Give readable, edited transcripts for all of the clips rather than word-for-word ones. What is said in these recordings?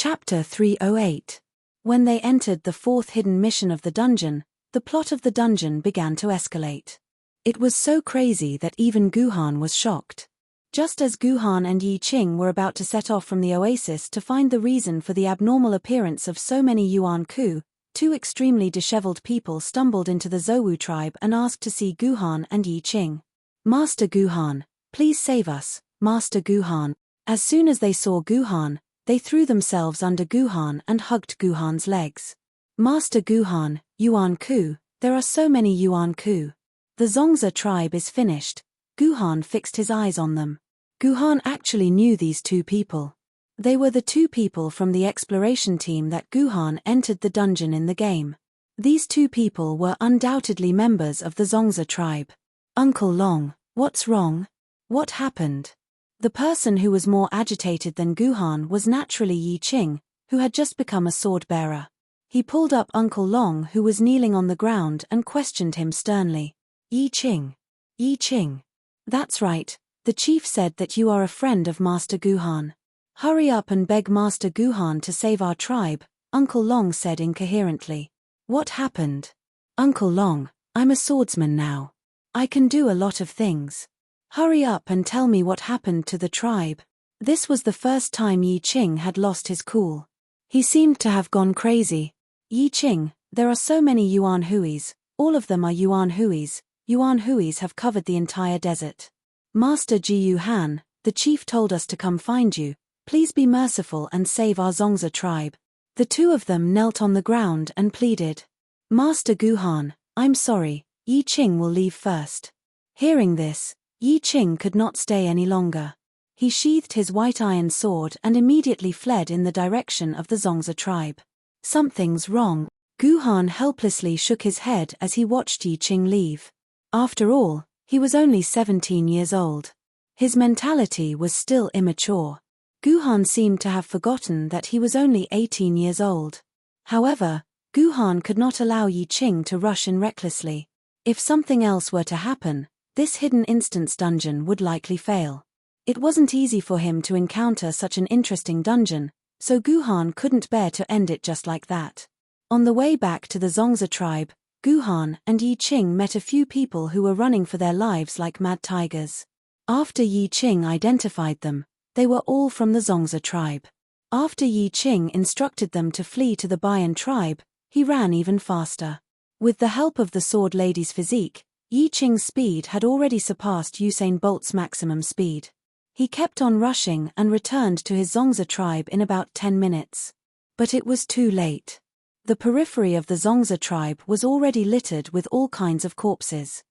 Chapter 308. When they entered the fourth hidden mission of the dungeon, the plot of the dungeon began to escalate. It was so crazy that even Guhan was shocked. Just as Guhan and Yi Qing were about to set off from the oasis to find the reason for the abnormal appearance of so many Yuan Ku, two extremely disheveled people stumbled into the Zhou tribe and asked to see Guhan and Yi Qing. "Master Guhan, please save us, Master Guhan." As soon as they saw Guhan, they threw themselves under Guhan and hugged Guhan's legs. "Master Guhan, Yuan Ku, there are so many Yuan Ku. The Zongzi tribe is finished." Guhan fixed his eyes on them. Guhan actually knew these two people. They were the two people from the exploration team that Guhan entered the dungeon in the game. These two people were undoubtedly members of the Zongzi tribe. "Uncle Long, what's wrong? What happened?" The person who was more agitated than Guhan was naturally Yi Qing, who had just become a sword-bearer. He pulled up Uncle Long, who was kneeling on the ground, and questioned him sternly. "Yi Qing. Yi Qing. That's right, the chief said that you are a friend of Master Guhan. Hurry up and beg Master Guhan to save our tribe," Uncle Long said incoherently. "What happened?" "Uncle Long, I'm a swordsman now. I can do a lot of things. Hurry up and tell me what happened to the tribe." This was the first time Yi Qing had lost his cool. He seemed to have gone crazy. "Yi Qing, there are so many Yuan Huis, all of them are Yuan Huis. Yuan Huis have covered the entire desert. Master Jiyu Han, the chief told us to come find you. Please be merciful and save our Zongzi tribe." The two of them knelt on the ground and pleaded. "Master Guhan, I'm sorry, Yi Qing will leave first." Hearing this, Yi Qing could not stay any longer. He sheathed his white iron sword and immediately fled in the direction of the Zongzi tribe. "Something's wrong." Guhan helplessly shook his head as he watched Yi Qing leave. After all, he was only 17 years old. His mentality was still immature. Guhan seemed to have forgotten that he was only 18 years old. However, Guhan could not allow Yi Qing to rush in recklessly. If something else were to happen, this hidden instance dungeon would likely fail. It wasn't easy for him to encounter such an interesting dungeon, so Guhan couldn't bear to end it just like that. On the way back to the Zongzi tribe, Guhan and Yi Qing met a few people who were running for their lives like mad tigers. After Yi Qing identified them, they were all from the Zongzi tribe. After Yi Qing instructed them to flee to the Bayan tribe, he ran even faster. With the help of the sword lady's physique, Yi Qing's speed had already surpassed Usain Bolt's maximum speed. He kept on rushing and returned to his Zongzi tribe in about 10 minutes. But it was too late. The periphery of the Zongzi tribe was already littered with all kinds of corpses.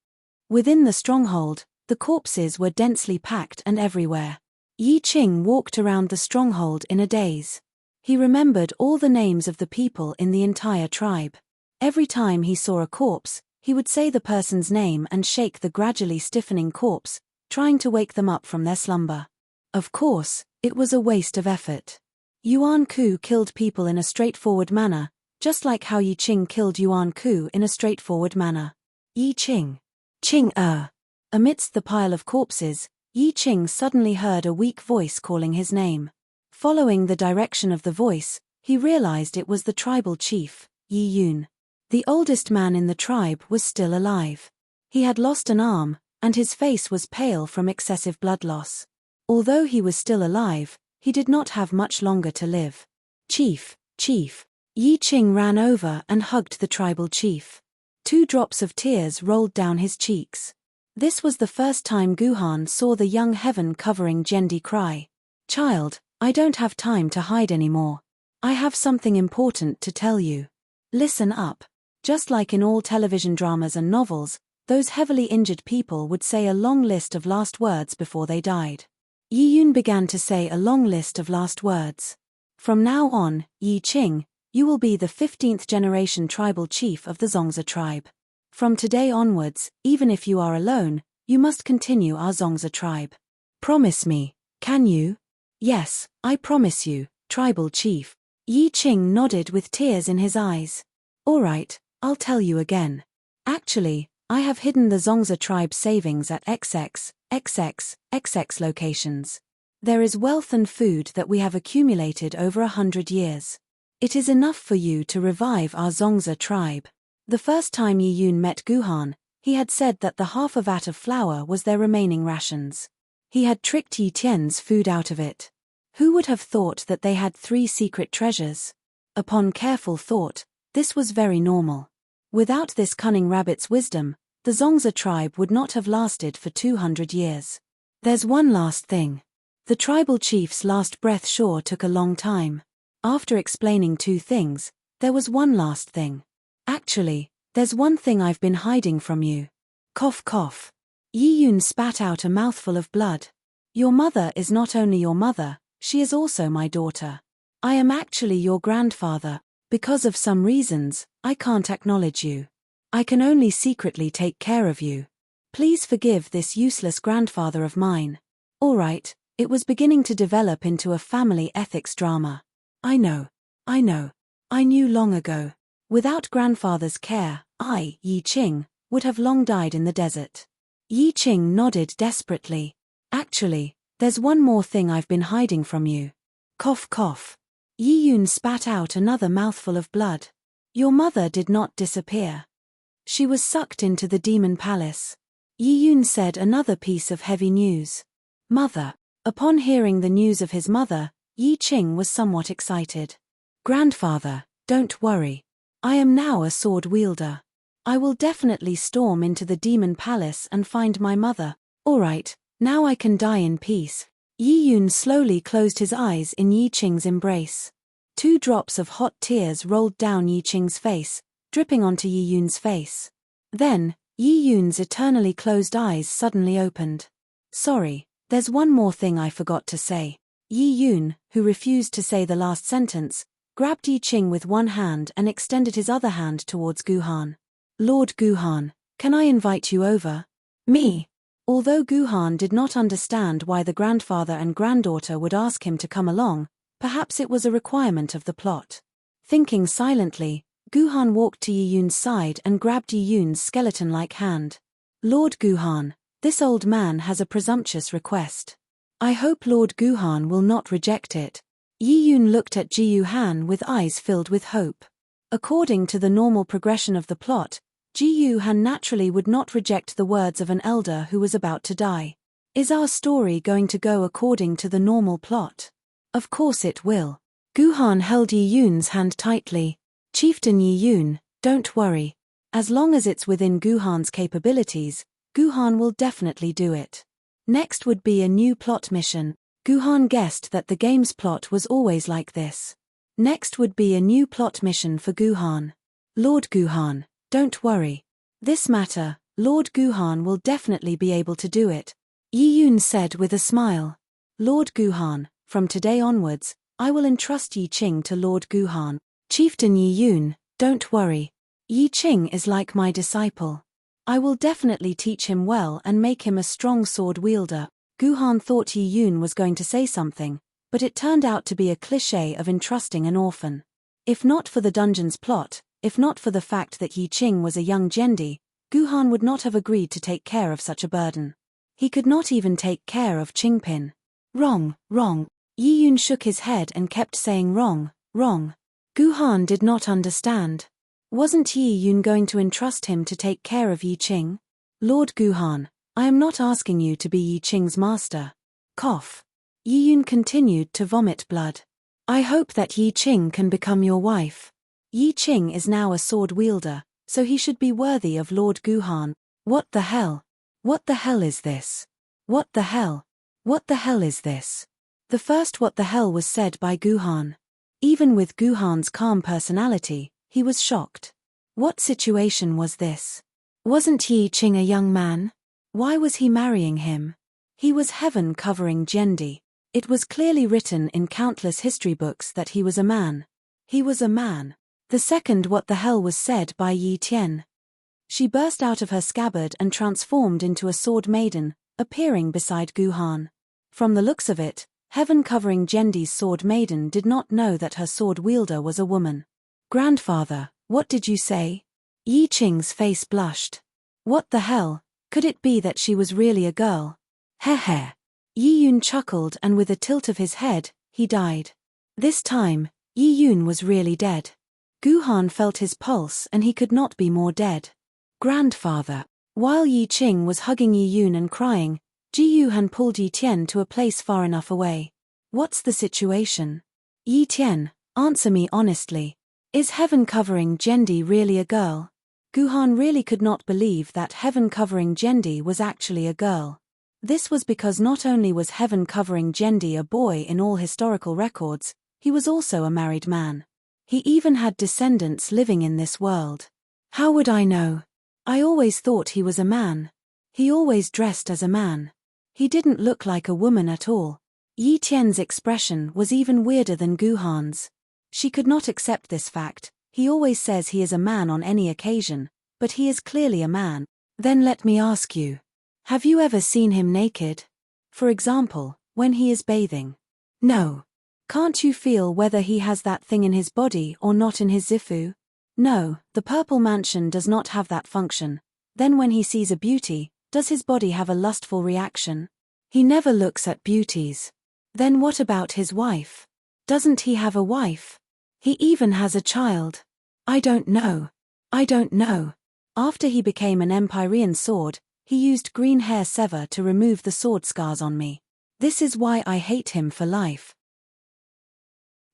Within the stronghold, the corpses were densely packed and everywhere. Yi Qing walked around the stronghold in a daze. He remembered all the names of the people in the entire tribe. Every time he saw a corpse, he would say the person's name and shake the gradually stiffening corpse, trying to wake them up from their slumber. Of course, it was a waste of effort. Yuan Ku killed people in a straightforward manner, just like how Yi Qing killed Yuan Ku in a straightforward manner. "Yi Qing. Qing." Amidst the pile of corpses, Yi Qing suddenly heard a weak voice calling his name. Following the direction of the voice, he realized it was the tribal chief, Yi Yun. The oldest man in the tribe was still alive. He had lost an arm, and his face was pale from excessive blood loss. Although he was still alive, he did not have much longer to live. "Chief, chief." Yi Qing ran over and hugged the tribal chief. 2 drops of tears rolled down his cheeks. This was the first time Guhan saw the young heaven-covering Jendi cry. "Child, I don't have time to hide anymore. I have something important to tell you. Listen up." Just like in all television dramas and novels, those heavily injured people would say a long list of last words before they died. Yi Yun began to say a long list of last words. "From now on, Yi Qing, you will be the 15th generation tribal chief of the Zongzi tribe. From today onwards, even if you are alone, you must continue our Zongzi tribe. Promise me, can you?" "Yes, I promise you, tribal chief." Yi Qing nodded with tears in his eyes. "All right, I'll tell you again. Actually, I have hidden the Zongzi tribe savings at XX, XX, XX locations. There is wealth and food that we have accumulated over 100 years. It is enough for you to revive our Zongza tribe. The first time Yi Yun met Guhan, he had said that the half a vat of flour was their remaining rations. He had tricked Yi Tian's food out of it. Who would have thought that they had 3 secret treasures? Upon careful thought, this was very normal. Without this cunning rabbit's wisdom, the Zongza tribe would not have lasted for 200 years. There's one last thing. The tribal chief's last breath sure took a long time. After explaining 2 things, there was one last thing. Actually, there's one thing I've been hiding from you. Cough cough. Yi Yun spat out a mouthful of blood. Your mother is not only your mother, she is also my daughter. I am actually your grandfather. Because of some reasons, I can't acknowledge you. I can only secretly take care of you. Please forgive this useless grandfather of mine. All right, it was beginning to develop into a family ethics drama. I know. I knew long ago. Without grandfather's care, I, Yi Qing, would have long died in the desert. Yi Qing nodded desperately. Actually, there's one more thing I've been hiding from you. Cough cough. Yi Yun spat out another mouthful of blood. Your mother did not disappear. She was sucked into the demon palace. Yi Yun said another piece of heavy news. Mother. Upon hearing the news of his mother, Yi Qing was somewhat excited. Grandfather, don't worry. I am now a sword wielder. I will definitely storm into the demon palace and find my mother. All right, now I can die in peace. Yi Yun slowly closed his eyes in Yi Qing's embrace. 2 drops of hot tears rolled down Yi Qing's face, dripping onto Yi Yun's face. Then, Yi Yun's eternally closed eyes suddenly opened. Sorry, there's one more thing I forgot to say. Yi Yun, who refused to say the last sentence, grabbed Yi Qing with one hand and extended his other hand towards Guhan. Lord Guhan, can I invite you over? Me? Although Guhan did not understand why the grandfather and granddaughter would ask him to come along, perhaps it was a requirement of the plot. Thinking silently, Guhan walked to Yi Yun's side and grabbed Yi Yun's skeleton-like hand. Lord Guhan, this old man has a presumptuous request. I hope Lord Guhan will not reject it. Yi Yun looked at Ji Yuhan with eyes filled with hope. According to the normal progression of the plot, Ji Yuhan naturally would not reject the words of an elder who was about to die. Is our story going to go according to the normal plot? Of course it will. Guhan held Yi Yun's hand tightly. Chieftain Yi Yun, don't worry. As long as it's within Guhan's capabilities, Guhan will definitely do it. Next would be a new plot mission. Guhan guessed that the game's plot was always like this. Next would be a new plot mission for Guhan. Lord Guhan, don't worry. This matter, Lord Guhan will definitely be able to do it. Yi Yun said with a smile. Lord Guhan, from today onwards, I will entrust Yi Qing to Lord Guhan. Chieftain Yi Yun, don't worry. Yi Qing is like my disciple. I will definitely teach him well and make him a strong sword wielder. Guhan thought Yi Yun was going to say something, but it turned out to be a cliché of entrusting an orphan. If not for the dungeon's plot, if not for the fact that Yi Qing was a young Jendi, Guhan would not have agreed to take care of such a burden. He could not even take care of Qingpin. Wrong, wrong. Yi Yun shook his head and kept saying wrong, wrong. Guhan did not understand. Wasn't Yi Yun going to entrust him to take care of Yi Qing? Lord Guhan, I am not asking you to be Yi Qing's master. Cough. Yi Yun continued to vomit blood. I hope that Yi Qing can become your wife. Yi Qing is now a sword wielder, so he should be worthy of Lord Guhan. What the hell? What the hell is this? What the hell? What the hell is this? The first what the hell was said by Guhan. Even with Guhan's calm personality, he was shocked. What situation was this? Wasn't Yi Qing a young man? Why was he marrying him? He was heaven-covering Jendi. It was clearly written in countless history books that he was a man. He was a man. The second what the hell was said by Yi Tian. She burst out of her scabbard and transformed into a sword maiden, appearing beside Guhan. From the looks of it, heaven-covering Jendi's sword maiden did not know that her sword wielder was a woman. Grandfather, what did you say? Yi Qing's face blushed. What the hell? Could it be that she was really a girl? Heh heh. Yi Yun chuckled, and with a tilt of his head, he died. This time, Yi Yun was really dead. Guhan felt his pulse, and he could not be more dead. Grandfather. While Yi Qing was hugging Yi Yun and crying, Ji Yuhan pulled Yi Tian to a place far enough away. What's the situation? Yi Tian, answer me honestly. Is heaven-covering Jendi really a girl? Guhan really could not believe that heaven-covering Jendi was actually a girl. This was because not only was heaven-covering Jendi a boy in all historical records, he was also a married man. He even had descendants living in this world. How would I know? I always thought he was a man. He always dressed as a man. He didn't look like a woman at all. Yi Tian's expression was even weirder than Guhan's. She could not accept this fact. He always says he is a man on any occasion, but he is clearly a man. Then let me ask you. Have you ever seen him naked? For example, when he is bathing? No. Can't you feel whether he has that thing in his body or not in his zifu? No, the purple mansion does not have that function. Then when he sees a beauty, does his body have a lustful reaction? He never looks at beauties. Then what about his wife? Doesn't he have a wife? He even has a child. I don't know. I don't know. After he became an Empyrean sword, he used green hair sever to remove the sword scars on me. This is why I hate him for life.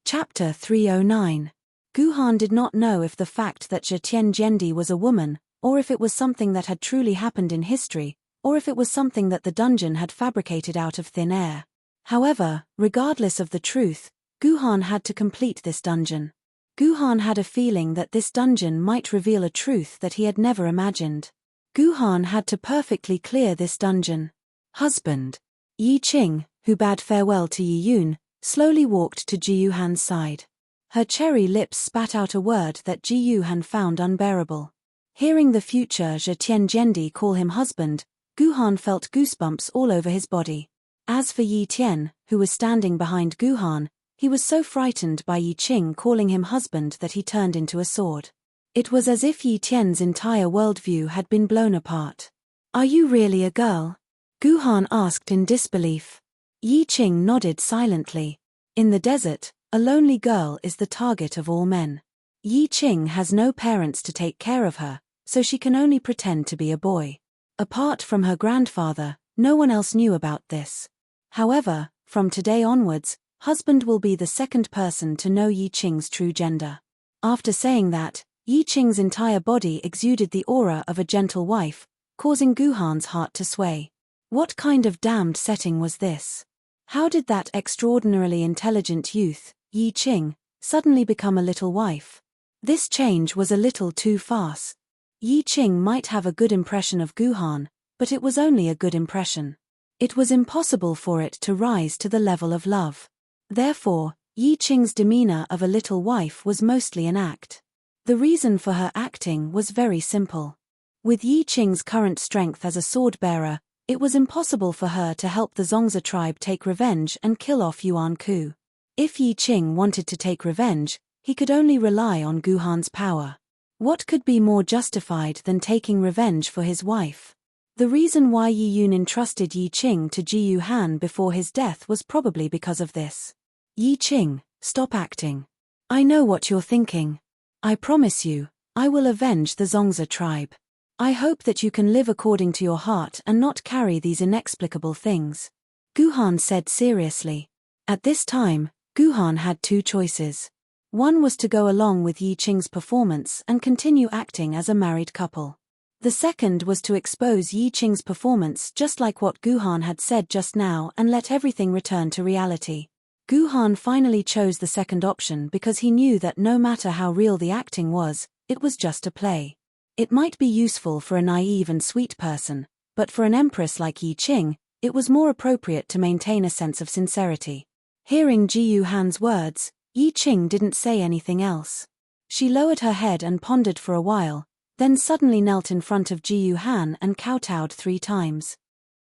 Chapter 309. Guhan did not know if the fact that Zetian Jendi was a woman, or if it was something that had truly happened in history, or if it was something that the dungeon had fabricated out of thin air. However, regardless of the truth, Guhan had to complete this dungeon. Guhan had a feeling that this dungeon might reveal a truth that he had never imagined. Guhan had to perfectly clear this dungeon. Husband. Yi Qing, who bade farewell to Yi Yun, slowly walked to Ji Yuhan's side. Her cherry lips spat out a word that Ji Yuhan found unbearable. Hearing the future Zetian Jendi call him husband, Guhan felt goosebumps all over his body. As for Yi Tian, who was standing behind Guhan, he was so frightened by Yi Qing calling him husband that he turned into a sword. It was as if Yi Tian's entire worldview had been blown apart. Are you really a girl? Guhan asked in disbelief. Yi Qing nodded silently. In the desert, a lonely girl is the target of all men. Yi Qing has no parents to take care of her, so she can only pretend to be a boy. Apart from her grandfather, no one else knew about this. However, from today onwards, husband will be the second person to know Yi Qing's true gender. After saying that, Yi Qing's entire body exuded the aura of a gentle wife, causing Guhan's heart to sway. What kind of damned setting was this? How did that extraordinarily intelligent youth, Yi Qing, suddenly become a little wife? This change was a little too fast. Yi Qing might have a good impression of Guhan, but it was only a good impression. It was impossible for it to rise to the level of love. Therefore, Yi Qing's demeanor of a little wife was mostly an act. The reason for her acting was very simple. With Yi Qing's current strength as a sword-bearer, it was impossible for her to help the Zongzi tribe take revenge and kill off Yuan Ku. If Yi Qing wanted to take revenge, he could only rely on Guhan's power. What could be more justified than taking revenge for his wife? The reason why Yi Yun entrusted Yi Qing to Ji Yuhan before his death was probably because of this. Yi Qing, stop acting. I know what you're thinking. I promise you, I will avenge the Zongzi tribe. I hope that you can live according to your heart and not carry these inexplicable things. Guhan said seriously. At this time, Guhan had two choices. One was to go along with Yi Qing's performance and continue acting as a married couple. The second was to expose Yi Qing's performance just like what Guhan had said just now and let everything return to reality. Guhan finally chose the second option because he knew that no matter how real the acting was, it was just a play. It might be useful for a naive and sweet person, but for an empress like Yi Qing, it was more appropriate to maintain a sense of sincerity. Hearing Ji Yuhan's words, Yi Qing didn't say anything else. She lowered her head and pondered for a while, then suddenly knelt in front of Ji Yuhan and kowtowed 3 times.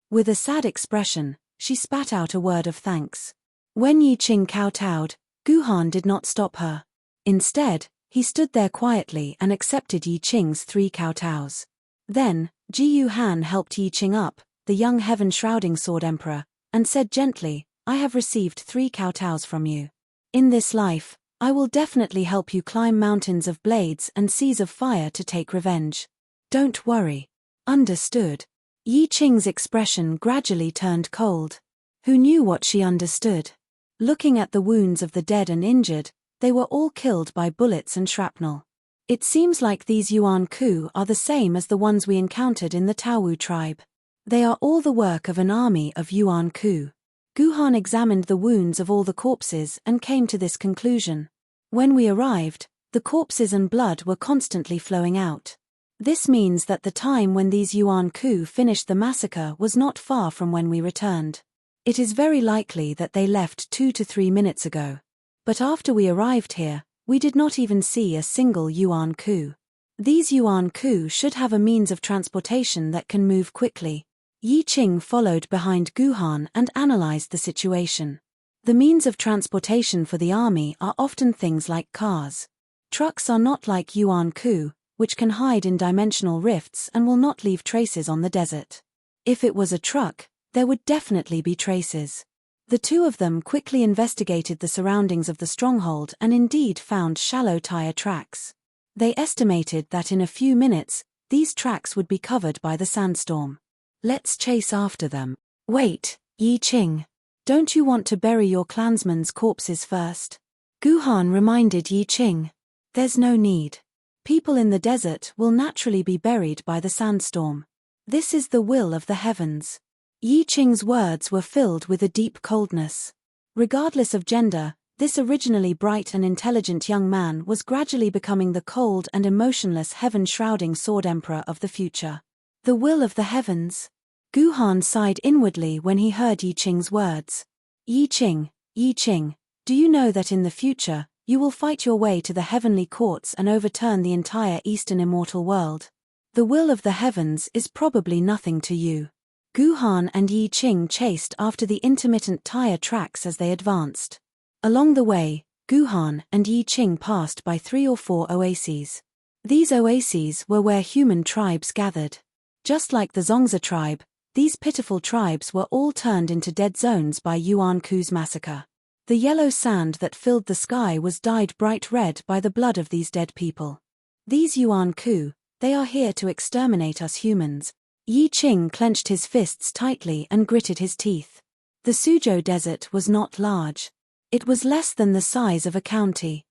With a sad expression, she spat out a word of thanks. When Yi Qing kowtowed, Guhan did not stop her. Instead, he stood there quietly and accepted Yi Qing's 3 kowtows. Then, Ji Yuhan helped Yi Qing up, the young heaven-shrouding sword emperor, and said gently, "I have received 3 kowtows from you. In this life, I will definitely help you climb mountains of blades and seas of fire to take revenge. Don't worry." Understood. Yi Qing's expression gradually turned cold. Who knew what she understood? Looking at the wounds of the dead and injured, they were all killed by bullets and shrapnel. It seems like these Yuan Ku are the same as the ones we encountered in the Taowu tribe. They are all the work of an army of Yuan Ku. Guhan examined the wounds of all the corpses and came to this conclusion. When we arrived, the corpses and blood were constantly flowing out. This means that the time when these Yuan Ku finished the massacre was not far from when we returned. It is very likely that they left 2 to 3 minutes ago. But after we arrived here, we did not even see a single Yuan Ku. These Yuan Ku should have a means of transportation that can move quickly. Yi Qing followed behind Guhan and analyzed the situation. The means of transportation for the army are often things like cars. Trucks are not like Yuan Ku, which can hide in dimensional rifts and will not leave traces on the desert. If it was a truck, there would definitely be traces. The two of them quickly investigated the surroundings of the stronghold and indeed found shallow tire tracks. They estimated that in a few minutes, these tracks would be covered by the sandstorm. Let's chase after them. Wait, Yi Qing. Don't you want to bury your clansmen's corpses first? Guhan reminded Yi Qing. There's no need. People in the desert will naturally be buried by the sandstorm. This is the will of the heavens. Yi Qing's words were filled with a deep coldness. Regardless of gender, this originally bright and intelligent young man was gradually becoming the cold and emotionless heaven-shrouding sword emperor of the future. The will of the heavens? Guhan sighed inwardly when he heard Yi Qing's words. Yi Qing, do you know that in the future, you will fight your way to the heavenly courts and overturn the entire Eastern immortal world? The will of the heavens is probably nothing to you. Guhan and Yi Qing chased after the intermittent tire tracks as they advanced. Along the way, Guhan and Yi Qing passed by 3 or 4 oases. These oases were where human tribes gathered. Just like the Zongza tribe, these pitiful tribes were all turned into dead zones by Yuan Ku's massacre. The yellow sand that filled the sky was dyed bright red by the blood of these dead people. These Yuan Ku, they are here to exterminate us humans. Yi Qing clenched his fists tightly and gritted his teeth. The Suzhou desert was not large. It was less than the size of a county.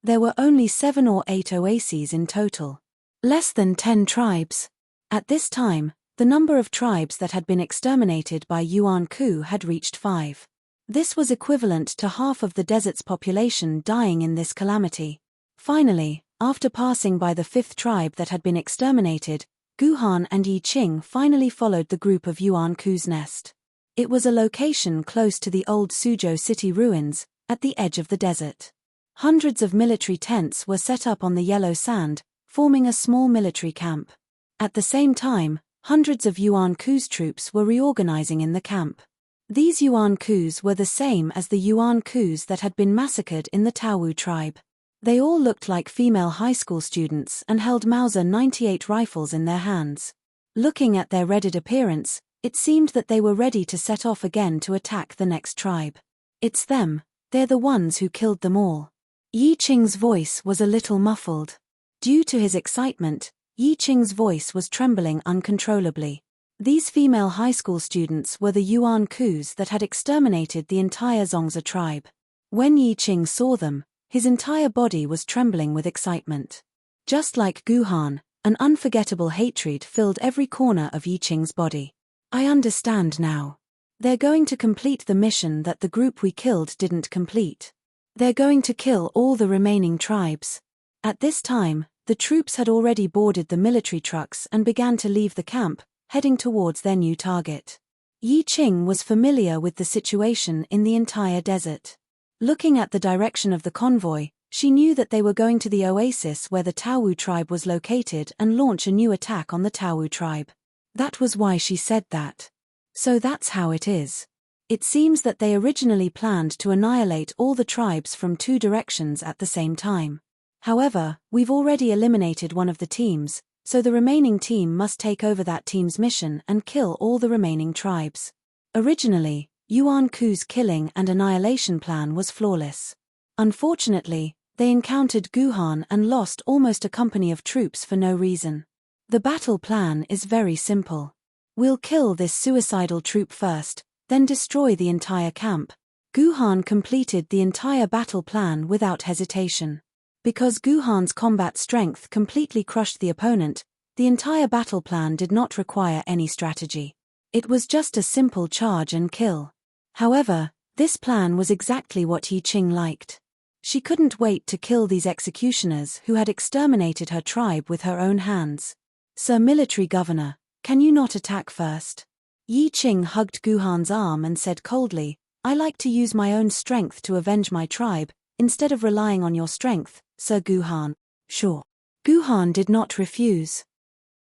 There were only 7 or 8 oases in total. Less than 10 tribes. At this time, the number of tribes that had been exterminated by Yuan Ku had reached 5. This was equivalent to half of the desert's population dying in this calamity. Finally, after passing by the 5th tribe that had been exterminated, Guhan and Yi Qing finally followed the group of Yuan Ku's nest. It was a location close to the old Suzhou city ruins, at the edge of the desert. Hundreds of military tents were set up on the yellow sand, forming a small military camp. At the same time, hundreds of Yuan Ku's troops were reorganizing in the camp. These Yuan Kus were the same as the Yuan Kus that had been massacred in the Taowu tribe. They all looked like female high school students and held Mauser 98 rifles in their hands. Looking at their redded appearance, it seemed that they were ready to set off again to attack the next tribe. It's them, they're the ones who killed them all. Yi Qing's voice was a little muffled. Due to his excitement, Yi Qing's voice was trembling uncontrollably. These female high school students were the Yuan Kus that had exterminated the entire Zongza tribe. When Yi Qing saw them, his entire body was trembling with excitement. Just like Guhan, an unforgettable hatred filled every corner of Yi Qing's body. I understand now. They're going to complete the mission that the group we killed didn't complete. They're going to kill all the remaining tribes. At this time, the troops had already boarded the military trucks and began to leave the camp, heading towards their new target. Yi Qing was familiar with the situation in the entire desert. Looking at the direction of the convoy, she knew that they were going to the oasis where the Taowu tribe was located and launch a new attack on the Taowu tribe. That was why she said that. So that's how it is. It seems that they originally planned to annihilate all the tribes from 2 directions at the same time. However, we've already eliminated one of the teams, so the remaining team must take over that team's mission and kill all the remaining tribes. Originally, Yuan Ku's killing and annihilation plan was flawless. Unfortunately, they encountered Guhan and lost almost a company of troops for no reason. The battle plan is very simple. We'll kill this suicidal troop first, then destroy the entire camp. Guhan completed the entire battle plan without hesitation. Because Guhan's combat strength completely crushed the opponent, the entire battle plan did not require any strategy. It was just a simple charge and kill. However, this plan was exactly what Yi Qing liked. She couldn't wait to kill these executioners who had exterminated her tribe with her own hands. "Sir Military Governor, can you not attack first?" Yi Qing hugged Guhan's arm and said coldly, "I like to use my own strength to avenge my tribe, instead of relying on your strength, Sir Guhan." "Sure." Guhan did not refuse.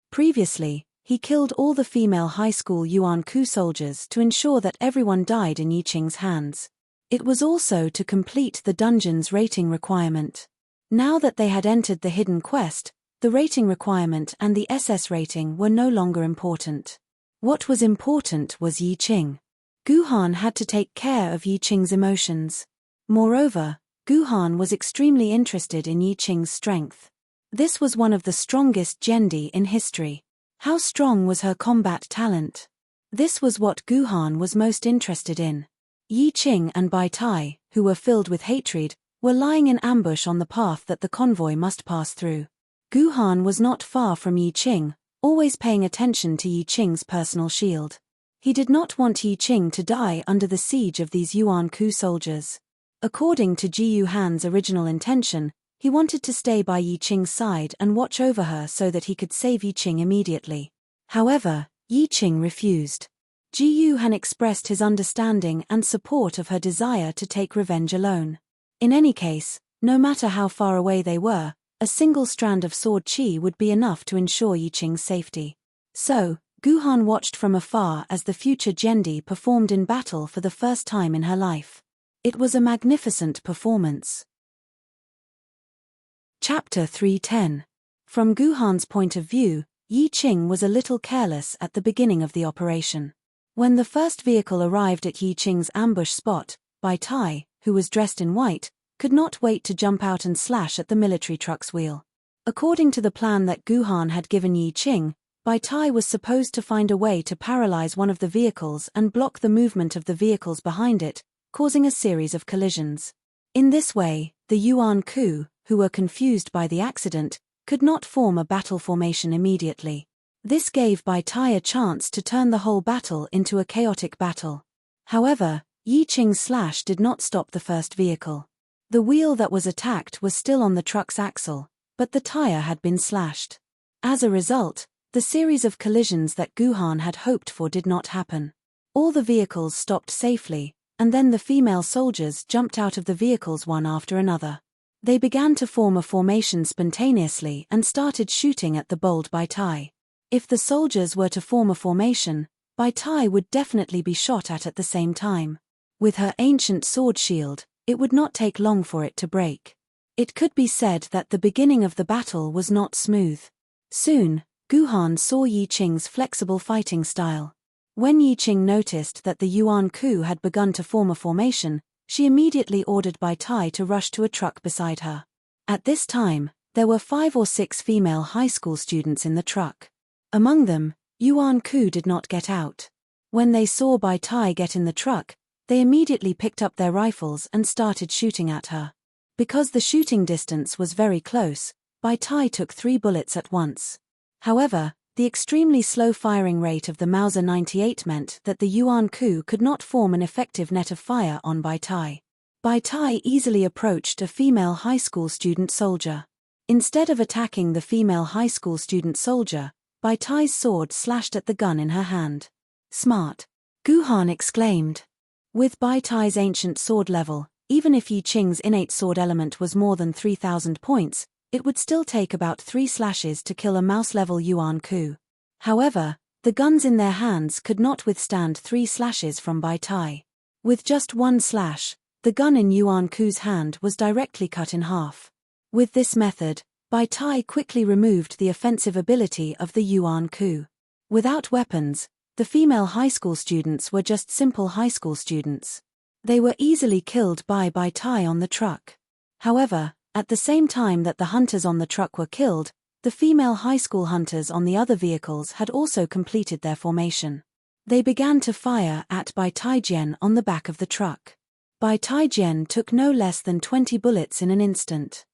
Previously, he killed all the female high school Yuan Ku soldiers to ensure that everyone died in Yi Qing's hands. It was also to complete the dungeon's rating requirement. Now that they had entered the hidden quest, the rating requirement and the SS rating were no longer important. What was important was Yi Qing. Guhan had to take care of Yi Qing's emotions. Moreover, Guhan was extremely interested in Yi Qing's strength. This was one of the strongest Jendi in history. How strong was her combat talent? This was what Guhan was most interested in. Yi Qing and Bai Tai, who were filled with hatred, were lying in ambush on the path that the convoy must pass through. Guhan was not far from Yi Qing, always paying attention to Yi Qing's personal shield. He did not want Yi Qing to die under the siege of these Yuan Ku soldiers. According to Ji Yu Han's original intention, he wanted to stay by Yi Qing's side and watch over her so that he could save Yi Qing immediately. However, Yi Qing refused. Ji Yu Han expressed his understanding and support of her desire to take revenge alone. In any case, no matter how far away they were, a single strand of sword chi would be enough to ensure Yi Qing's safety. So, Guhan watched from afar as the future Jendi performed in battle for the first time in her life. It was a magnificent performance. Chapter 310. From Guhan's point of view, Yi Qing was a little careless at the beginning of the operation. When the first vehicle arrived at Yi Qing's ambush spot, Bai Tai, who was dressed in white, could not wait to jump out and slash at the military truck's wheel. According to the plan that Guhan had given Yi Qing, Bai Tai was supposed to find a way to paralyze one of the vehicles and block the movement of the vehicles behind it, causing a series of collisions. In this way, the Yuan Ku, who were confused by the accident, could not form a battle formation immediately. This gave Bai Tai a chance to turn the whole battle into a chaotic battle. However, Yi Qing's slash did not stop the first vehicle. The wheel that was attacked was still on the truck's axle, but the tire had been slashed. As a result, the series of collisions that Guhan had hoped for did not happen. All the vehicles stopped safely, and then the female soldiers jumped out of the vehicles one after another. They began to form a formation spontaneously and started shooting at the bold Bai Tai. If the soldiers were to form a formation, Bai Tai would definitely be shot at the same time. With her ancient sword shield, it would not take long for it to break. It could be said that the beginning of the battle was not smooth. Soon, Guhan saw Yi Qing's flexible fighting style. When Yi Qing noticed that the Yuan Ku had begun to form a formation, she immediately ordered Bai Tai to rush to a truck beside her. At this time, there were 5 or 6 female high school students in the truck. Among them, Yuan Ku did not get out. When they saw Bai Tai get in the truck, they immediately picked up their rifles and started shooting at her. Because the shooting distance was very close, Bai Tai took 3 bullets at once. However, the extremely slow firing rate of the Mauser 98 meant that the Yuan Ku could not form an effective net of fire on Bai Tai. Bai Tai easily approached a female high school student soldier. Instead of attacking the female high school student soldier, Bai Tai's sword slashed at the gun in her hand. "Smart," Guhan exclaimed. With Bai Tai's ancient sword level, even if Yi Qing's innate sword element was more than 3,000 points, it would still take about 3 slashes to kill a mouse-level Yuan Ku. However, the guns in their hands could not withstand 3 slashes from Bai Tai. With just 1 slash, the gun in Yuan Ku's hand was directly cut in half. With this method, Bai Tai quickly removed the offensive ability of the Yuan Ku. Without weapons, The female high school students were just simple high school students. They were easily killed by Tai on the truck. However, at the same time that the hunters on the truck were killed, the female high school hunters on the other vehicles had also completed their formation. They began to fire at Bai Taijian on the back of the truck. Bai Taijian took no less than 20 bullets in an instant.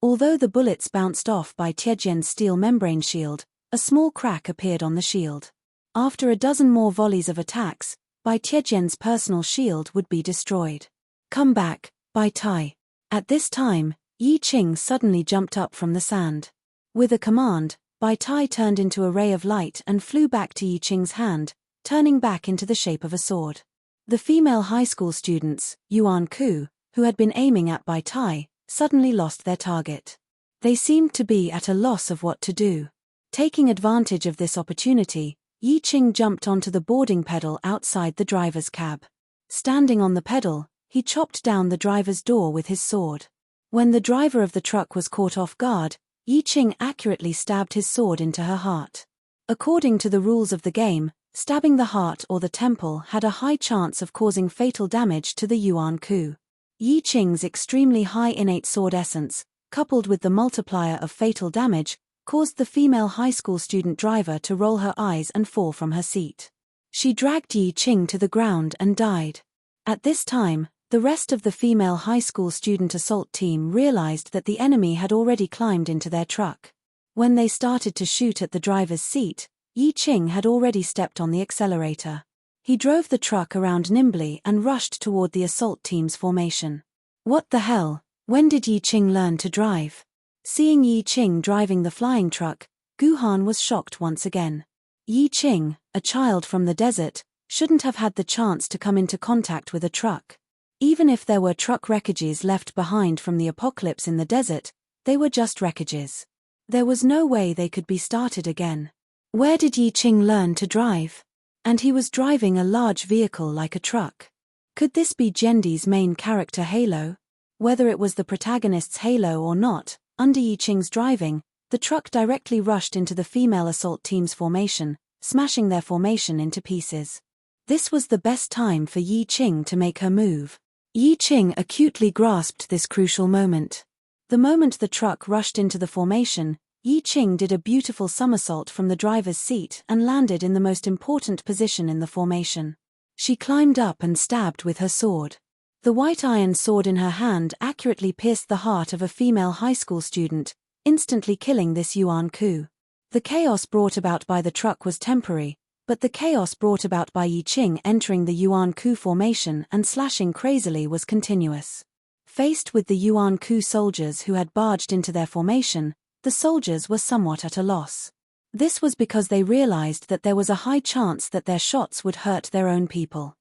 Although the bullets bounced off Bai Taijian's steel membrane shield, a small crack appeared on the shield. After a dozen more volleys of attacks, Bai Taijian's personal shield would be destroyed. "Come back, Bai Tai." At this time, Yi Qing suddenly jumped up from the sand. With a command, Bai Tai turned into a ray of light and flew back to Yi Qing's hand, turning back into the shape of a sword. The female high school students, Yuan Ku, who had been aiming at Bai Tai, suddenly lost their target. They seemed to be at a loss of what to do. Taking advantage of this opportunity, Yi Qing jumped onto the boarding pedal outside the driver's cab. Standing on the pedal, he chopped down the driver's door with his sword. When the driver of the truck was caught off guard, Yi Qing accurately stabbed his sword into her heart. According to the rules of the game, stabbing the heart or the temple had a high chance of causing fatal damage to the Yuan Ku. Yi Qing's extremely high innate sword essence, coupled with the multiplier of fatal damage, caused the female high school student driver to roll her eyes and fall from her seat. She dragged Yi Qing to the ground and died. At this time, the rest of the female high school student assault team realized that the enemy had already climbed into their truck. When they started to shoot at the driver's seat, Yi Qing had already stepped on the accelerator. He drove the truck around nimbly and rushed toward the assault team's formation. What the hell? When did Yi Qing learn to drive? Seeing Yi Qing driving the flying truck, Gu Han was shocked once again. Yi Qing, a child from the desert, shouldn't have had the chance to come into contact with a truck. Even if there were truck wreckages left behind from the apocalypse in the desert, they were just wreckages. There was no way they could be started again. Where did Yi Qing learn to drive? And he was driving a large vehicle like a truck. Could this be Gendi's main character Halo? Whether it was the protagonist's Halo or not, under Yi Qing's driving, the truck directly rushed into the female assault team's formation, smashing their formation into pieces. This was the best time for Yi Qing to make her move. Yi Qing acutely grasped this crucial moment. The moment the truck rushed into the formation, Yi Qing did a beautiful somersault from the driver's seat and landed in the most important position in the formation. She climbed up and stabbed with her sword. The white iron sword in her hand accurately pierced the heart of a female high school student, instantly killing this Yuan Ku. The chaos brought about by the truck was temporary, but the chaos brought about by Yi Qing entering the Yuan Ku formation and slashing crazily was continuous. Faced with the Yuan Ku soldiers who had barged into their formation, the soldiers were somewhat at a loss. This was because they realized that there was a high chance that their shots would hurt their own people.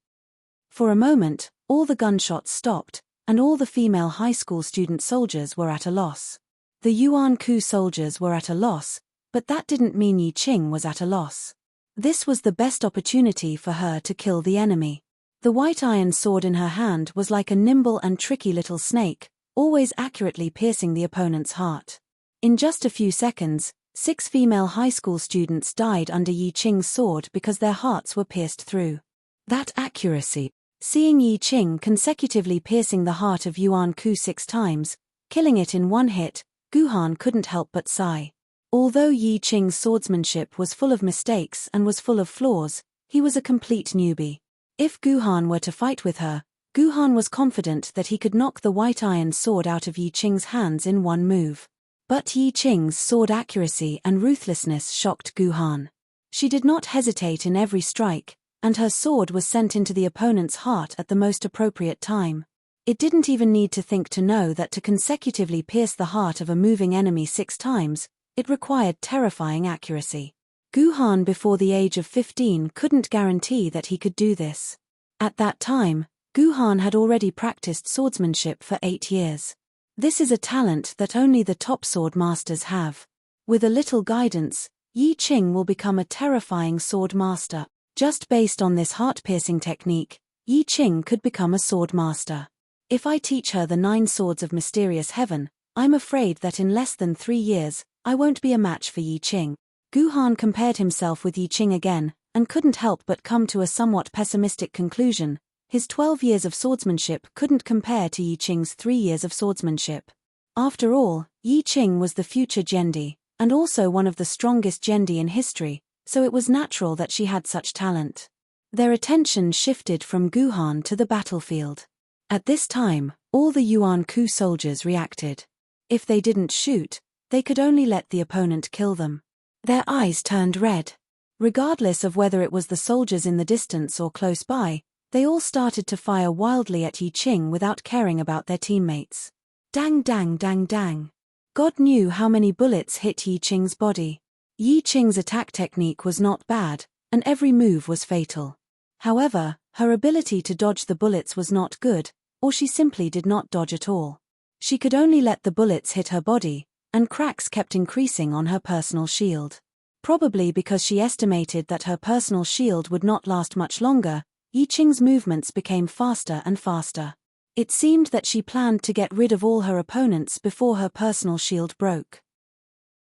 For a moment, all the gunshots stopped, and all the female high school student soldiers were at a loss. The Yuan Ku soldiers were at a loss, but that didn't mean Yi Qing was at a loss. This was the best opportunity for her to kill the enemy. The white iron sword in her hand was like a nimble and tricky little snake, always accurately piercing the opponent's heart. In just a few seconds, 6 female high school students died under Yi Qing's sword because their hearts were pierced through. That accuracy. Seeing Yi Qing consecutively piercing the heart of Yuan Ku 6 times, killing it in one hit, Gu Han couldn't help but sigh. Although Yi Qing's swordsmanship was full of mistakes and was full of flaws, he was a complete newbie. If Gu Han were to fight with her, Gu Han was confident that he could knock the white iron sword out of Yi Qing's hands in one move. But Yi Qing's sword accuracy and ruthlessness shocked Gu Han. She did not hesitate in every strike, and her sword was sent into the opponent's heart at the most appropriate time. It didn't even need to think to know that to consecutively pierce the heart of a moving enemy 6 times, it required terrifying accuracy. Gu Han before the age of 15 couldn't guarantee that he could do this. At that time, Gu Han had already practiced swordsmanship for 8 years. This is a talent that only the top sword masters have. With a little guidance, Yi Qing will become a terrifying sword master. Just based on this heart-piercing technique, Yi Qing could become a sword master. If I teach her the 9 swords of mysterious heaven, I'm afraid that in less than 3 years, I won't be a match for Yi Qing. Gu Han compared himself with Yi Qing again, and couldn't help but come to a somewhat pessimistic conclusion. His 12 years of swordsmanship couldn't compare to Yi Qing's 3 years of swordsmanship. After all, Yi Qing was the future Jendi, and also one of the strongest Jendi in history, so it was natural that she had such talent. Their attention shifted from Guhan to the battlefield. At this time, all the Yuan Ku soldiers reacted. If they didn't shoot, they could only let the opponent kill them. Their eyes turned red. Regardless of whether it was the soldiers in the distance or close by, they all started to fire wildly at Yi Qing without caring about their teammates. Dang dang dang dang. God knew how many bullets hit Yi Qing's body. Yi Qing's attack technique was not bad, and every move was fatal. However, her ability to dodge the bullets was not good, or she simply did not dodge at all. She could only let the bullets hit her body, and cracks kept increasing on her personal shield. Probably because she estimated that her personal shield would not last much longer, Yi Qing's movements became faster and faster. It seemed that she planned to get rid of all her opponents before her personal shield broke.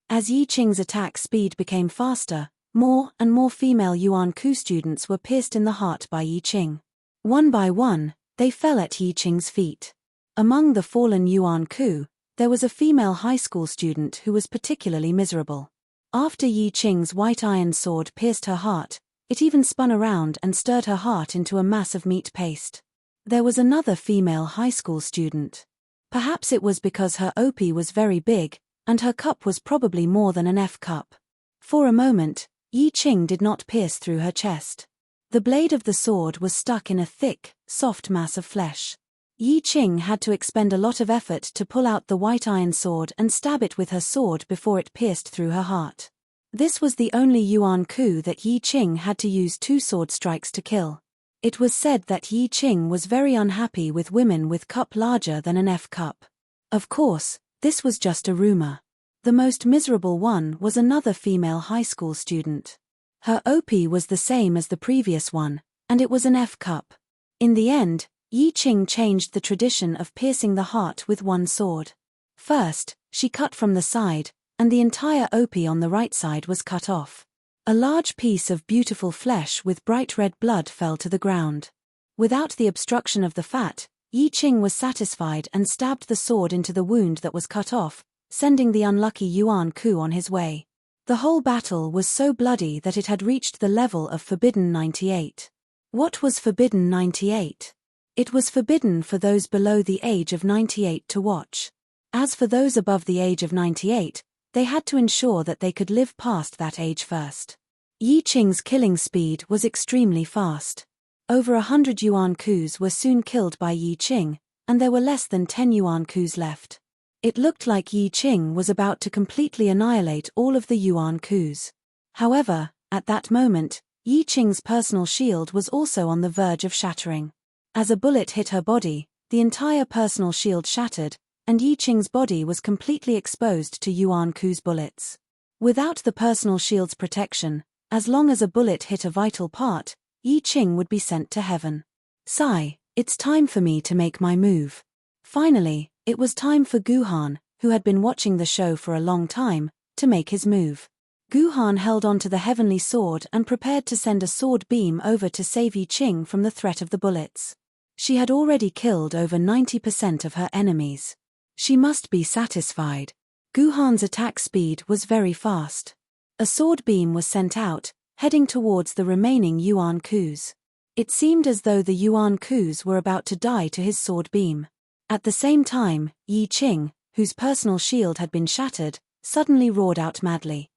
As Yi Qing's attack speed became faster, more and more female Yuan Ku students were pierced in the heart by Yi Qing. One by one, they fell at Yi Qing's feet. Among the fallen Yuan Ku, there was a female high school student who was particularly miserable. After Yi Qing's white iron sword pierced her heart, it even spun around and stirred her heart into a mass of meat paste. There was another female high school student. Perhaps it was because her OP was very big, and her cup was probably more than an F cup. For a moment, Yi Qing did not pierce through her chest. The blade of the sword was stuck in a thick, soft mass of flesh. Yi Qing had to expend a lot of effort to pull out the white iron sword and stab it with her sword before it pierced through her heart. This was the only Yuan Ku that Yi Qing had to use 2 sword strikes to kill. It was said that Yi Qing was very unhappy with women with cup larger than an F cup. Of course, this was just a rumor. The most miserable one was another female high school student. Her OP was the same as the previous one, and it was an F cup. In the end, Yi Qing changed the tradition of piercing the heart with one sword. First, she cut from the side, and the entire OP on the right side was cut off. A large piece of beautiful flesh with bright red blood fell to the ground. Without the obstruction of the fat, Yi Qing was satisfied and stabbed the sword into the wound that was cut off, sending the unlucky Yuan Ku on his way. The whole battle was so bloody that it had reached the level of Forbidden 98. What was Forbidden 98? It was forbidden for those below the age of 98 to watch. As for those above the age of 98, they had to ensure that they could live past that age first. Yi Qing's killing speed was extremely fast. Over 100 Yuan Kus were soon killed by Yi Qing, and there were less than 10 Yuan Kus left. It looked like Yi Qing was about to completely annihilate all of the Yuan Kus. However, at that moment, Yi Qing's personal shield was also on the verge of shattering. As a bullet hit her body, the entire personal shield shattered, and Yi Qing's body was completely exposed to Yuan Ku's bullets. Without the personal shield's protection, as long as a bullet hit a vital part, Yi Qing would be sent to heaven. Sigh, it's time for me to make my move. Finally, it was time for Guhan, who had been watching the show for a long time, to make his move. Guhan held onto the heavenly sword and prepared to send a sword beam over to save Yi Qing from the threat of the bullets. She had already killed over 90% of her enemies. She must be satisfied. Guhan's attack speed was very fast. A sword beam was sent out, heading towards the remaining Yuan Kus. It seemed as though the Yuan Kus were about to die to his sword beam. At the same time, Yi Qing, whose personal shield had been shattered, suddenly roared out madly.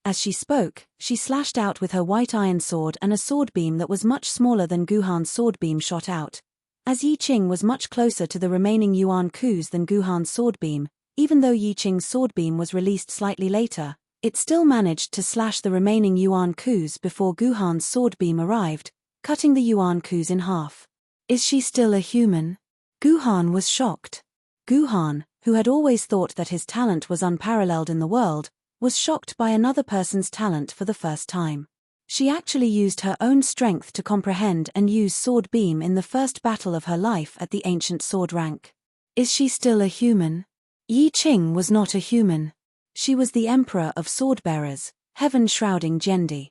As she spoke, she slashed out with her white iron sword, and a sword beam that was much smaller than Guhan's sword beam shot out. As Yi Qing was much closer to the remaining Yuan Kus than Guhan's sword beam, even though Yi Qing's sword beam was released slightly later, it still managed to slash the remaining Yuan Kus before Guhan's sword beam arrived, cutting the Yuan Kus in half. Is she still a human? Guhan was shocked. Guhan, who had always thought that his talent was unparalleled in the world, was shocked by another person's talent for the first time. She actually used her own strength to comprehend and use sword beam in the first battle of her life at the ancient sword rank. Is she still a human? Yi Qing was not a human. She was the emperor of sword-bearers, heaven-shrouding Jendi.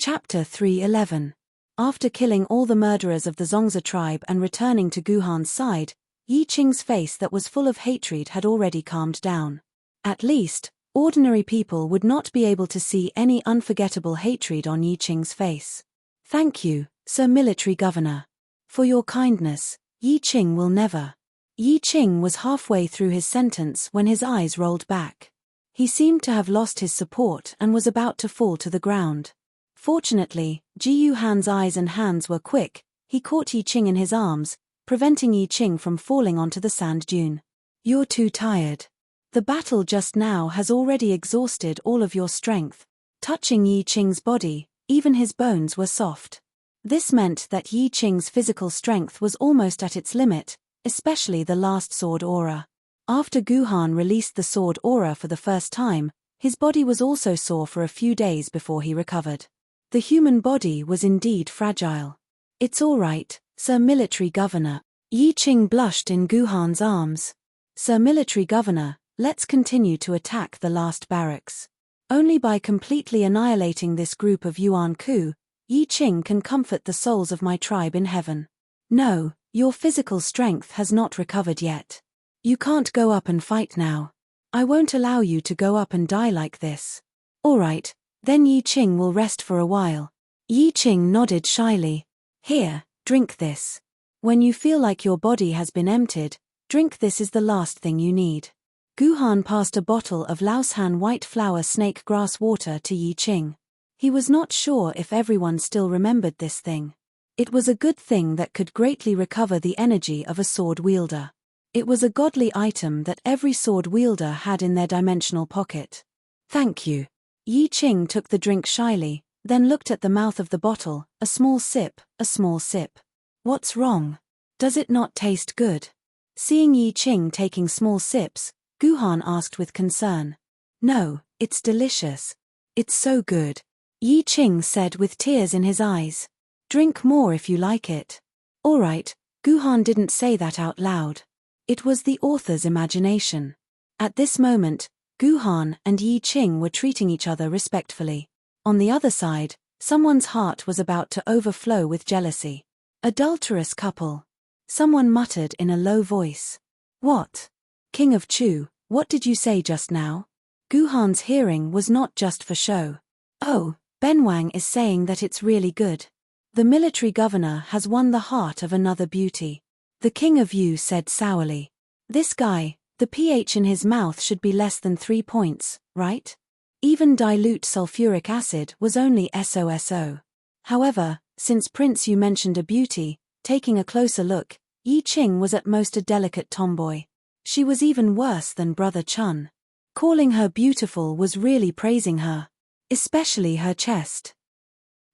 Chapter 311. After killing all the murderers of the Zongzi tribe and returning to Guhan's side, Yi Qing's face that was full of hatred had already calmed down. At least, ordinary people would not be able to see any unforgettable hatred on Yi Qing's face. Thank you, Sir Military Governor. For your kindness, Yi Qing will never. Yi Qing was halfway through his sentence when his eyes rolled back. He seemed to have lost his support and was about to fall to the ground. Fortunately, Ji Yuhan's eyes and hands were quick. He caught Yi Qing in his arms, preventing Yi Qing from falling onto the sand dune. You're too tired. The battle just now has already exhausted all of your strength. Touching Yi Qing's body, even his bones were soft. This meant that Yi Qing's physical strength was almost at its limit, especially the last sword aura. After Guhan released the sword aura for the first time, his body was also sore for a few days before he recovered. The human body was indeed fragile. It's all right, Sir Military Governor. Yi Qing blushed in Guhan's arms. Sir Military Governor, let's continue to attack the last barracks. Only by completely annihilating this group of Yuan Ku, Yi Qing can comfort the souls of my tribe in heaven. No, your physical strength has not recovered yet. You can't go up and fight now. I won't allow you to go up and die like this. All right, then Yi Qing will rest for a while. Yi Qing nodded shyly. Here, drink this. When you feel like your body has been emptied, drink this is the last thing you need. Guhan passed a bottle of Laoshan white flower snake grass water to Yi Qing. He was not sure if everyone still remembered this thing. It was a good thing that could greatly recover the energy of a sword wielder. It was a godly item that every sword wielder had in their dimensional pocket. Thank you. Yi Qing took the drink shyly, then looked at the mouth of the bottle, a small sip, a small sip. What's wrong? Does it not taste good? Seeing Yi Qing taking small sips, Guhan asked with concern. No, it's delicious. It's so good. Yi Qing said with tears in his eyes. Drink more if you like it. All right, Guhan didn't say that out loud. It was the author's imagination. At this moment, Guhan and Yi Qing were treating each other respectfully. On the other side, someone's heart was about to overflow with jealousy. Adulterous couple. Someone muttered in a low voice. What? King of Chu, what did you say just now? Guhan's hearing was not just for show. Oh, Benwang is saying that it's really good. The military governor has won the heart of another beauty. The King of Yu said sourly. This guy, the pH in his mouth should be less than 3 points, right? Even dilute sulfuric acid was only SOSO. However, since Prince Yu mentioned a beauty, taking a closer look, Yi Qing was at most a delicate tomboy. She was even worse than Brother Chun. Calling her beautiful was really praising her. Especially her chest.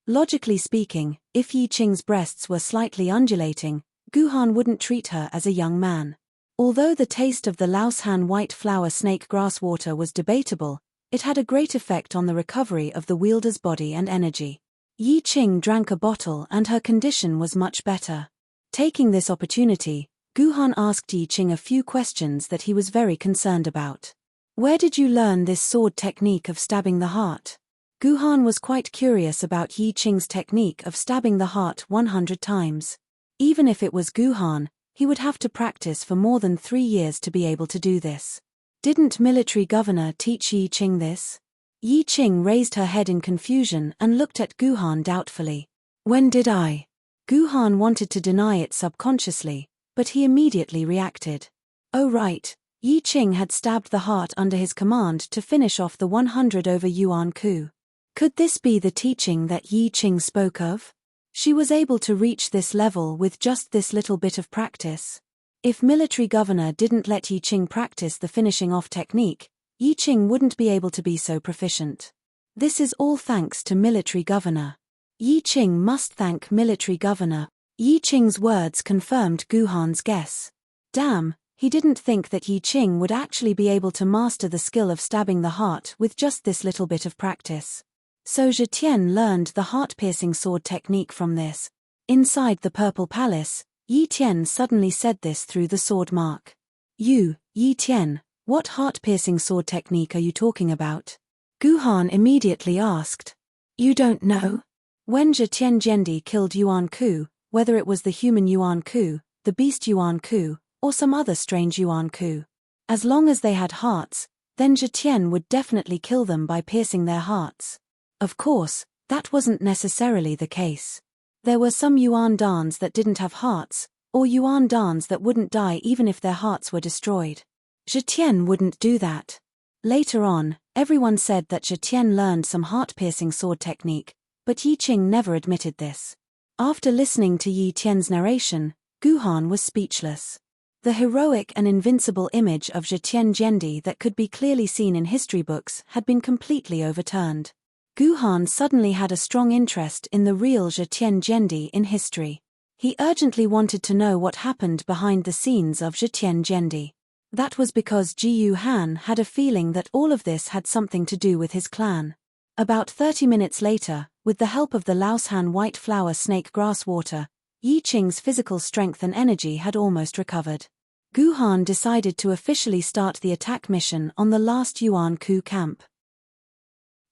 Logically speaking, if Yi Qing's breasts were slightly undulating, Guhan wouldn't treat her as a young man. Although the taste of the Laoshan white flower snake grass water was debatable, it had a great effect on the recovery of the wielder's body and energy. Yi Qing drank a bottle and her condition was much better. Taking this opportunity, Guhan asked Yi Qing a few questions that he was very concerned about. Where did you learn this sword technique of stabbing the heart? Guhan was quite curious about Yi Qing's technique of stabbing the heart 100 times. Even if it was Guhan, he would have to practice for more than 3 years to be able to do this. Didn't military governor teach Yi Qing this? Yi Qing raised her head in confusion and looked at Guhan doubtfully. When did I? Guhan wanted to deny it subconsciously, but he immediately reacted. Oh right, Yi Qing had stabbed the heart under his command to finish off the 100 over Yuan Ku. Could this be the teaching that Yi Qing spoke of? She was able to reach this level with just this little bit of practice. If military governor didn't let Yi Qing practice the finishing off technique, Yi Qing wouldn't be able to be so proficient. This is all thanks to military governor. Yi Qing must thank military governor. Yi Qing's words confirmed Guhan's guess. Damn, he didn't think that Yi Qing would actually be able to master the skill of stabbing the heart with just this little bit of practice. So Zetian learned the heart-piercing sword technique from this. Inside the Purple Palace, Yi Tian suddenly said this through the sword mark. You, Yi Tian, what heart-piercing sword technique are you talking about? Guhan immediately asked. You don't know? When Zhetian Zhendi killed Yuan Ku, whether it was the human Yuan Ku, the beast Yuan Ku, or some other strange Yuan Ku, as long as they had hearts, then Zhetian would definitely kill them by piercing their hearts. Of course, that wasn't necessarily the case. There were some Yuan Dans that didn't have hearts, or Yuan Dans that wouldn't die even if their hearts were destroyed. Zhetian wouldn't do that. Later on, everyone said that Zhetian learned some heart-piercing sword technique, but Yi Qing never admitted this. After listening to Yi Tian's narration, Guhan was speechless. The heroic and invincible image of Zhetian Zhendi that could be clearly seen in history books had been completely overturned. Guhan suddenly had a strong interest in the real Zhetian Zhendi in history. He urgently wanted to know what happened behind the scenes of Zhetian Zhendi. That was because Ji Yu Han had a feeling that all of this had something to do with his clan. About 30 minutes later, with the help of the Laoshan white flower snake grass water, Yi Qing's physical strength and energy had almost recovered. Guhan decided to officially start the attack mission on the last Yuan Ku camp.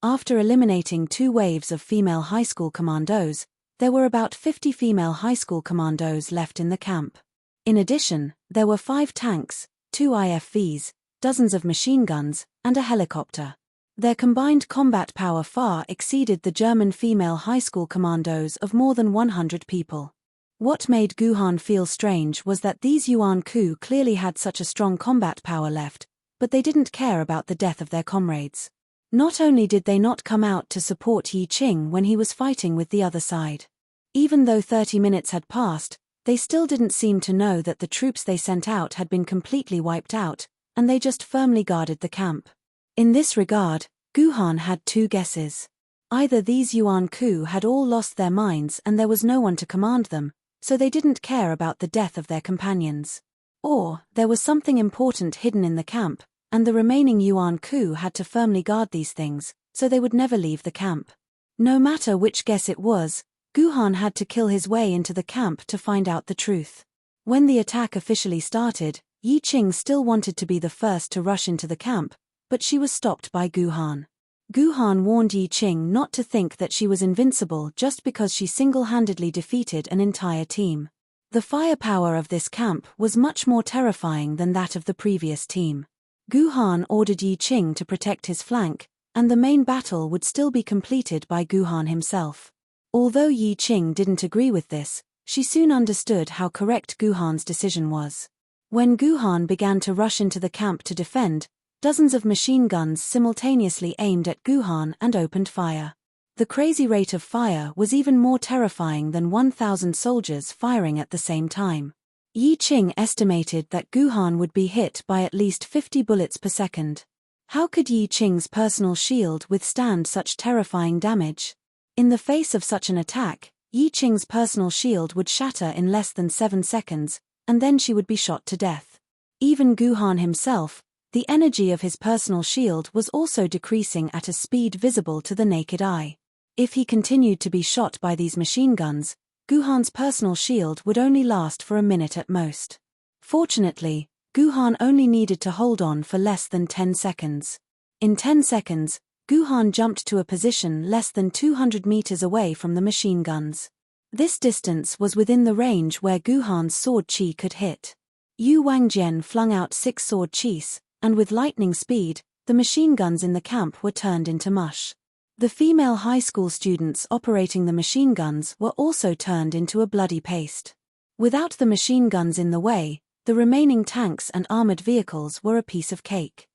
After eliminating 2 waves of female high school commandos, there were about 50 female high school commandos left in the camp. In addition, there were 5 tanks, 2 IFVs, dozens of machine guns, and a helicopter. Their combined combat power far exceeded the German female high school commandos of more than 100 people. What made Guhan feel strange was that these Yuan Ku clearly had such a strong combat power left, but they didn't care about the death of their comrades. Not only did they not come out to support Yi Qing when he was fighting with the other side. Even though 30 minutes had passed, they still didn't seem to know that the troops they sent out had been completely wiped out, and they just firmly guarded the camp. In this regard, Guhan had 2 guesses. Either these Yuan Ku had all lost their minds and there was no one to command them, so they didn't care about the death of their companions. Or, there was something important hidden in the camp, and the remaining Yuan Ku had to firmly guard these things, so they would never leave the camp. No matter which guess it was, Guhan had to kill his way into the camp to find out the truth. When the attack officially started, Yi Qing still wanted to be the first to rush into the camp, but she was stopped by Guhan. Guhan warned Yi Qing not to think that she was invincible just because she single-handedly defeated an entire team. The firepower of this camp was much more terrifying than that of the previous team. Guhan ordered Yi Qing to protect his flank, and the main battle would still be completed by Guhan himself. Although Yi Qing didn't agree with this, she soon understood how correct Guhan's decision was. When Guhan began to rush into the camp to defend, dozens of machine guns simultaneously aimed at Guhan and opened fire. The crazy rate of fire was even more terrifying than 1,000 soldiers firing at the same time. Yi Qing estimated that Guhan would be hit by at least 50 bullets per second. How could Yi Qing's personal shield withstand such terrifying damage? In the face of such an attack, Yi Qing's personal shield would shatter in less than 7 seconds, and then she would be shot to death. Even Guhan himself, the energy of his personal shield was also decreasing at a speed visible to the naked eye. If he continued to be shot by these machine guns, Guhan's personal shield would only last for a minute at most. Fortunately, Guhan only needed to hold on for less than 10 seconds. In 10 seconds, Guhan jumped to a position less than 200 meters away from the machine guns. This distance was within the range where Guhan's sword chi could hit. Yu Wangjian flung out 6 sword chis, and with lightning speed, the machine guns in the camp were turned into mush. The female high school students operating the machine guns were also turned into a bloody paste. Without the machine guns in the way, the remaining tanks and armored vehicles were a piece of cake.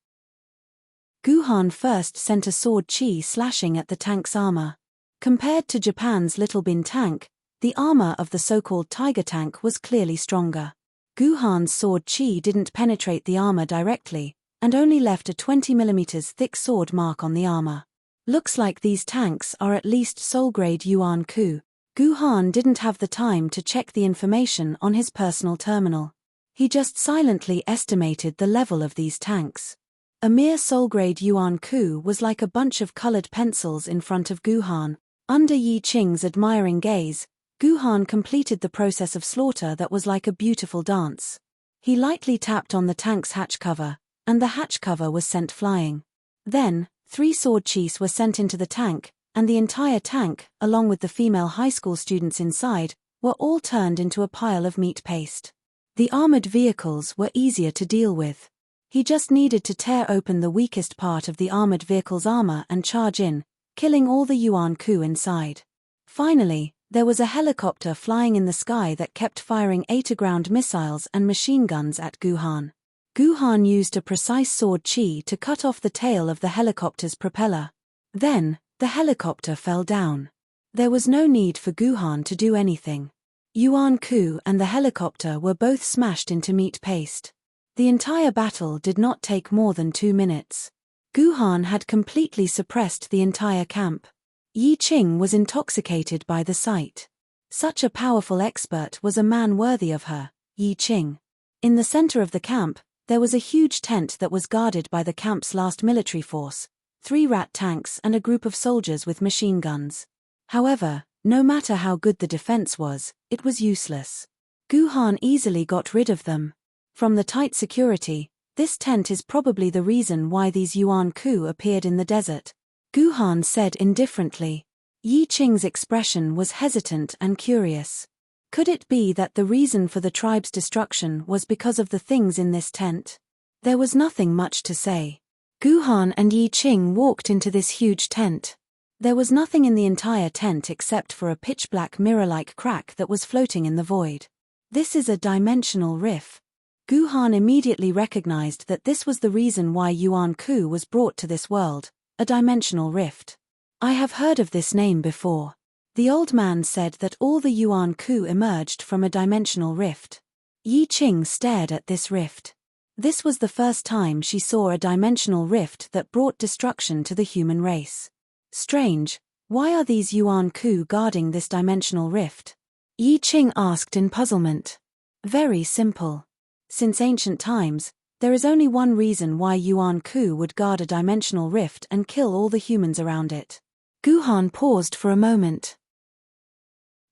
Guhan first sent a sword chi slashing at the tank's armor. Compared to Japan's Little Bin tank, the armor of the so-called Tiger tank was clearly stronger. Guhan's sword chi didn't penetrate the armor directly, and only left a 20 mm thick sword mark on the armor. Looks like these tanks are at least Soul-grade Yuan Ku. Guhan didn't have the time to check the information on his personal terminal. He just silently estimated the level of these tanks. A mere Soul-grade Yuan Ku was like a bunch of colored pencils in front of Guhan. Under Yi Qing's admiring gaze, Guhan completed the process of slaughter that was like a beautiful dance. He lightly tapped on the tank's hatch cover, and the hatch cover was sent flying. Then, 3 sword chis were sent into the tank, and the entire tank, along with the female high school students inside, were all turned into a pile of meat paste. The armored vehicles were easier to deal with. He just needed to tear open the weakest part of the armored vehicle's armor and charge in, killing all the Yuan Ku inside. Finally, there was a helicopter flying in the sky that kept firing air-to-ground missiles and machine guns at Guhan. Guhan used a precise sword chi to cut off the tail of the helicopter's propeller. Then, the helicopter fell down. There was no need for Guhan to do anything. Yuan Ku and the helicopter were both smashed into meat paste. The entire battle did not take more than 2 minutes. Guhan had completely suppressed the entire camp. Yi Qing was intoxicated by the sight. Such a powerful expert was a man worthy of her, Yi Qing. In the center of the camp, there was a huge tent that was guarded by the camp's last military force, 3 rat tanks and a group of soldiers with machine guns. However, no matter how good the defense was, it was useless. Guhan easily got rid of them. From the tight security, this tent is probably the reason why these Yuan Ku appeared in the desert, Guhan said indifferently. Yi Qing's expression was hesitant and curious. Could it be that the reason for the tribe's destruction was because of the things in this tent? There was nothing much to say. Guhan and Yi Qing walked into this huge tent. There was nothing in the entire tent except for a pitch-black mirror-like crack that was floating in the void. This is a dimensional rift. Guhan immediately recognized that this was the reason why Yuan Ku was brought to this world, a dimensional rift. I have heard of this name before. The old man said that all the Yuan Ku emerged from a dimensional rift. Yi Qing stared at this rift. This was the first time she saw a dimensional rift that brought destruction to the human race. Strange, why are these Yuan Ku guarding this dimensional rift? Yi Qing asked in puzzlement. Very simple. Since ancient times, there is only one reason why Yuan Ku would guard a dimensional rift and kill all the humans around it. Guhan paused for a moment.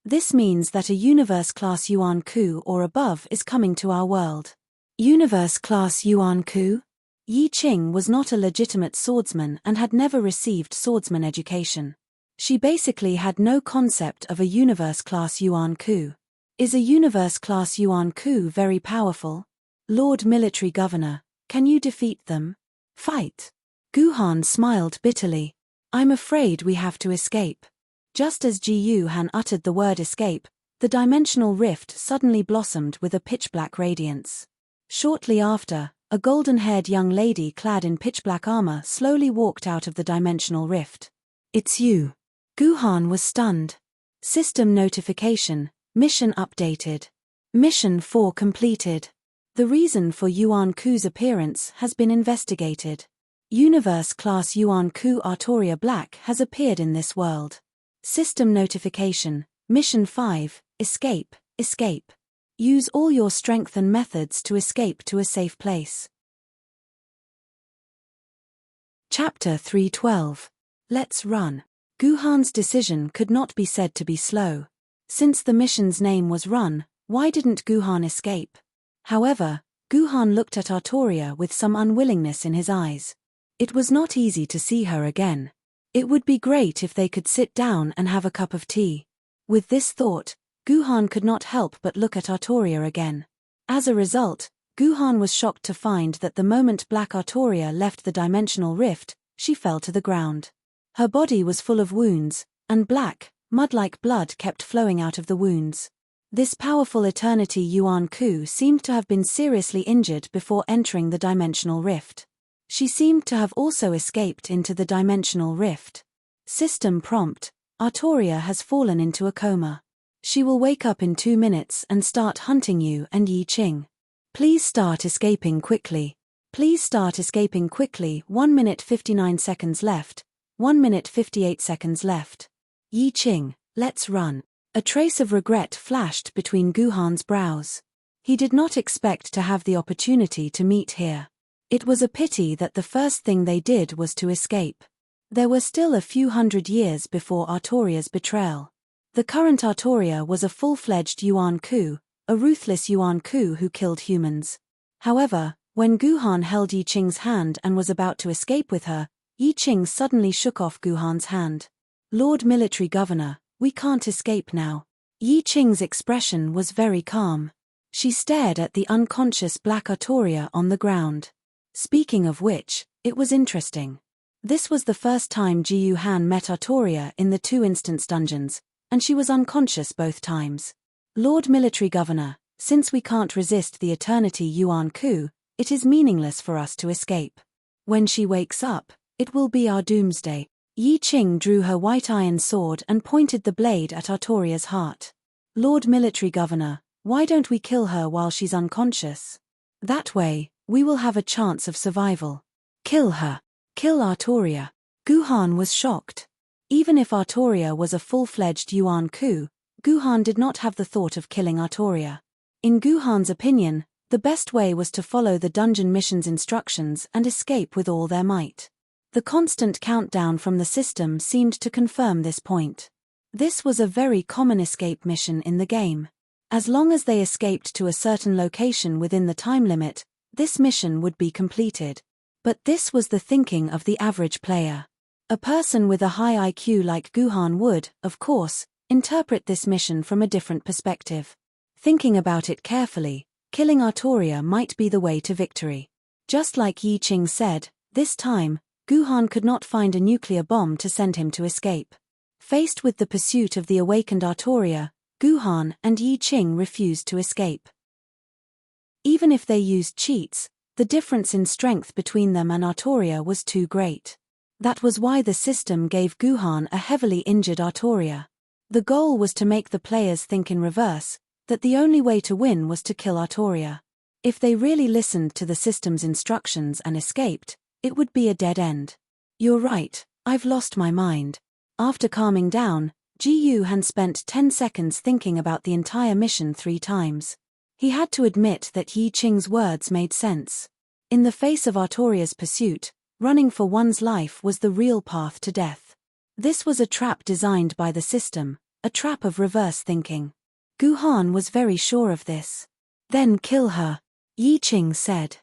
This means that a universe-class Yuan Ku or above is coming to our world. Universe-class Yuan Ku? Yi Qing was not a legitimate swordsman and had never received swordsman education. She basically had no concept of a universe-class Yuan Ku. Is a universe-class Yuan Ku very powerful? Lord Military Governor, can you defeat them? Fight. Guhan smiled bitterly. I'm afraid we have to escape. Just as Ji Yuhan uttered the word escape, the dimensional rift suddenly blossomed with a pitch-black radiance. Shortly after, a golden-haired young lady clad in pitch-black armor slowly walked out of the dimensional rift. It's you. Guhan was stunned. System notification, mission updated. Mission 4 completed. The reason for Yuan Ku's appearance has been investigated. Universe-class Yuan Ku Artoria Black has appeared in this world. System notification, mission 5, escape, escape. Use all your strength and methods to escape to a safe place. Chapter 312. Let's run. Guhan's decision could not be said to be slow. Since the mission's name was Run, why didn't Guhan escape? However, Guhan looked at Artoria with some unwillingness in his eyes. It was not easy to see her again. It would be great if they could sit down and have a cup of tea. With this thought, Guhan could not help but look at Artoria again. As a result, Guhan was shocked to find that the moment Black Artoria left the dimensional rift, she fell to the ground. Her body was full of wounds, and black, mud-like blood kept flowing out of the wounds. This powerful Eternity Yuan Ku seemed to have been seriously injured before entering the dimensional rift. She seemed to have also escaped into the dimensional rift. System prompt: Artoria has fallen into a coma. She will wake up in 2 minutes and start hunting you and Yi Qing. Please start escaping quickly. Please start escaping quickly. 1 minute 59 seconds left. 1 minute 58 seconds left. Yi Qing, let's run. A trace of regret flashed between Guhan's brows. He did not expect to have the opportunity to meet here. It was a pity that the first thing they did was to escape. There were still a few hundred years before Artoria's betrayal. The current Artoria was a full-fledged Yuan Ku, a ruthless Yuan Ku who killed humans. However, when Guhan held Yi Qing's hand and was about to escape with her, Yi Qing suddenly shook off Guhan's hand. Lord Military Governor, we can't escape now. Yi Qing's expression was very calm. She stared at the unconscious Black Artoria on the ground. Speaking of which, it was interesting. This was the first time Ji Yuhan met Artoria in the 2-instance dungeons, and she was unconscious both times. Lord Military Governor, since we can't resist the Eternity Yuan coup, it is meaningless for us to escape. When she wakes up, it will be our doomsday. Yi Qing drew her white iron sword and pointed the blade at Artoria's heart. Lord Military Governor, why don't we kill her while she's unconscious? That way, we will have a chance of survival. Kill her. Kill Artoria. Guhan was shocked. Even if Artoria was a full-fledged Yuan coup, Guhan did not have the thought of killing Artoria. In Guhan's opinion, the best way was to follow the dungeon mission's instructions and escape with all their might. The constant countdown from the system seemed to confirm this point. This was a very common escape mission in the game. As long as they escaped to a certain location within the time limit, this mission would be completed. But this was the thinking of the average player. A person with a high IQ like Guhan would, of course, interpret this mission from a different perspective. Thinking about it carefully, killing Artoria might be the way to victory. Just like Yi Qing said, this time, Guhan could not find a nuclear bomb to send him to escape. Faced with the pursuit of the awakened Artoria, Guhan and Yi Qing refused to escape. Even if they used cheats, the difference in strength between them and Artoria was too great. That was why the system gave Guhan a heavily injured Artoria. The goal was to make the players think in reverse, that the only way to win was to kill Artoria. If they really listened to the system's instructions and escaped, it would be a dead end. You're right, I've lost my mind. After calming down, Ji Yuhan spent 10 seconds thinking about the entire mission 3 times. He had to admit that Yi Qing's words made sense. In the face of Artoria's pursuit, running for one's life was the real path to death. This was a trap designed by the system, a trap of reverse thinking. Guhan was very sure of this. Then kill her, Yi Qing said.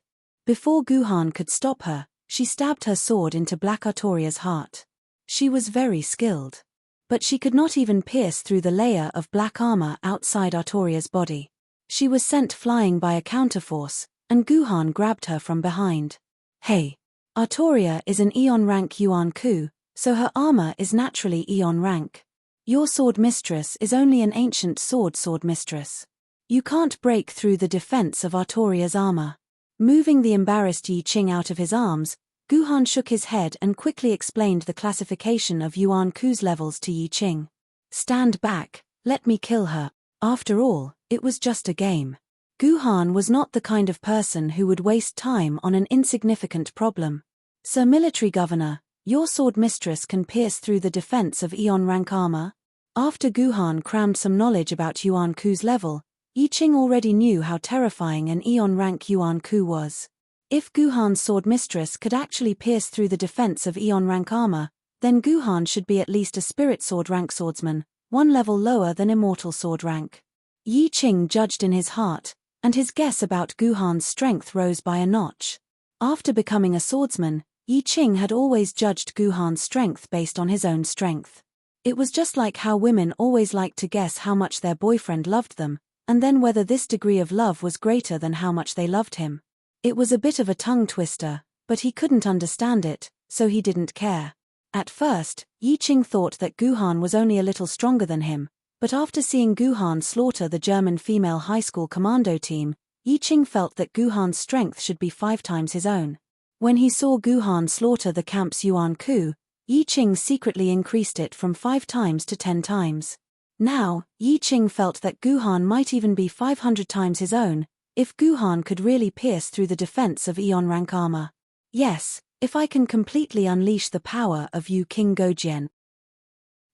Before Guhan could stop her, she stabbed her sword into Black Artoria's heart. She was very skilled. But she could not even pierce through the layer of black armor outside Artoria's body. She was sent flying by a counterforce, and Guhan grabbed her from behind. Hey! Artoria is an Eon rank Yuan coup, so her armor is naturally Eon rank. Your sword mistress is only an ancient sword mistress. You can't break through the defense of Artoria's armor. Moving the embarrassed Yi Qing out of his arms, Guhan shook his head and quickly explained the classification of Yuan Ku's levels to Yi Qing. Stand back, let me kill her. After all, it was just a game. Guhan was not the kind of person who would waste time on an insignificant problem. Sir Military Governor, your sword mistress can pierce through the defense of Eon rank armor? After Guhan crammed some knowledge about Yuan Ku's level, Yi Qing already knew how terrifying an Eon rank Yuan Ku was. If Guhan's sword mistress could actually pierce through the defense of Eon rank armor, then Guhan should be at least a spirit sword rank swordsman, 1 level lower than immortal sword rank. Yi Qing judged in his heart, and his guess about Guhan's strength rose by a notch. After becoming a swordsman, Yi Qing had always judged Guhan's strength based on his own strength. It was just like how women always liked to guess how much their boyfriend loved them, and then whether this degree of love was greater than how much they loved him. It was a bit of a tongue twister, but he couldn't understand it, so he didn't care. At first, Yi Qing thought that Guhan was only a little stronger than him, but after seeing Guhan slaughter the German female high school commando team, Yi Qing felt that Guhan's strength should be 5 times his own. When he saw Guhan slaughter the camp's Yuan Ku, Yi Qing secretly increased it from 5 times to 10 times. Now, Yi Qing felt that Guhan might even be 500 times his own, if Guhan could really pierce through the defense of Eon rank armor. Yes, if I can completely unleash the power of Yu King Gojian.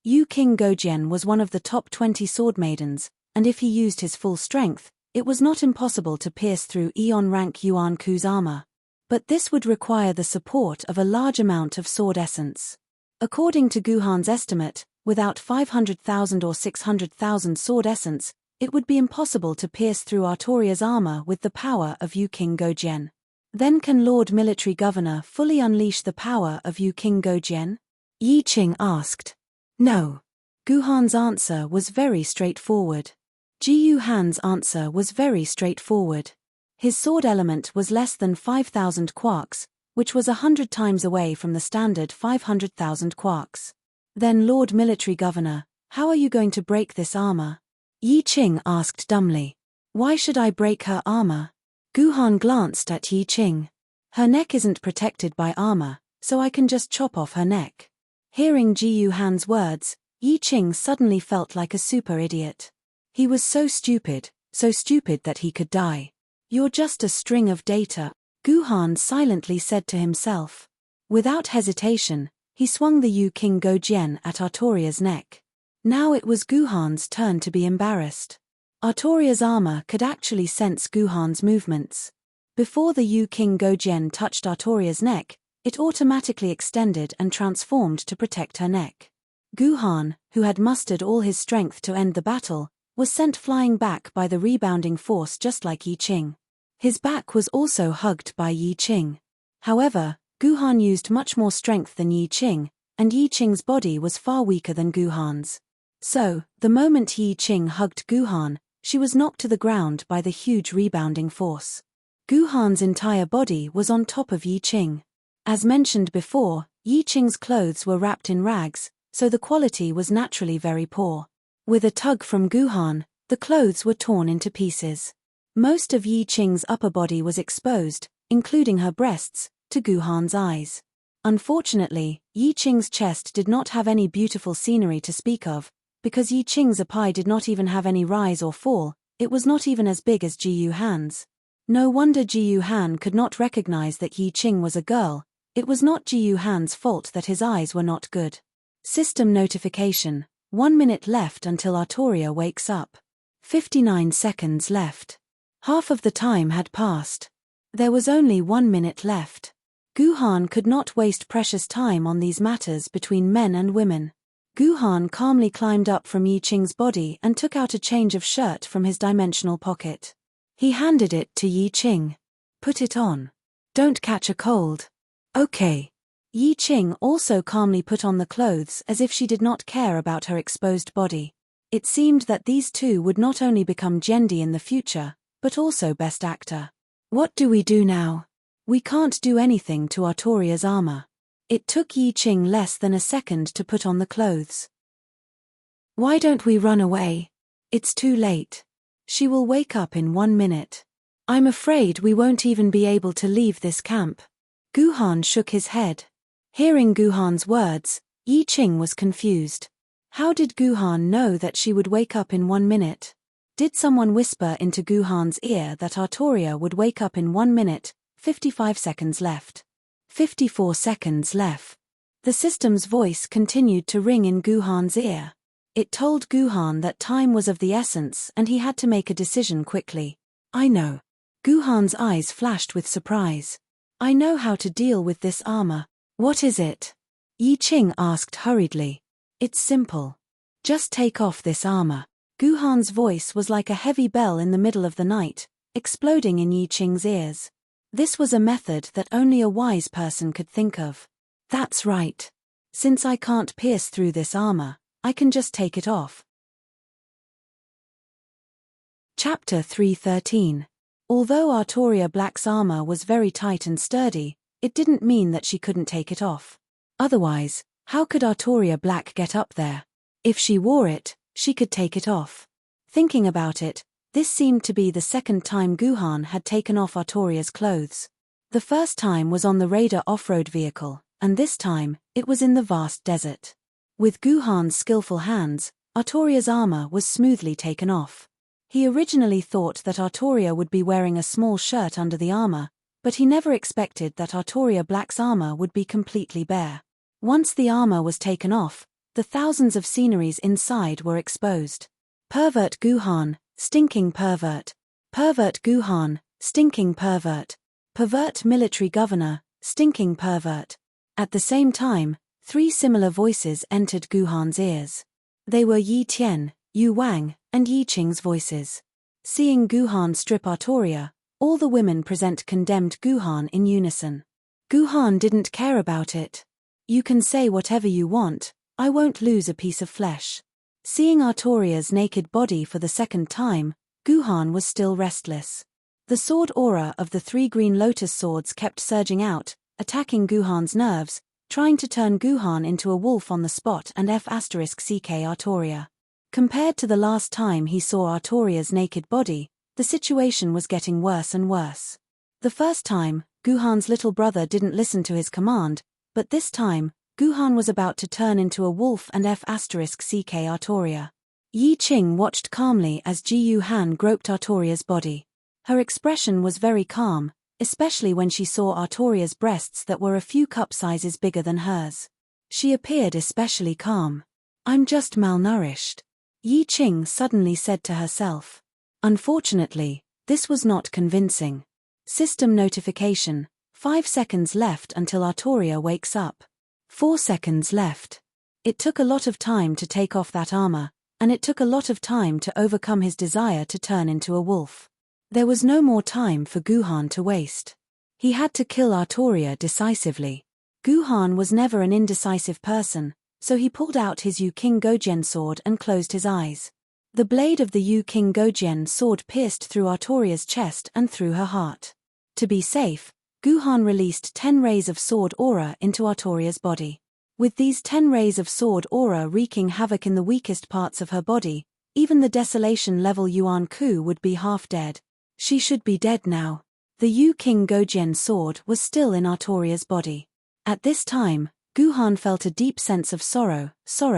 Yu King Gojian was one of the top 20 sword maidens, and if he used his full strength, it was not impossible to pierce through Eon rank Yuan Ku's armor. But this would require the support of a large amount of sword essence. According to Guhan's estimate, without 500,000 or 600,000 sword essence, it would be impossible to pierce through Artoria's armor with the power of Yu King Gojian. Then can Lord Military Governor fully unleash the power of Yu King Gojian? Yi Qing asked. No. Guhan's answer was very straightforward. Ji Han's answer was very straightforward. His sword element was less than 5,000 quarks, which was 100 times away from the standard 500,000 quarks. Then Lord Military Governor, how are you going to break this armor? Yi Qing asked dumbly. Why should I break her armor? Guhan glanced at Yi Qing. Her neck isn't protected by armor, so I can just chop off her neck. Hearing Ji Han's words, Yi Qing suddenly felt like a super idiot. He was so stupid that he could die. You're just a string of data, Guhan silently said to himself. Without hesitation, he swung the Yu King Gojian at Artoria's neck. Now it was Guhan's turn to be embarrassed. Artoria's armor could actually sense Guhan's movements. Before the Yu King Gojian touched Artoria's neck, it automatically extended and transformed to protect her neck. Guhan, who had mustered all his strength to end the battle, was sent flying back by the rebounding force just like Yi Qing. His back was also hugged by Yi Qing. However, Guhan used much more strength than Yi Qing, and Yi Qing's body was far weaker than Guhan's. So, the moment Yi Qing hugged Guhan, she was knocked to the ground by the huge rebounding force. Guhan's entire body was on top of Yi Qing. As mentioned before, Yi Qing's clothes were wrapped in rags, so the quality was naturally very poor. With a tug from Guhan, the clothes were torn into pieces. Most of Yi Qing's upper body was exposed, including her breasts, to Guhan's eyes. Unfortunately, Yi Qing's chest did not have any beautiful scenery to speak of, because Yi Qing's upper did not even have any rise or fall. It was not even as big as Ji Han's. No wonder Ji Han could not recognize that Yi Qing was a girl. It was not Ji Han's fault that his eyes were not good. System notification. 1 minute left until Artoria wakes up. 59 seconds left. Half of the time had passed. There was only 1 minute left. Guhan could not waste precious time on these matters between men and women. Guhan calmly climbed up from Yi Qing's body and took out a change of shirt from his dimensional pocket. He handed it to Yi Qing. Put it on. Don't catch a cold. Okay. Yi Qing also calmly put on the clothes as if she did not care about her exposed body. It seemed that these two would not only become Jendi in the future, but also Best Actor. What do we do now? We can't do anything to Artoria's armor. It took Yi Qing less than a second to put on the clothes. Why don't we run away? It's too late. She will wake up in 1 minute. I'm afraid we won't even be able to leave this camp. Guhan shook his head. Hearing Guhan's words, Yi Qing was confused. How did Guhan know that she would wake up in 1 minute? Did someone whisper into Guhan's ear that Artoria would wake up in 1 minute? 55 seconds left. 54 seconds left. The system's voice continued to ring in Guhan's ear. It told Guhan that time was of the essence and he had to make a decision quickly. I know. Guhan's eyes flashed with surprise. I know how to deal with this armor. What is it? Yi Qing asked hurriedly. It's simple. Just take off this armor. Guhan's voice was like a heavy bell in the middle of the night, exploding in Yi Qing's ears. This was a method that only a wise person could think of. That's right. Since I can't pierce through this armor, I can just take it off. Chapter 313. Although Artoria Black's armor was very tight and sturdy, it didn't mean that she couldn't take it off. Otherwise, how could Artoria Black get up there? If she wore it, she could take it off. Thinking about it, this seemed to be the second time Guhan had taken off Artoria's clothes. The first time was on the Raider off-road vehicle, and this time, it was in the vast desert. With Guhan's skillful hands, Artoria's armor was smoothly taken off. He originally thought that Artoria would be wearing a small shirt under the armor, but he never expected that Artoria Black's armor would be completely bare. Once the armor was taken off, the thousands of sceneries inside were exposed. Pervert Guhan, stinking pervert. Pervert Guhan, stinking pervert. Pervert Military Governor, stinking pervert. At the same time, 3 similar voices entered Guhan's ears. They were Yi Tian, Yu Wang, and Yi Qing's voices. Seeing Guhan strip Artoria, all the women present condemned Guhan in unison. Guhan didn't care about it. You can say whatever you want, I won't lose a piece of flesh. Seeing Artoria's naked body for the second time, Guhan was still restless. The sword aura of the 3 green lotus swords kept surging out, attacking Guhan's nerves, trying to turn Guhan into a wolf on the spot and F*ck Artoria. Compared to the last time he saw Artoria's naked body, the situation was getting worse and worse. The first time, Guhan's little brother didn't listen to his command, but this time, Guhan was about to turn into a wolf and F*ck Artoria. Yi Qing watched calmly as Ji Han groped Artoria's body. Her expression was very calm, especially when she saw Artoria's breasts that were a few cup sizes bigger than hers. She appeared especially calm. I'm just malnourished, Yi Qing suddenly said to herself. Unfortunately, this was not convincing. System notification: 5 seconds left until Artoria wakes up. 4 seconds left. It took a lot of time to take off that armor, and it took a lot of time to overcome his desire to turn into a wolf. There was no more time for Guhan to waste. He had to kill Artoria decisively. Guhan was never an indecisive person, so he pulled out his Yu King Gojian sword and closed his eyes. The blade of the Yu King Gojian sword pierced through Artoria's chest and through her heart. To be safe, Guhan released 10 rays of sword aura into Artoria's body. With these 10 rays of sword aura wreaking havoc in the weakest parts of her body, even the desolation level Yuan Ku would be half dead. She should be dead now. The Yu King Gojian sword was still in Artoria's body. At this time, Guhan felt a deep sense of sorrow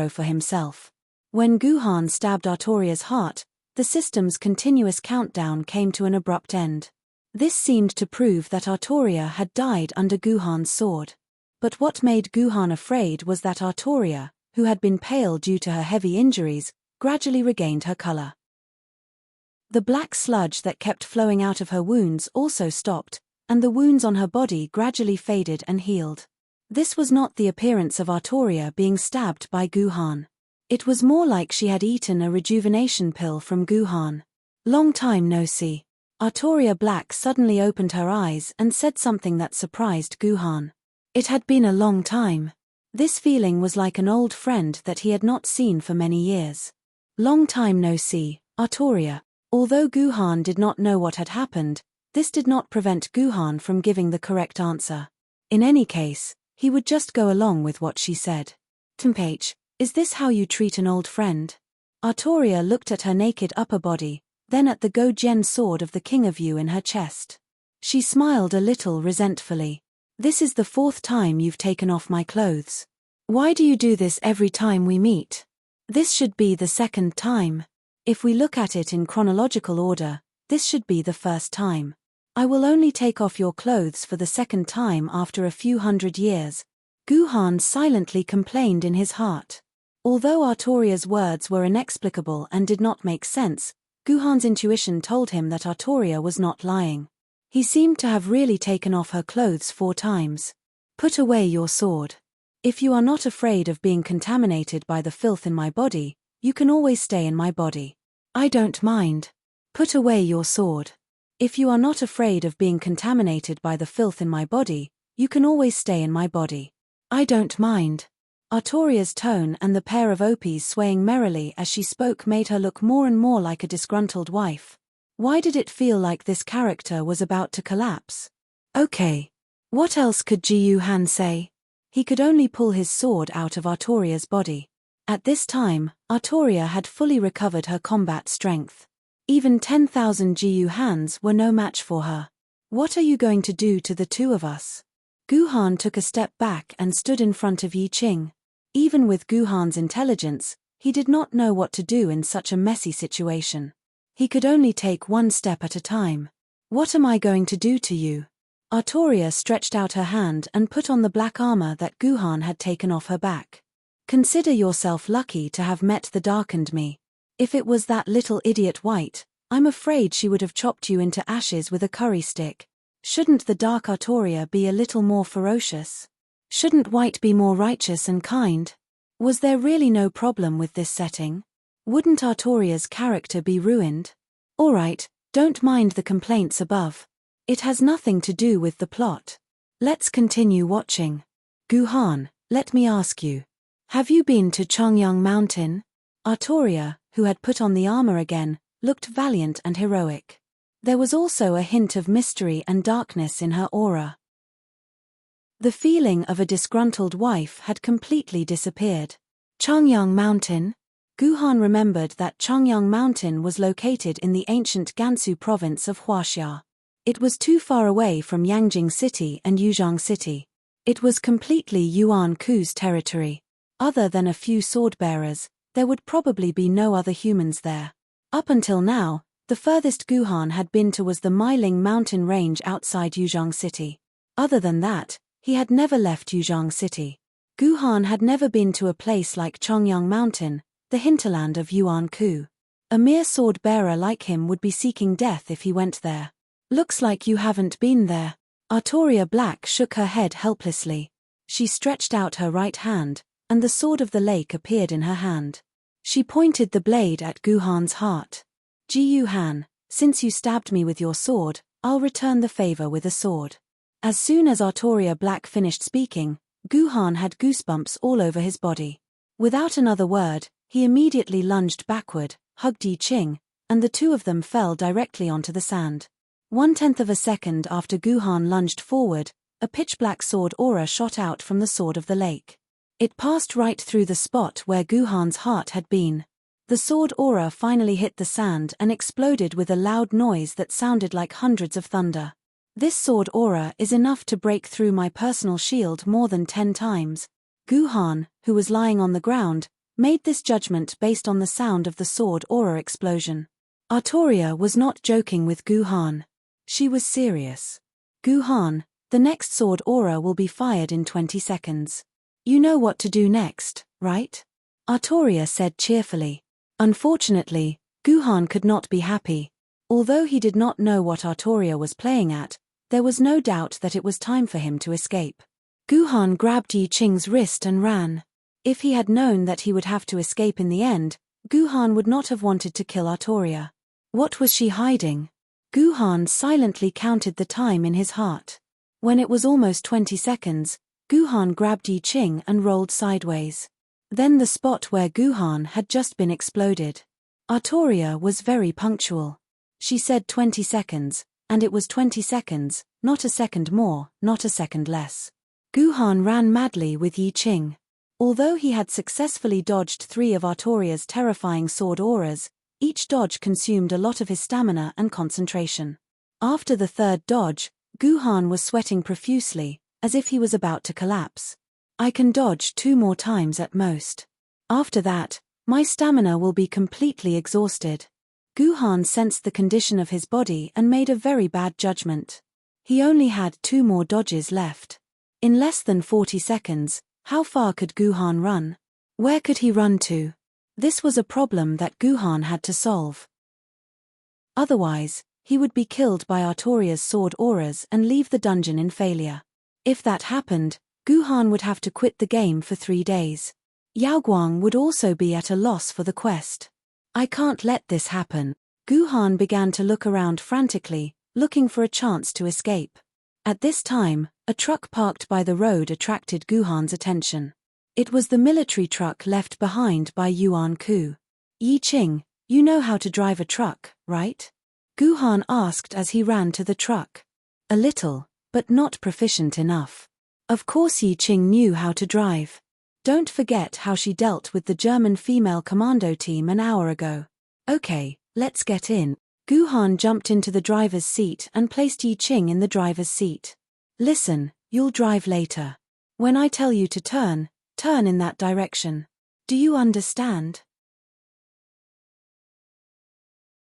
for himself. When Guhan stabbed Artoria's heart, the system's continuous countdown came to an abrupt end. This seemed to prove that Artoria had died under Guhan's sword. But what made Guhan afraid was that Artoria, who had been pale due to her heavy injuries, gradually regained her color. The black sludge that kept flowing out of her wounds also stopped, and the wounds on her body gradually faded and healed. This was not the appearance of Artoria being stabbed by Guhan. It was more like she had eaten a rejuvenation pill from Guhan. Long time no see. Artoria Black suddenly opened her eyes and said something that surprised Guhan. It had been a long time. This feeling was like an old friend that he had not seen for many years. Long time no see, Artoria. Although Guhan did not know what had happened, this did not prevent Guhan from giving the correct answer. In any case, he would just go along with what she said. Tempage, is this how you treat an old friend? Artoria looked at her naked upper body, then at the Gojian sword of the King of Yu in her chest. She smiled a little resentfully. This is the 4th time you've taken off my clothes. Why do you do this every time we meet? This should be the 2nd time. If we look at it in chronological order, this should be the 1st time. I will only take off your clothes for the 2nd time after a few hundred years, Guhan silently complained in his heart. Although Artoria's words were inexplicable and did not make sense, Guhan's intuition told him that Artoria was not lying. He seemed to have really taken off her clothes 4 times. Put away your sword. If you are not afraid of being contaminated by the filth in my body, you can always stay in my body. I don't mind. Put away your sword. If you are not afraid of being contaminated by the filth in my body, you can always stay in my body. I don't mind. Artoria's tone and the pair of opis swaying merrily as she spoke made her look more and more like a disgruntled wife. Why did it feel like this character was about to collapse? Okay. What else could Ji Han say? He could only pull his sword out of Artoria's body. At this time, Artoria had fully recovered her combat strength. Even 10,000 Ji Hans were no match for her. What are you going to do to the 2 of us? Guhan took a step back and stood in front of Yi Qing. Even with Guhan's intelligence, he did not know what to do in such a messy situation. He could only take 1 step at a time. What am I going to do to you? Artoria stretched out her hand and put on the black armor that Guhan had taken off her back. Consider yourself lucky to have met the darkened me. If it was that little idiot White, I'm afraid she would have chopped you into ashes with a curry stick. Shouldn't the dark Artoria be a little more ferocious? Shouldn't White be more righteous and kind? Was there really no problem with this setting? Wouldn't Artoria's character be ruined? Alright, don't mind the complaints above. It has nothing to do with the plot. Let's continue watching. Guhan, let me ask you. Have you been to Chongyang Mountain? Artoria, who had put on the armor again, looked valiant and heroic. There was also a hint of mystery and darkness in her aura. The feeling of a disgruntled wife had completely disappeared. Chongyang Mountain? Guhan remembered that Chongyang Mountain was located in the ancient Gansu province of Huaxia. It was too far away from Yangjing City and Yuzhang City. It was completely Yuan Ku's territory. Other than a few sword-bearers, there would probably be no other humans there. Up until now, the furthest Guhan had been to was the Mailing mountain range outside Yuzhang City. Other than that, he had never left Yuzhang City. Guhan had never been to a place like Chongyang Mountain, the hinterland of Yuan Ku. A mere sword-bearer like him would be seeking death if he went there. Looks like you haven't been there. Artoria Black shook her head helplessly. She stretched out her right hand, and the sword of the lake appeared in her hand. She pointed the blade at Guhan's heart. Ji Han, since you stabbed me with your sword, I'll return the favor with a sword. As soon as Artoria Black finished speaking, Guhan had goosebumps all over his body. Without another word, he immediately lunged backward, hugged Yi Qing, and the two of them fell directly onto the sand. 1/10 of a second after Guhan lunged forward, a pitch-black sword aura shot out from the sword of the lake. It passed right through the spot where Guhan's heart had been. The sword aura finally hit the sand and exploded with a loud noise that sounded like hundreds of thunder. This sword aura is enough to break through my personal shield more than 10 times. Guhan, who was lying on the ground, made this judgment based on the sound of the sword aura explosion. Artoria was not joking with Guhan. She was serious. Guhan, the next sword aura will be fired in 20 seconds. You know what to do next, right? Artoria said cheerfully. Unfortunately, Guhan could not be happy. Although he did not know what Artoria was playing at, there was no doubt that it was time for him to escape. Guhan grabbed Yi Qing's wrist and ran. If he had known that he would have to escape in the end, Guhan would not have wanted to kill Artoria. What was she hiding? Guhan silently counted the time in his heart. When it was almost 20 seconds, Guhan grabbed Yi Qing and rolled sideways. Then the spot where Guhan had just been exploded. Artoria was very punctual. She said 20 seconds, and it was 20 seconds, not a second more, not a second less. Guhan ran madly with Yi Qing. Although he had successfully dodged 3 of Artoria's terrifying sword auras, each dodge consumed a lot of his stamina and concentration. After the third dodge, Guhan was sweating profusely, as if he was about to collapse. I can dodge 2 more times at most. After that, my stamina will be completely exhausted. Guhan sensed the condition of his body and made a very bad judgment. He only had 2 more dodges left. In less than 40 seconds, how far could Guhan run? Where could he run to? This was a problem that Guhan had to solve. Otherwise, he would be killed by Artoria's sword auras and leave the dungeon in failure. If that happened, Guhan would have to quit the game for 3 days. Yaoguang would also be at a loss for the quest. I can't let this happen. Guhan began to look around frantically, looking for a chance to escape. At this time, a truck parked by the road attracted Guhan's attention. It was the military truck left behind by Yuan Ku. Yi Qing, you know how to drive a truck, right? Guhan asked as he ran to the truck. A little, but not proficient enough. Of course Yi Qing knew how to drive. Don't forget how she dealt with the German female commando team an hour ago. Okay, let's get in. Guhan jumped into the driver's seat and placed Yi Qing in the driver's seat. Listen, you'll drive later. When I tell you to turn in that direction. Do you understand?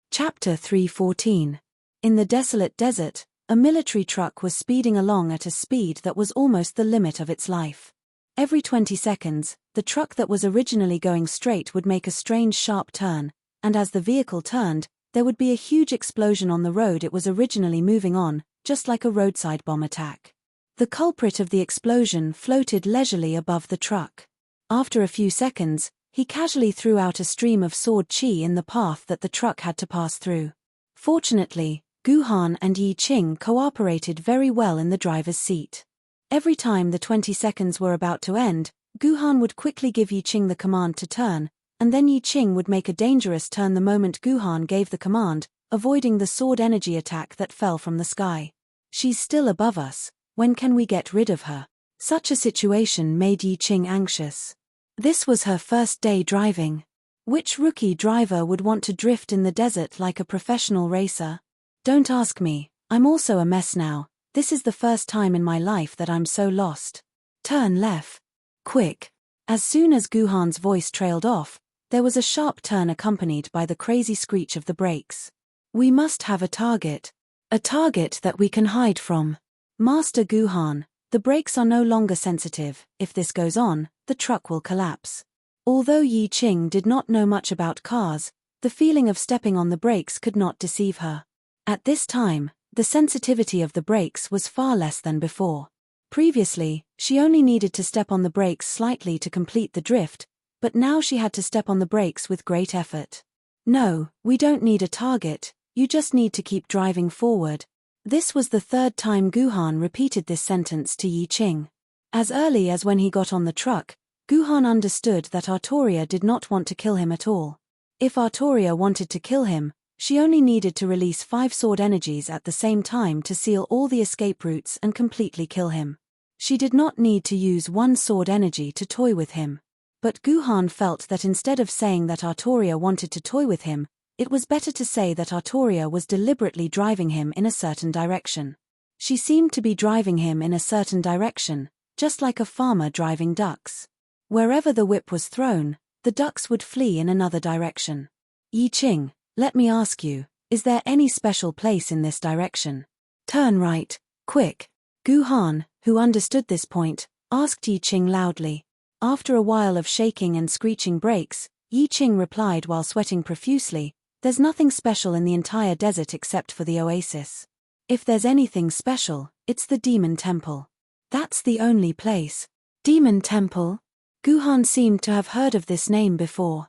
Chapter 314. In the desolate desert, a military truck was speeding along at a speed that was almost the limit of its life. Every 20 seconds, the truck that was originally going straight would make a strange sharp turn, and as the vehicle turned, there would be a huge explosion on the road it was originally moving on, just like a roadside bomb attack. The culprit of the explosion floated leisurely above the truck. After a few seconds, he casually threw out a stream of sword qi in the path that the truck had to pass through. Fortunately, Guhan and Yi Qing cooperated very well in the driver's seat. Every time the 20 seconds were about to end, Guhan would quickly give Yi Qing the command to turn, and then Yi Qing would make a dangerous turn the moment Guhan gave the command, avoiding the sword energy attack that fell from the sky. She's still above us. When can we get rid of her? Such a situation made Yi Qing anxious. This was her first day driving. Which rookie driver would want to drift in the desert like a professional racer? Don't ask me, I'm also a mess now. This is the first time in my life that I'm so lost. Turn left. Quick. As soon as Guhan's voice trailed off, there was a sharp turn accompanied by the crazy screech of the brakes. We must have a target. A target that we can hide from. Master Guhan, the brakes are no longer sensitive. If this goes on, the truck will collapse. Although Yi Qing did not know much about cars, the feeling of stepping on the brakes could not deceive her. At this time, the sensitivity of the brakes was far less than before. Previously, she only needed to step on the brakes slightly to complete the drift, but now she had to step on the brakes with great effort. No, we don't need a target, you just need to keep driving forward. This was the third time Guhan repeated this sentence to Yi Qing. As early as when he got on the truck, Guhan understood that Artoria did not want to kill him at all. If Artoria wanted to kill him, she only needed to release 5 sword energies at the same time to seal all the escape routes and completely kill him. She did not need to use 1 sword energy to toy with him. But Guhan felt that instead of saying that Artoria wanted to toy with him, it was better to say that Artoria was deliberately driving him in a certain direction. She seemed to be driving him in a certain direction, just like a farmer driving ducks. Wherever the whip was thrown, the ducks would flee in another direction. Yi Qing, let me ask you, is there any special place in this direction? Turn right, quick. Guhan, who understood this point, asked Yi Qing loudly. After a while of shaking and screeching brakes, Yi Qing replied while sweating profusely, there's nothing special in the entire desert except for the oasis. If there's anything special, it's the Demon Temple. That's the only place. Demon Temple? Guhan seemed to have heard of this name before.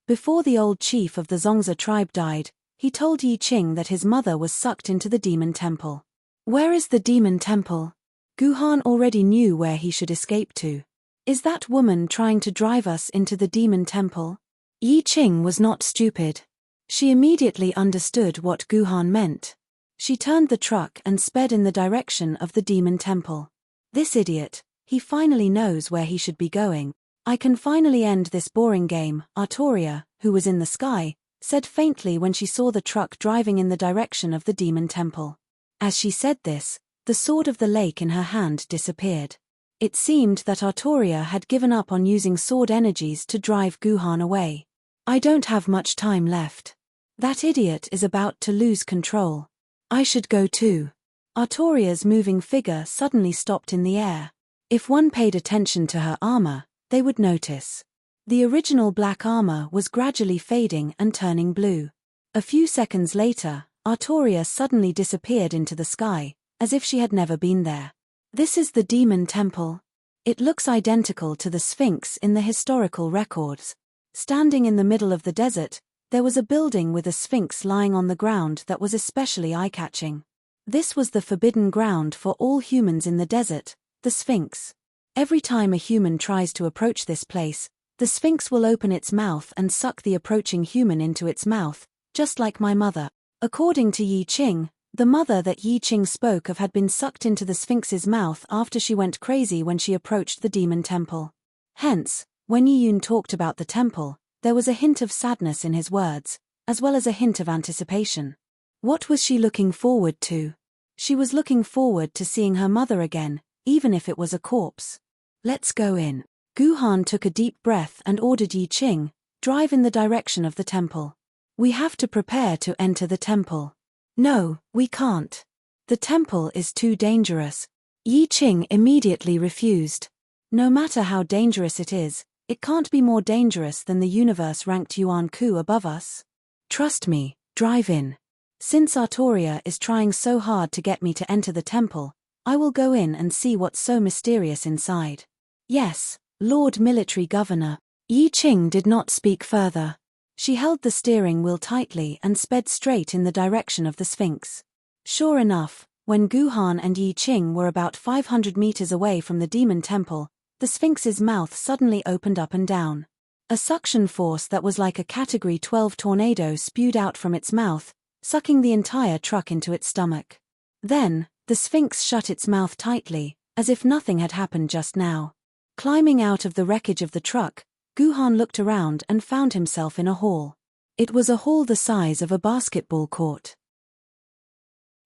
Before the old chief of the Zongza tribe died, he told Yi Qing that his mother was sucked into the Demon Temple. Where is the Demon Temple? Guhan already knew where he should escape to. Is that woman trying to drive us into the Demon Temple? Yi Qing was not stupid. She immediately understood what Guhan meant. She turned the truck and sped in the direction of the Demon Temple. This idiot. He finally knows where he should be going. I can finally end this boring game, Artoria, who was in the sky, said faintly when she saw the truck driving in the direction of the Demon Temple. As she said this, the sword of the lake in her hand disappeared. It seemed that Artoria had given up on using sword energies to drive Guhan away. I don't have much time left. That idiot is about to lose control. I should go too. Artoria's moving figure suddenly stopped in the air. If one paid attention to her armor, they would notice. The original black armor was gradually fading and turning blue. A few seconds later, Artoria suddenly disappeared into the sky, as if she had never been there. This is the Demon Temple. It looks identical to the Sphinx in the historical records. Standing in the middle of the desert, there was a building with a Sphinx lying on the ground that was especially eye-catching. This was the forbidden ground for all humans in the desert, the Sphinx. Every time a human tries to approach this place, the Sphinx will open its mouth and suck the approaching human into its mouth, just like my mother. According to Yi Qing, the mother that Yi Qing spoke of had been sucked into the Sphinx's mouth after she went crazy when she approached the Demon Temple. Hence, when Yi Yun talked about the temple, there was a hint of sadness in his words, as well as a hint of anticipation. What was she looking forward to? She was looking forward to seeing her mother again, even if it was a corpse. Let's go in. Guhan took a deep breath and ordered Yi Qing, drive in the direction of the temple. We have to prepare to enter the temple. No, we can't. The temple is too dangerous. Yi Qing immediately refused. No matter how dangerous it can't be more dangerous than the universe-ranked Yuan Ku above us. Trust me, drive in. Since Artoria is trying so hard to get me to enter the temple, I will go in and see what's so mysterious inside. Yes, Lord Military Governor. Yi Qing did not speak further. She held the steering wheel tightly and sped straight in the direction of the Sphinx. Sure enough, when Guhan and Yi Qing were about 500 meters away from the Demon Temple, the Sphinx's mouth suddenly opened up and down. A suction force that was like a Category 12 tornado spewed out from its mouth, sucking the entire truck into its stomach. Then, the Sphinx shut its mouth tightly, as if nothing had happened just now. Climbing out of the wreckage of the truck, Guhan looked around and found himself in a hall. It was a hall the size of a basketball court.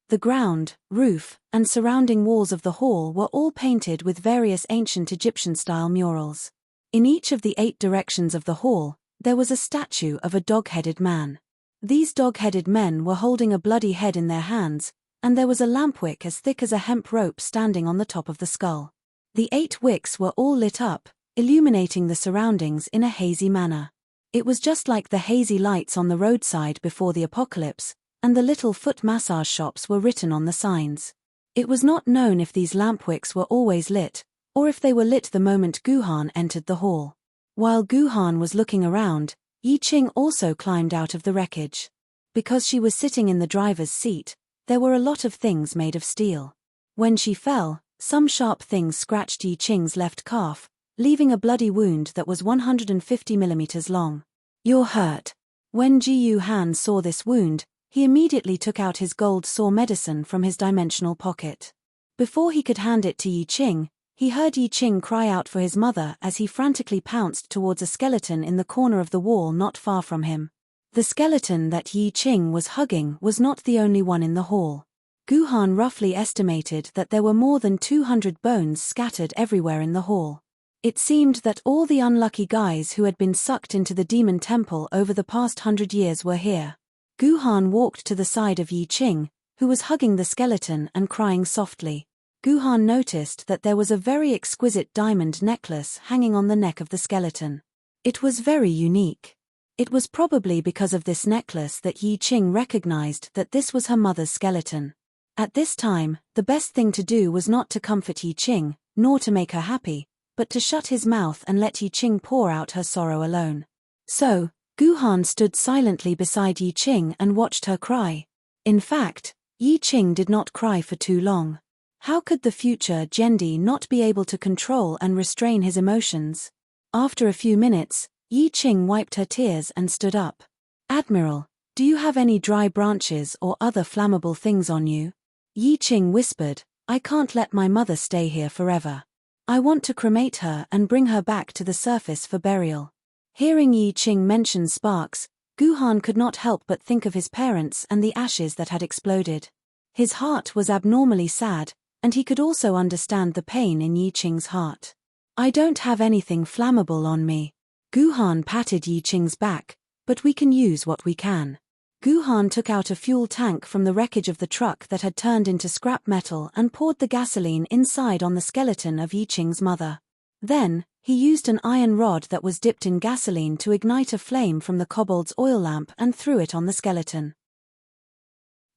The ground, roof, and surrounding walls of the hall were all painted with various ancient Egyptian-style murals. In each of the 8 directions of the hall, there was a statue of a dog-headed man. These dog-headed men were holding a bloody head in their hands, and there was a lampwick as thick as a hemp rope standing on the top of the skull. The 8 wicks were all lit up, illuminating the surroundings in a hazy manner. It was just like the hazy lights on the roadside before the apocalypse, and the little foot massage shops were written on the signs. It was not known if these lampwicks were always lit, or if they were lit the moment Guhan entered the hall. While Guhan was looking around, Yi Qing also climbed out of the wreckage. Because she was sitting in the driver's seat, there were a lot of things made of steel. When she fell, some sharp things scratched Yi Qing's left calf, leaving a bloody wound that was 150 millimeters long. "You're hurt." When Ji Han saw this wound, he immediately took out his gold saw medicine from his dimensional pocket. Before he could hand it to Yi Qing, he heard Yi Qing cry out for his mother as he frantically pounced towards a skeleton in the corner of the wall not far from him. The skeleton that Yi Qing was hugging was not the only one in the hall. Guhan roughly estimated that there were more than 200 bones scattered everywhere in the hall. It seemed that all the unlucky guys who had been sucked into the demon temple over the past 100 years were here. Guhan walked to the side of Yi Qing, who was hugging the skeleton and crying softly. Guhan noticed that there was a very exquisite diamond necklace hanging on the neck of the skeleton. It was very unique. It was probably because of this necklace that Yi Qing recognized that this was her mother's skeleton. At this time, the best thing to do was not to comfort Yi Qing, nor to make her happy, but to shut his mouth and let Yi Qing pour out her sorrow alone. So, Guhan stood silently beside Yi Qing and watched her cry. In fact, Yi Qing did not cry for too long. How could the future Jendi not be able to control and restrain his emotions? After a few minutes, Yi Qing wiped her tears and stood up. "Admiral, do you have any dry branches or other flammable things on you?" Yi Qing whispered, "I can't let my mother stay here forever. I want to cremate her and bring her back to the surface for burial." Hearing Yi Qing mention sparks, Guhan could not help but think of his parents and the ashes that had exploded. His heart was abnormally sad, and he could also understand the pain in Yi Qing's heart. "I don't have anything flammable on me." Guhan patted Yi Qing's back, "but we can use what we can." Guhan took out a fuel tank from the wreckage of the truck that had turned into scrap metal and poured the gasoline inside on the skeleton of Yi Qing's mother. Then, he used an iron rod that was dipped in gasoline to ignite a flame from the kobold's oil lamp and threw it on the skeleton.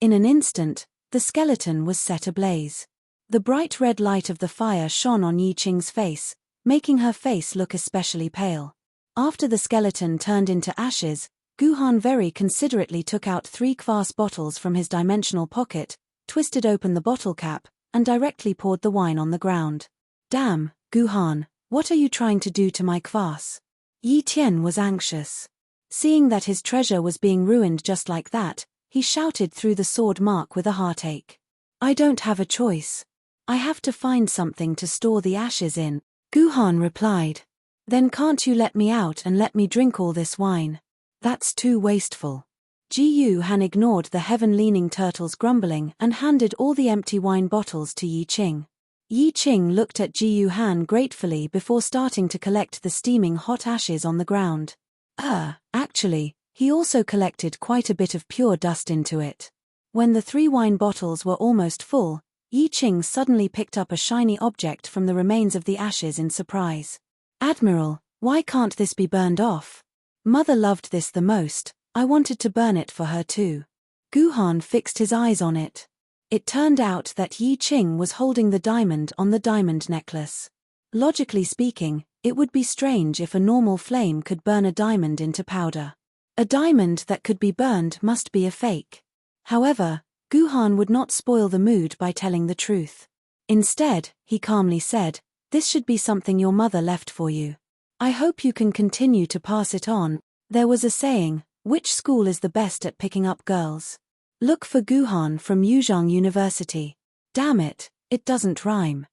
In an instant, the skeleton was set ablaze. The bright red light of the fire shone on Yi Qing's face, making her face look especially pale. After the skeleton turned into ashes, Guhan very considerately took out 3 kvass bottles from his dimensional pocket, twisted open the bottle cap, and directly poured the wine on the ground. "Damn, Guhan, what are you trying to do to my kvass?" Yi Tian was anxious. Seeing that his treasure was being ruined just like that, he shouted through the sword mark with a heartache. "I don't have a choice. I have to find something to store the ashes in," Guhan replied. "Then can't you let me out and let me drink all this wine? That's too wasteful." Ji Han ignored the heaven-leaning turtle's grumbling and handed all the empty wine bottles to Yi Qing. Yi Qing looked at Ji Han gratefully before starting to collect the steaming hot ashes on the ground. Actually, he also collected quite a bit of pure dust into it. When the 3 wine bottles were almost full, Yi Qing suddenly picked up a shiny object from the remains of the ashes in surprise. "Admiral, why can't this be burned off? Mother loved this the most, I wanted to burn it for her too." Guhan fixed his eyes on it. It turned out that Yi Qing was holding the diamond on the diamond necklace. Logically speaking, it would be strange if a normal flame could burn a diamond into powder. A diamond that could be burned must be a fake. However, Guhan would not spoil the mood by telling the truth. Instead, he calmly said, This should be something your mother left for you. I hope you can continue to pass it on. There was a saying, which school is the best at picking up girls? Look for Guhan from Yuzhong University. Damn it, it doesn't rhyme.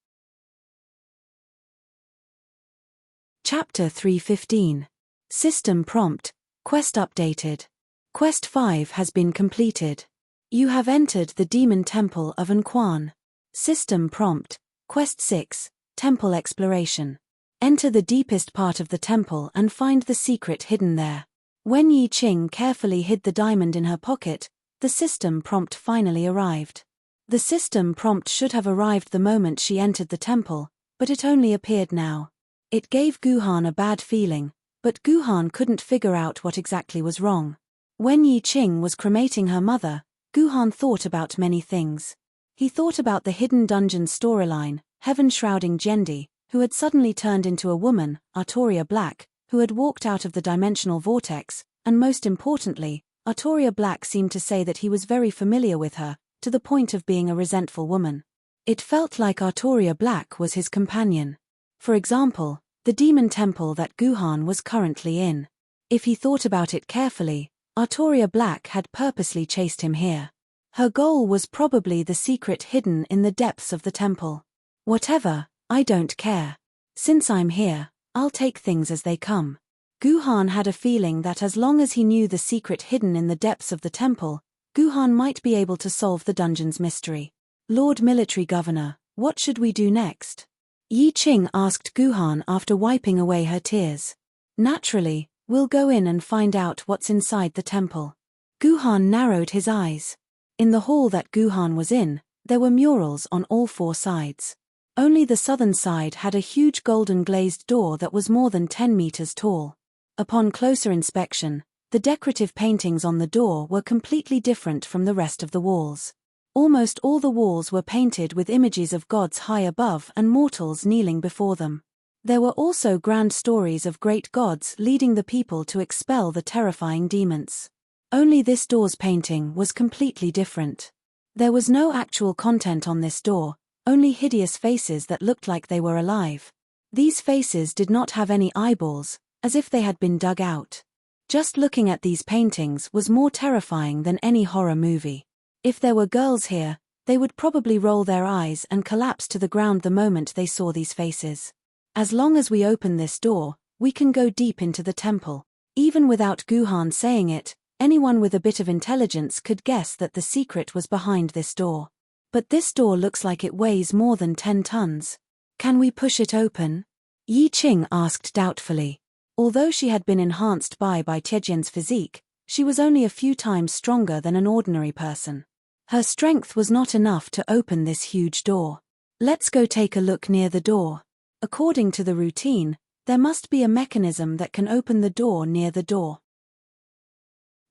Chapter 315. System Prompt, Quest Updated. Quest 5 has been completed. You have entered the Demon Temple of Anquan. System Prompt, Quest 6, Temple Exploration. Enter the deepest part of the temple and find the secret hidden there. When Yi Qing carefully hid the diamond in her pocket, the system prompt finally arrived. The system prompt should have arrived the moment she entered the temple, but it only appeared now. It gave Guhan a bad feeling, but Guhan couldn't figure out what exactly was wrong. When Yi Qing was cremating her mother, Guhan thought about many things. He thought about the hidden dungeon storyline, heaven-shrouding Jendi, who had suddenly turned into a woman, Artoria Black, who had walked out of the dimensional vortex, and most importantly, Artoria Black seemed to say that he was very familiar with her, to the point of being a resentful woman. It felt like Artoria Black was his companion. For example, the demon temple that Guhan was currently in. If he thought about it carefully, Artoria Black had purposely chased him here. Her goal was probably the secret hidden in the depths of the temple. Whatever, I don't care. Since I'm here, I'll take things as they come. Guhan had a feeling that as long as he knew the secret hidden in the depths of the temple, Guhan might be able to solve the dungeon's mystery. Lord Military Governor, what should we do next? Yi Qing asked Guhan after wiping away her tears. Naturally, we'll go in and find out what's inside the temple. Guhan narrowed his eyes. In the hall that Guhan was in, there were murals on all four sides. Only the southern side had a huge golden glazed door that was more than 10 meters tall. Upon closer inspection, the decorative paintings on the door were completely different from the rest of the walls. Almost all the walls were painted with images of gods high above and mortals kneeling before them. There were also grand stories of great gods leading the people to expel the terrifying demons. Only this door's painting was completely different. There was no actual content on this door, only hideous faces that looked like they were alive. These faces did not have any eyeballs, as if they had been dug out. Just looking at these paintings was more terrifying than any horror movie. If there were girls here, they would probably roll their eyes and collapse to the ground the moment they saw these faces. As long as we open this door, we can go deep into the temple. Even without Guhan saying it, anyone with a bit of intelligence could guess that the secret was behind this door. But this door looks like it weighs more than 10 tons. Can we push it open? Yi Qing asked doubtfully. Although she had been enhanced by Tiejian's physique, she was only a few times stronger than an ordinary person. Her strength was not enough to open this huge door. Let's go take a look near the door. According to the routine, there must be a mechanism that can open the door near the door.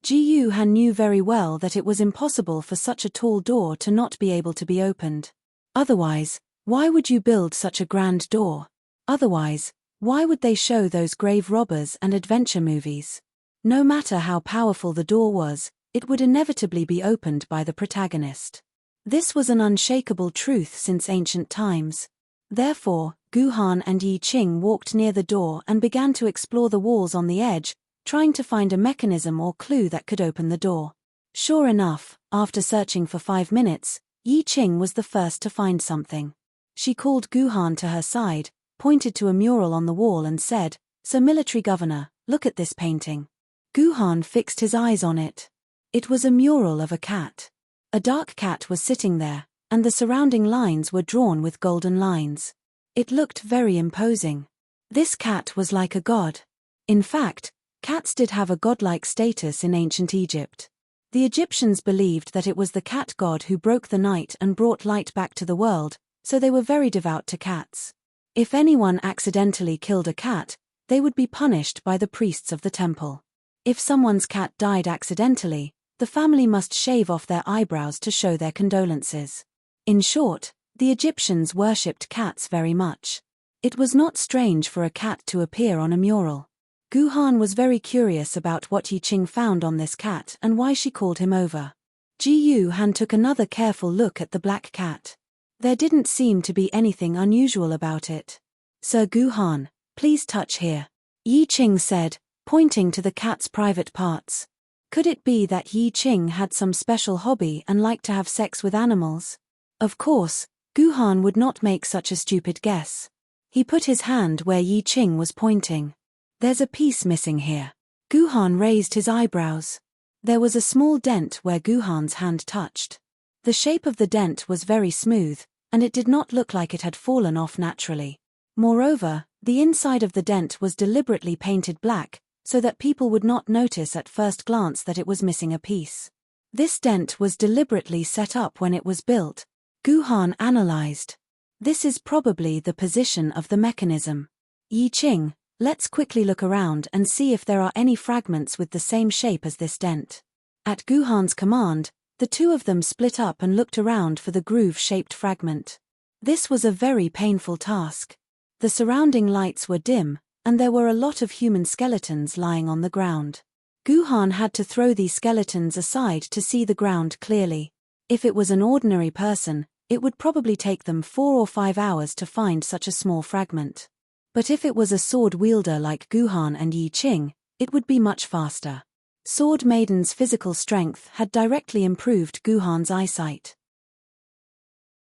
Ji Yuhan knew very well that it was impossible for such a tall door to not be able to be opened. Otherwise, why would you build such a grand door? Otherwise, why would they show those grave robbers and adventure movies? No matter how powerful the door was, it would inevitably be opened by the protagonist. This was an unshakable truth since ancient times. Therefore, Guhan and Yi Qing walked near the door and began to explore the walls on the edge, trying to find a mechanism or clue that could open the door. Sure enough, after searching for 5 minutes, Yi Qing was the first to find something. She called Guhan to her side, pointed to a mural on the wall and said, "Sir Military Governor, look at this painting." Guhan fixed his eyes on it. It was a mural of a cat. A dark cat was sitting there, and the surrounding lines were drawn with golden lines. It looked very imposing. This cat was like a god. In fact, cats did have a godlike status in ancient Egypt. The Egyptians believed that it was the cat god who broke the night and brought light back to the world, so they were very devout to cats. If anyone accidentally killed a cat, they would be punished by the priests of the temple. If someone's cat died accidentally, the family must shave off their eyebrows to show their condolences. In short, the Egyptians worshipped cats very much. It was not strange for a cat to appear on a mural. Guhan was very curious about what Yi Qing found on this cat and why she called him over. Ji Yuhan took another careful look at the black cat. There didn't seem to be anything unusual about it. Sir Guhan, please touch here. Yi Qing said, pointing to the cat's private parts. Could it be that Yi Qing had some special hobby and liked to have sex with animals? Of course, Guhan would not make such a stupid guess. He put his hand where Yi Qing was pointing. There's a piece missing here. Guhan raised his eyebrows. There was a small dent where Guhan's hand touched. The shape of the dent was very smooth, and it did not look like it had fallen off naturally. Moreover, the inside of the dent was deliberately painted black, so that people would not notice at first glance that it was missing a piece. This dent was deliberately set up when it was built, Guhan analyzed. This is probably the position of the mechanism. Yi Qing, let's quickly look around and see if there are any fragments with the same shape as this dent. At Guhan's command, the two of them split up and looked around for the groove-shaped fragment. This was a very painful task. The surrounding lights were dim, and there were a lot of human skeletons lying on the ground. Guhan had to throw these skeletons aside to see the ground clearly. If it was an ordinary person, it would probably take them 4 or 5 hours to find such a small fragment. But if it was a sword wielder like Guhan and Yi Qing, it would be much faster. Sword Maiden's physical strength had directly improved Guhan's eyesight.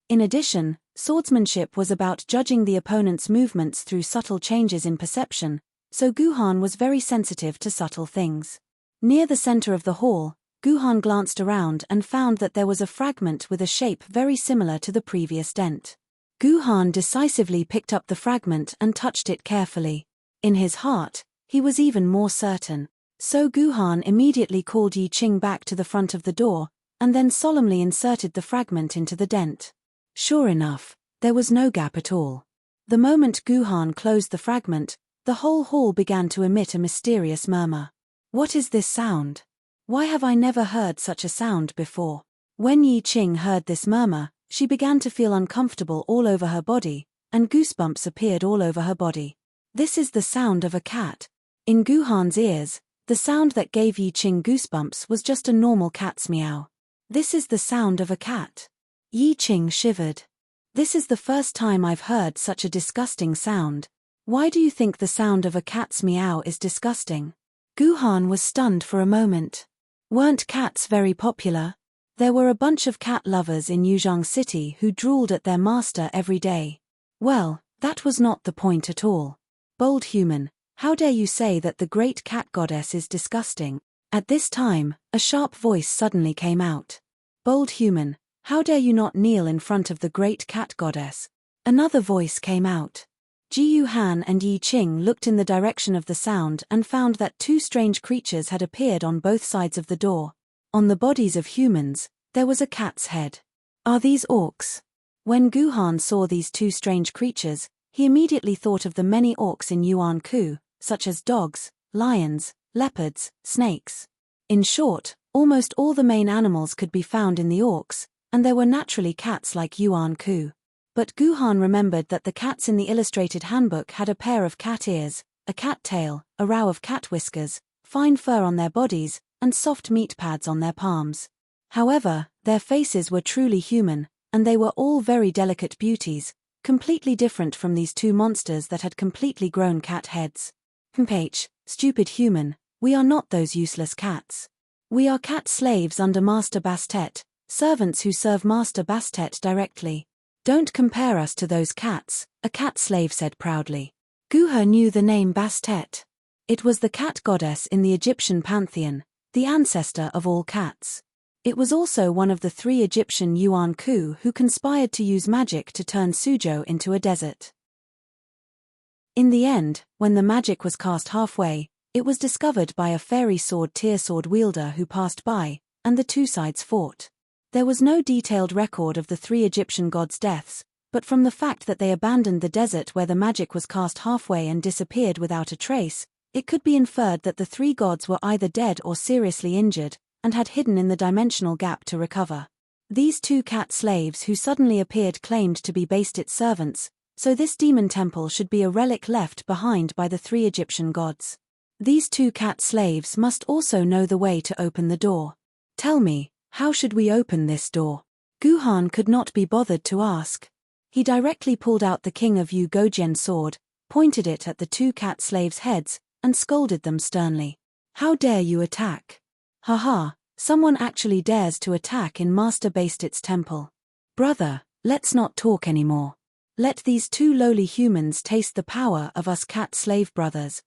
In addition, swordsmanship was about judging the opponent's movements through subtle changes in perception, so Guhan was very sensitive to subtle things. Near the center of the hall, Guhan glanced around and found that there was a fragment with a shape very similar to the previous dent. Guhan decisively picked up the fragment and touched it carefully. In his heart, he was even more certain. So Guhan immediately called Yi Qing back to the front of the door, and then solemnly inserted the fragment into the dent. Sure enough, there was no gap at all. The moment Guhan closed the fragment, the whole hall began to emit a mysterious murmur. What is this sound? Why have I never heard such a sound before? When Yi Qing heard this murmur, she began to feel uncomfortable all over her body, and goosebumps appeared all over her body. This is the sound of a cat. In Guhan's ears, the sound that gave Yi Qing goosebumps was just a normal cat's meow. This is the sound of a cat. Yi Qing shivered. This is the first time I've heard such a disgusting sound. Why do you think the sound of a cat's meow is disgusting? Guhan was stunned for a moment. Weren't cats very popular? There were a bunch of cat lovers in Yuzhong City who drooled at their master every day. Well, that was not the point at all. Bold human, how dare you say that the great cat goddess is disgusting? At this time, a sharp voice suddenly came out. Bold human, how dare you not kneel in front of the great cat goddess? Another voice came out. Jiyu Han and Yi Qing looked in the direction of the sound and found that 2 strange creatures had appeared on both sides of the door. On the bodies of humans, there was a cat's head. Are these orcs? When Guhan saw these 2 strange creatures, he immediately thought of the many orcs in Yuan-ku, such as dogs, lions, leopards, snakes. In short, almost all the main animals could be found in the orcs, and there were naturally cats like Yuan-ku. But Guhan remembered that the cats in the illustrated handbook had a pair of cat ears, a cat tail, a row of cat whiskers, fine fur on their bodies, and soft meat pads on their palms. However, their faces were truly human, and they were all very delicate beauties, completely different from these 2 monsters that had completely grown cat heads. Stupid human, we are not those useless cats. We are cat slaves under Master Bastet, servants who serve Master Bastet directly. Don't compare us to those cats, a cat slave said proudly. Guha knew the name Bastet. It was the cat goddess in the Egyptian pantheon, the ancestor of all cats. It was also one of the 3 Egyptian Yuan-ku who conspired to use magic to turn Suzhou into a desert. In the end, when the magic was cast halfway, it was discovered by a fairy sword tier sword wielder who passed by, and the 2 sides fought. There was no detailed record of the 3 Egyptian gods' deaths, but from the fact that they abandoned the desert where the magic was cast halfway and disappeared without a trace, it could be inferred that the 3 gods were either dead or seriously injured, and had hidden in the dimensional gap to recover. These 2 cat slaves who suddenly appeared claimed to be Bastit's servants, so this demon temple should be a relic left behind by the 3 Egyptian gods. These 2 cat slaves must also know the way to open the door. Tell me, how should we open this door? Guhan could not be bothered to ask. He directly pulled out the King of Yu Gojian sword, pointed it at the two cat slaves' heads, and scolded them sternly. "How dare you attack? Haha, someone actually dares to attack in Master Bastit's temple. Brother, let's not talk anymore. Let these two lowly humans taste the power of us cat slave brothers."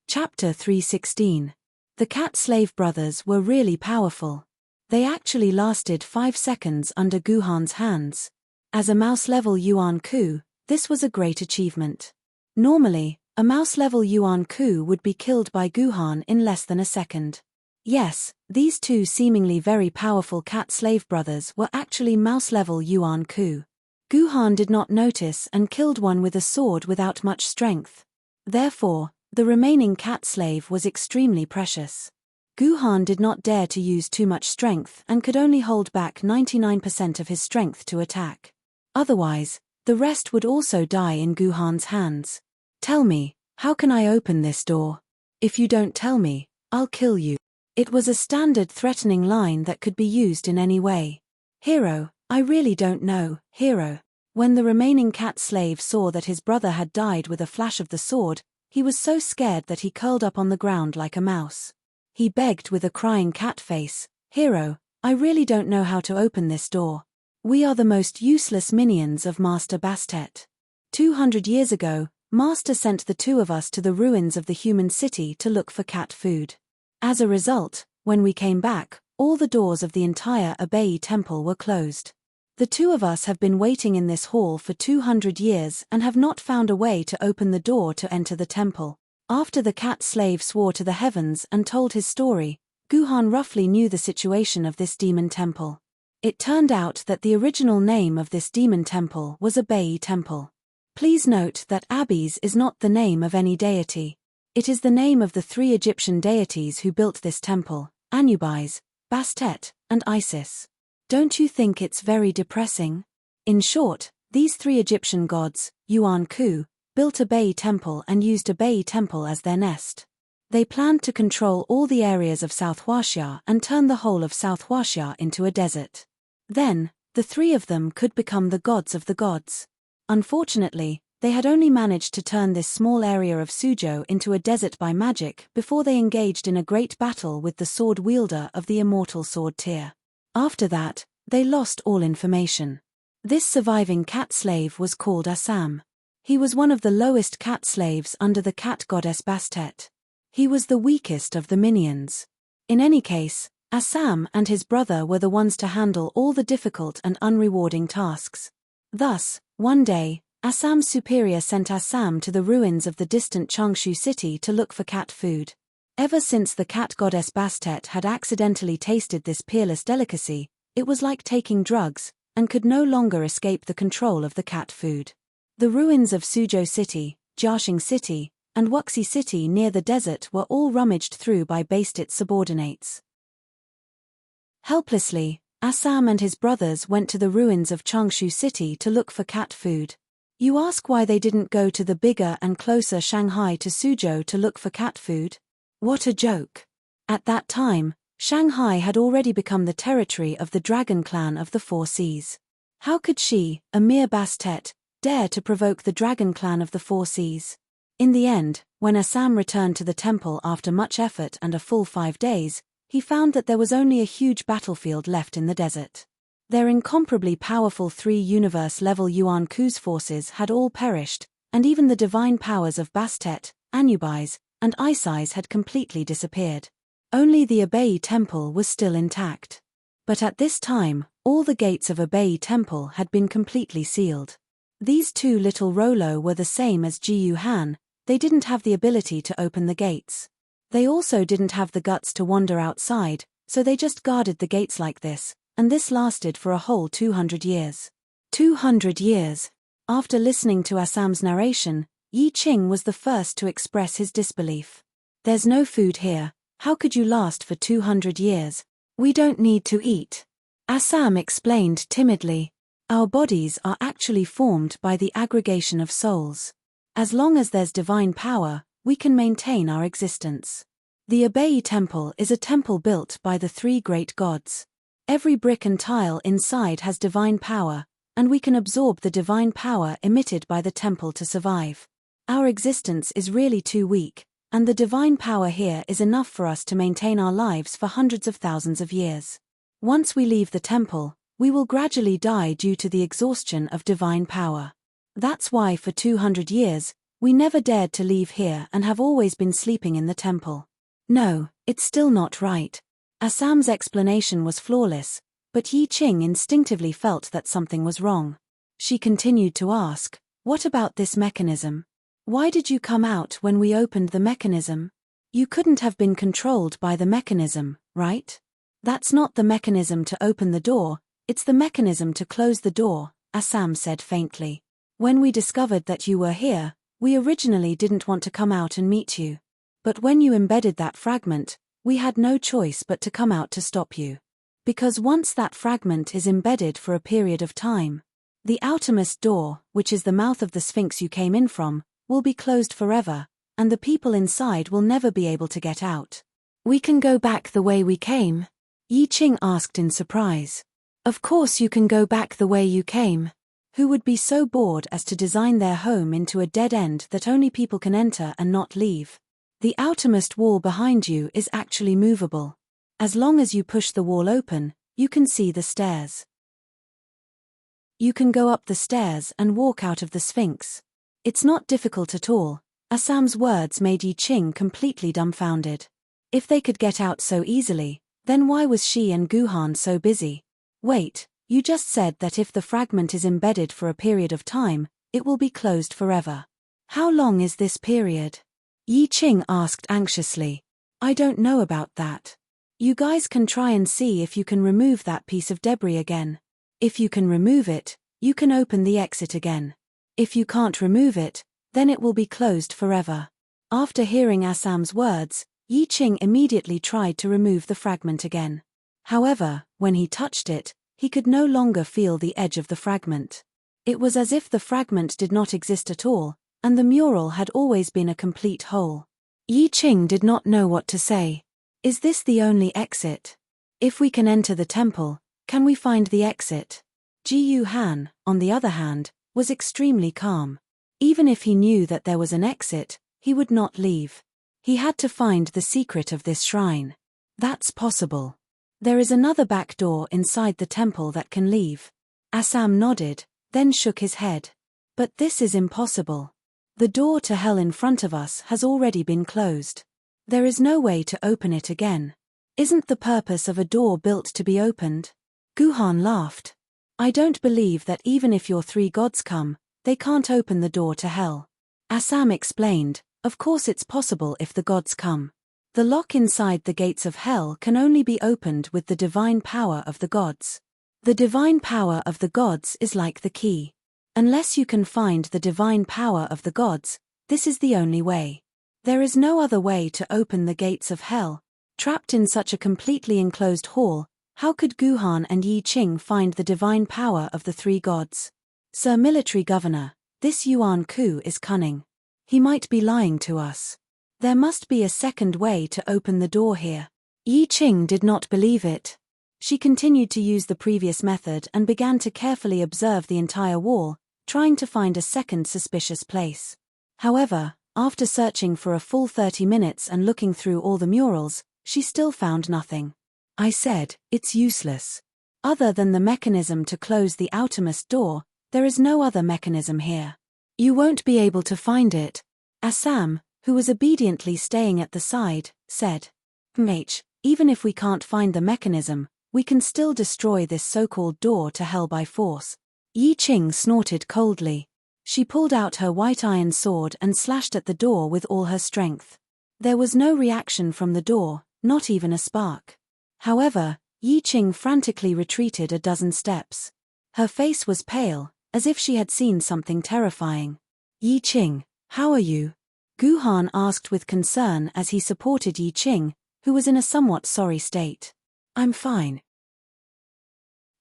Chapter 316. The cat slave brothers were really powerful. They actually lasted 5 seconds under Guhan's hands. As a mouse-level Yuan Ku, this was a great achievement. Normally, a mouse-level Yuan Ku would be killed by Guhan in less than a second. Yes, these two seemingly very powerful cat slave brothers were actually mouse-level Yuan Ku. Guhan did not notice and killed one with a sword without much strength. Therefore, the remaining cat slave was extremely precious. Guhan did not dare to use too much strength and could only hold back 99% of his strength to attack. Otherwise, the rest would also die in Guhan's hands. "Tell me, how can I open this door? If you don't tell me, I'll kill you." It was a standard threatening line that could be used in any way. "Hero, I really don't know, hero." When the remaining cat slave saw that his brother had died with a flash of the sword, he was so scared that he curled up on the ground like a mouse. He begged with a crying cat face, "Hero, I really don't know how to open this door. We are the most useless minions of Master Bastet. 200 years ago, Master sent the two of us to the ruins of the human city to look for cat food. As a result, when we came back, all the doors of the entire Abai temple were closed. The two of us have been waiting in this hall for 200 years and have not found a way to open the door to enter the temple." After the cat slave swore to the heavens and told his story, Guhan roughly knew the situation of this demon temple. It turned out that the original name of this demon temple was Abai Temple. Please note that Abis is not the name of any deity. It is the name of the 3 Egyptian deities who built this temple: Anubis, Bastet, and Isis. Don't you think it's very depressing? In short, these 3 Egyptian gods, Yuan Ku, built Abai Temple and used Abai Temple as their nest. They planned to control all the areas of South Huaxia and turn the whole of South Huaxia into a desert. Then, the 3 of them could become the gods of the gods. Unfortunately, they had only managed to turn this small area of Suzhou into a desert by magic before they engaged in a great battle with the sword wielder of the immortal sword tier. After that, they lost all information. This surviving cat slave was called Assam. He was one of the lowest cat slaves under the cat goddess Bastet. He was the weakest of the minions. In any case, Assam and his brother were the ones to handle all the difficult and unrewarding tasks. Thus, one day, Assam's superior sent Assam to the ruins of the distant Changshu city to look for cat food. Ever since the cat goddess Bastet had accidentally tasted this peerless delicacy, it was like taking drugs, and could no longer escape the control of the cat food. The ruins of Suzhou City, Jiaxing City, and Wuxi City near the desert were all rummaged through by Bastit's subordinates. Helplessly, Assam and his brothers went to the ruins of Changshu City to look for cat food. You ask why they didn't go to the bigger and closer Shanghai to Suzhou to look for cat food? What a joke! At that time, Shanghai had already become the territory of the dragon clan of the 4 Seas. How could she, a mere Bastet, dare to provoke the dragon clan of the 4 Seas? In the end, when Assam returned to the temple after much effort and a full 5 days, he found that there was only a huge battlefield left in the desert. Their incomparably powerful 3 universe-level Yuan Ku's forces had all perished, and even the divine powers of Bastet, Anubis, and Isis had completely disappeared. Only the Abai Temple was still intact. But at this time, all the gates of Abai Temple had been completely sealed. These 2 little Rolo were the same as Jiyu Han. They didn't have the ability to open the gates. They also didn't have the guts to wander outside, so they just guarded the gates like this, and this lasted for a whole 200 years. 200 years! After listening to Assam's narration, Yi Qing was the first to express his disbelief. "There's no food here. How could you last for 200 years? We don't need to eat." Assam explained timidly. "Our bodies are actually formed by the aggregation of souls. As long as there's divine power, we can maintain our existence. The Abai Temple is a temple built by the 3 great gods. Every brick and tile inside has divine power, and we can absorb the divine power emitted by the temple to survive. Our existence is really too weak, and the divine power here is enough for us to maintain our lives for hundreds of thousands of years. Once we leave the temple, we will gradually die due to the exhaustion of divine power. That's why for 200 years, we never dared to leave here and have always been sleeping in the temple. No, it's still not right. Assam's explanation was flawless, but Yi Qing instinctively felt that something was wrong. She continued to ask, "What about this mechanism? Why did you come out when we opened the mechanism? You couldn't have been controlled by the mechanism, right?" "That's not the mechanism to open the door, it's the mechanism to close the door," Assam said faintly. "When we discovered that you were here, we originally didn't want to come out and meet you. But when you embedded that fragment, we had no choice but to come out to stop you. Because once that fragment is embedded for a period of time, the outermost door, which is the mouth of the Sphinx you came in from, will be closed forever, and the people inside will never be able to get out." "We can go back the way we came?" Yi Qing asked in surprise. "Of course you can go back the way you came. Who would be so bored as to design their home into a dead end that only people can enter and not leave? The outermost wall behind you is actually movable. As long as you push the wall open, you can see the stairs. You can go up the stairs and walk out of the Sphinx. It's not difficult at all." Assam's words made Yi Qing completely dumbfounded. If they could get out so easily, then why was she and Guhan so busy? "Wait, you just said that if the fragment is embedded for a period of time, it will be closed forever. How long is this period?" Yi Qing asked anxiously. "I don't know about that. You guys can try and see if you can remove that piece of debris again. If you can remove it, you can open the exit again. If you can't remove it, then it will be closed forever." After hearing Assam's words, Yi Qing immediately tried to remove the fragment again. However, when he touched it, he could no longer feel the edge of the fragment. It was as if the fragment did not exist at all, and the mural had always been a complete hole. Yi Qing did not know what to say. Is this the only exit? If we can enter the temple, can we find the exit? Ji Han, on the other hand, was extremely calm. Even if he knew that there was an exit, he would not leave. He had to find the secret of this shrine. That's possible. There is another back door inside the temple that can leave. Assam nodded, then shook his head. But this is impossible. The door to hell in front of us has already been closed. There is no way to open it again. Isn't the purpose of a door built to be opened? Guhan laughed. I don't believe that even if your three gods come, they can't open the door to hell. Assam explained, of course it's possible if the gods come. The lock inside the gates of hell can only be opened with the divine power of the gods. The divine power of the gods is like the key. Unless you can find the divine power of the gods, this is the only way. There is no other way to open the gates of hell. Trapped in such a completely enclosed hall, how could Guhan and Yi Qing find the divine power of the three gods? Sir Military Governor, this Yuan Ku is cunning. He might be lying to us. There must be a second way to open the door here. Yi Qing did not believe it. She continued to use the previous method and began to carefully observe the entire wall, trying to find a second suspicious place. However, after searching for a full 30 minutes and looking through all the murals, she still found nothing. I said, it's useless. Other than the mechanism to close the outermost door, there is no other mechanism here. You won't be able to find it. Assam, who was obediently staying at the side, said. Even if we can't find the mechanism, we can still destroy this so-called door to hell by force. Yi Qing snorted coldly. She pulled out her white iron sword and slashed at the door with all her strength. There was no reaction from the door, not even a spark. However, Yi Qing frantically retreated a dozen steps. Her face was pale, as if she had seen something terrifying. Yi Qing, how are you? Guhan asked with concern as he supported Yi Qing, who was in a somewhat sorry state. I'm fine.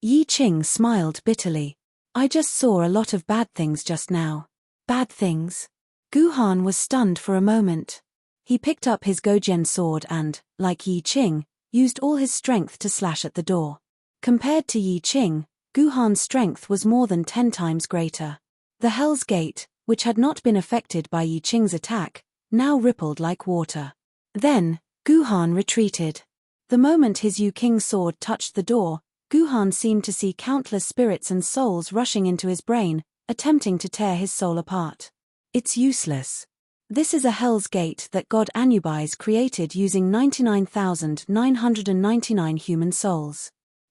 Yi Qing smiled bitterly. I just saw a lot of bad things just now. Bad things? Guhan was stunned for a moment. He picked up his Gojian sword and, like Yi Qing, used all his strength to slash at the door. Compared to Yi Qing, Guhan's strength was more than 10 times greater. The Hell's Gate, which had not been affected by Yi Qing's attack, now rippled like water. Then, Guhan retreated. The moment his Yi Qing sword touched the door, Guhan seemed to see countless spirits and souls rushing into his brain, attempting to tear his soul apart. It's useless. This is a Hell's Gate that God Anubis created using 99,999 human souls.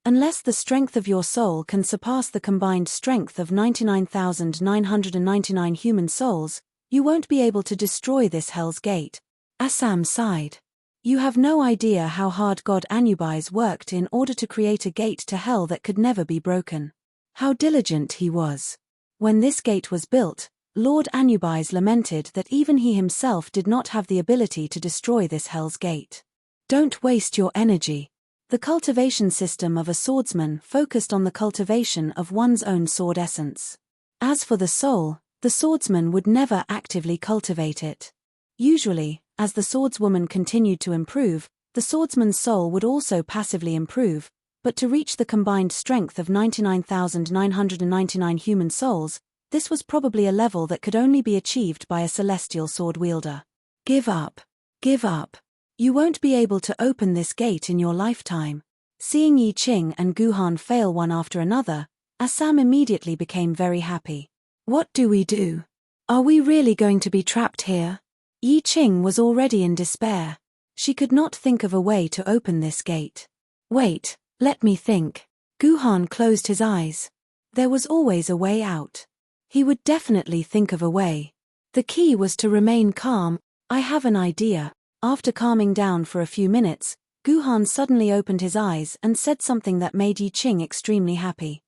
Unless the strength of your soul can surpass the combined strength of 99,999 human souls, you won't be able to destroy this Hell's Gate. Assam sighed. You have no idea how hard God Anubis worked in order to create a gate to hell that could never be broken. How diligent he was. When this gate was built, Lord Anubis lamented that even he himself did not have the ability to destroy this Hell's Gate. Don't waste your energy. The cultivation system of a swordsman focused on the cultivation of one's own sword essence. As for the soul, the swordsman would never actively cultivate it. Usually, as the swordswoman continued to improve, the swordsman's soul would also passively improve, but to reach the combined strength of 99,999 human souls, this was probably a level that could only be achieved by a celestial sword wielder. Give up. Give up. You won't be able to open this gate in your lifetime. Seeing Yi Qing and Guhan fail one after another, Assam immediately became very happy. What do we do? Are we really going to be trapped here? Yi Qing was already in despair. She could not think of a way to open this gate. Wait, let me think. Guhan closed his eyes. There was always a way out. He would definitely think of a way. The key was to remain calm. I have an idea. After calming down for a few minutes, Guhan suddenly opened his eyes and said something that made Yi Qing extremely happy.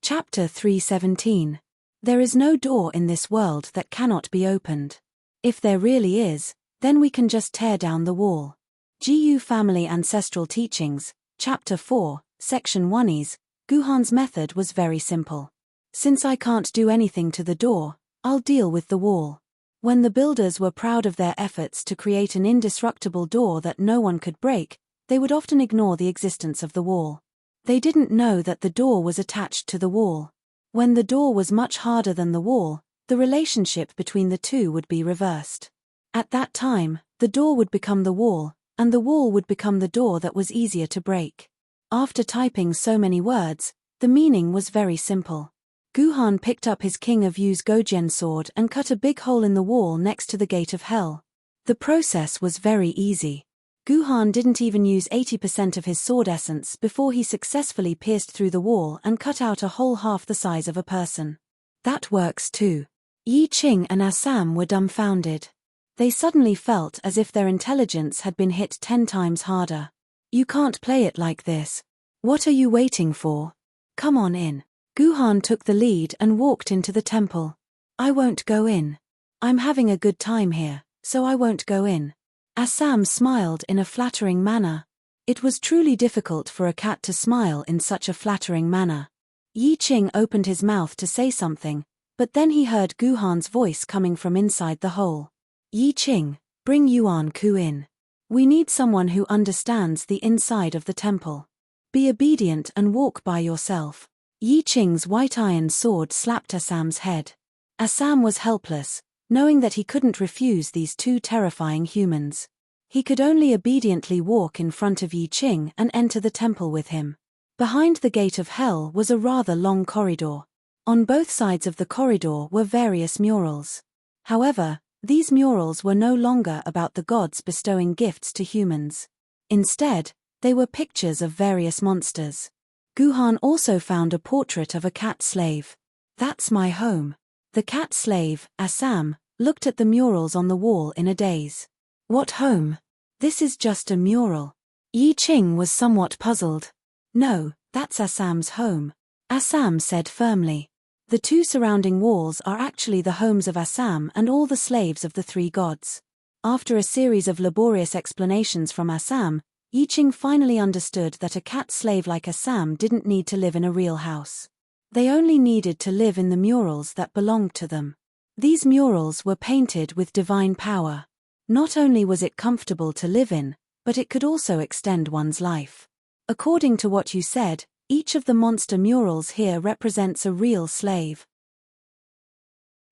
Chapter 317. There is no door in this world that cannot be opened. If there really is, then we can just tear down the wall. GU Family Ancestral Teachings, Chapter 4, Section 1's, Guhan's method was very simple. Since I can't do anything to the door, I'll deal with the wall. When the builders were proud of their efforts to create an indestructible door that no one could break, they would often ignore the existence of the wall. They didn't know that the door was attached to the wall. When the door was much harder than the wall, the relationship between the two would be reversed. At that time, the door would become the wall, and the wall would become the door that was easier to break. After typing so many words, the meaning was very simple. Guhan picked up his King of Yu's Gojian sword and cut a big hole in the wall next to the Gate of Hell. The process was very easy. Guhan didn't even use 80% of his sword essence before he successfully pierced through the wall and cut out a hole half the size of a person. That works too. Yi Qing and Assam were dumbfounded. They suddenly felt as if their intelligence had been hit 10 times harder. You can't play it like this. What are you waiting for? Come on in. Guhan took the lead and walked into the temple. I won't go in. I'm having a good time here, so I won't go in. Assam smiled in a flattering manner. It was truly difficult for a cat to smile in such a flattering manner. Yi Qing opened his mouth to say something, but then he heard Guhan's voice coming from inside the hole. Yi Qing, bring Yuan Ku in. We need someone who understands the inside of the temple. Be obedient and walk by yourself. Yi Qing's white iron sword slapped Assam's head. Assam was helpless, knowing that he couldn't refuse these two terrifying humans. He could only obediently walk in front of Yi Qing and enter the temple with him. Behind the Gate of Hell was a rather long corridor. On both sides of the corridor were various murals. However, these murals were no longer about the gods bestowing gifts to humans. Instead, they were pictures of various monsters. Guhan also found a portrait of a cat slave. That's my home. The cat slave, Assam, looked at the murals on the wall in a daze. What home? This is just a mural. Yi Qing was somewhat puzzled. No, that's Assam's home. Assam said firmly. The two surrounding walls are actually the homes of Assam and all the slaves of the three gods. After a series of laborious explanations from Assam, Yi Qing finally understood that a cat slave like Assam didn't need to live in a real house. They only needed to live in the murals that belonged to them. These murals were painted with divine power. Not only was it comfortable to live in, but it could also extend one's life. According to what you said, each of the monster murals here represents a real slave.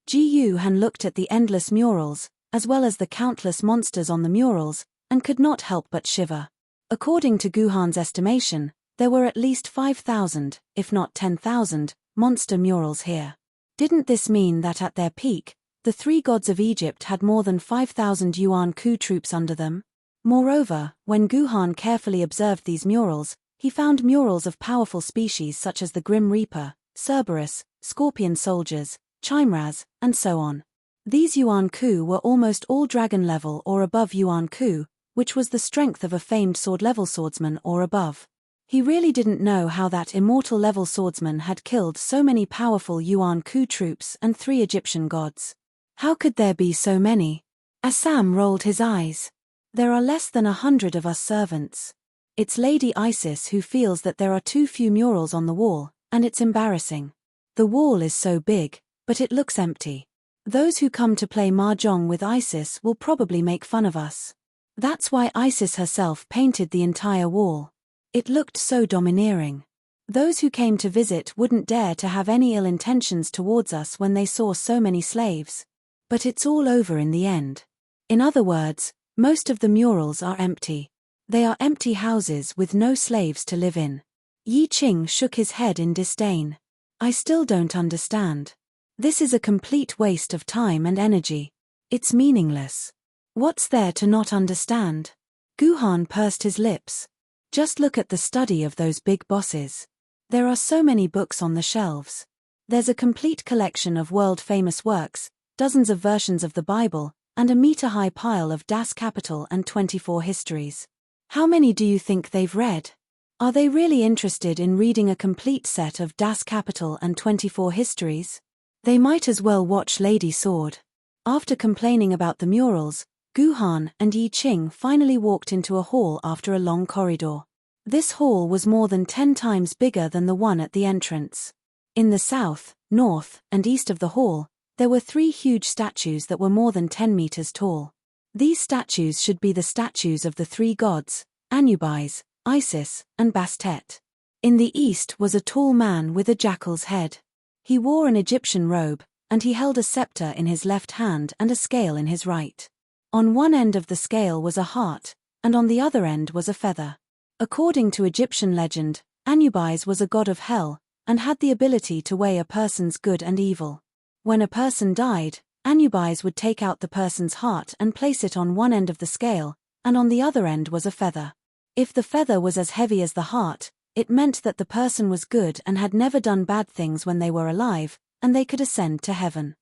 Ji Han looked at the endless murals, as well as the countless monsters on the murals, and could not help but shiver. According to Guhan's estimation, there were at least 5,000, if not 10,000, monster murals here. Didn't this mean that at their peak, the three gods of Egypt had more than 5,000 Yuan Ku troops under them? Moreover, when Guhan carefully observed these murals, he found murals of powerful species such as the Grim Reaper, Cerberus, Scorpion Soldiers, Chimras, and so on. These Yuan Ku were almost all dragon level or above Yuan Ku, which was the strength of a famed sword-level swordsman or above. He really didn't know how that immortal-level swordsman had killed so many powerful Yuan Ku troops and 3 Egyptian gods. How could there be so many? Assam rolled his eyes. There are less than 100 of us servants. It's Lady Isis who feels that there are too few murals on the wall, and it's embarrassing. The wall is so big, but it looks empty. Those who come to play mahjong with Isis will probably make fun of us. That's why Isis herself painted the entire wall. It looked so domineering. Those who came to visit wouldn't dare to have any ill intentions towards us when they saw so many slaves. But it's all over in the end. In other words, most of the murals are empty. They are empty houses with no slaves to live in. Yi Qing shook his head in disdain. I still don't understand. This is a complete waste of time and energy. It's meaningless. What's there to not understand? Guhan pursed his lips. Just look at the study of those big bosses. There are so many books on the shelves. There's a complete collection of world-famous works, dozens of versions of the Bible, and a meter-high pile of Das Kapital and 24 histories. How many do you think they've read? Are they really interested in reading a complete set of Das Kapital and 24 histories? They might as well watch Lady Sword. After complaining about the murals, Guhan and Yi Qing finally walked into a hall after a long corridor. This hall was more than 10 times bigger than the one at the entrance. In the south, north, and east of the hall, there were 3 huge statues that were more than 10 meters tall. These statues should be the statues of the 3 gods, Anubis, Isis, and Bastet. In the east was a tall man with a jackal's head. He wore an Egyptian robe, and he held a scepter in his left hand and a scale in his right. On one end of the scale was a heart, and on the other end was a feather. According to Egyptian legend, Anubis was a god of hell, and had the ability to weigh a person's good and evil. When a person died, Anubis would take out the person's heart and place it on one end of the scale, and on the other end was a feather. If the feather was as heavy as the heart, it meant that the person was good and had never done bad things when they were alive, and they could ascend to heaven.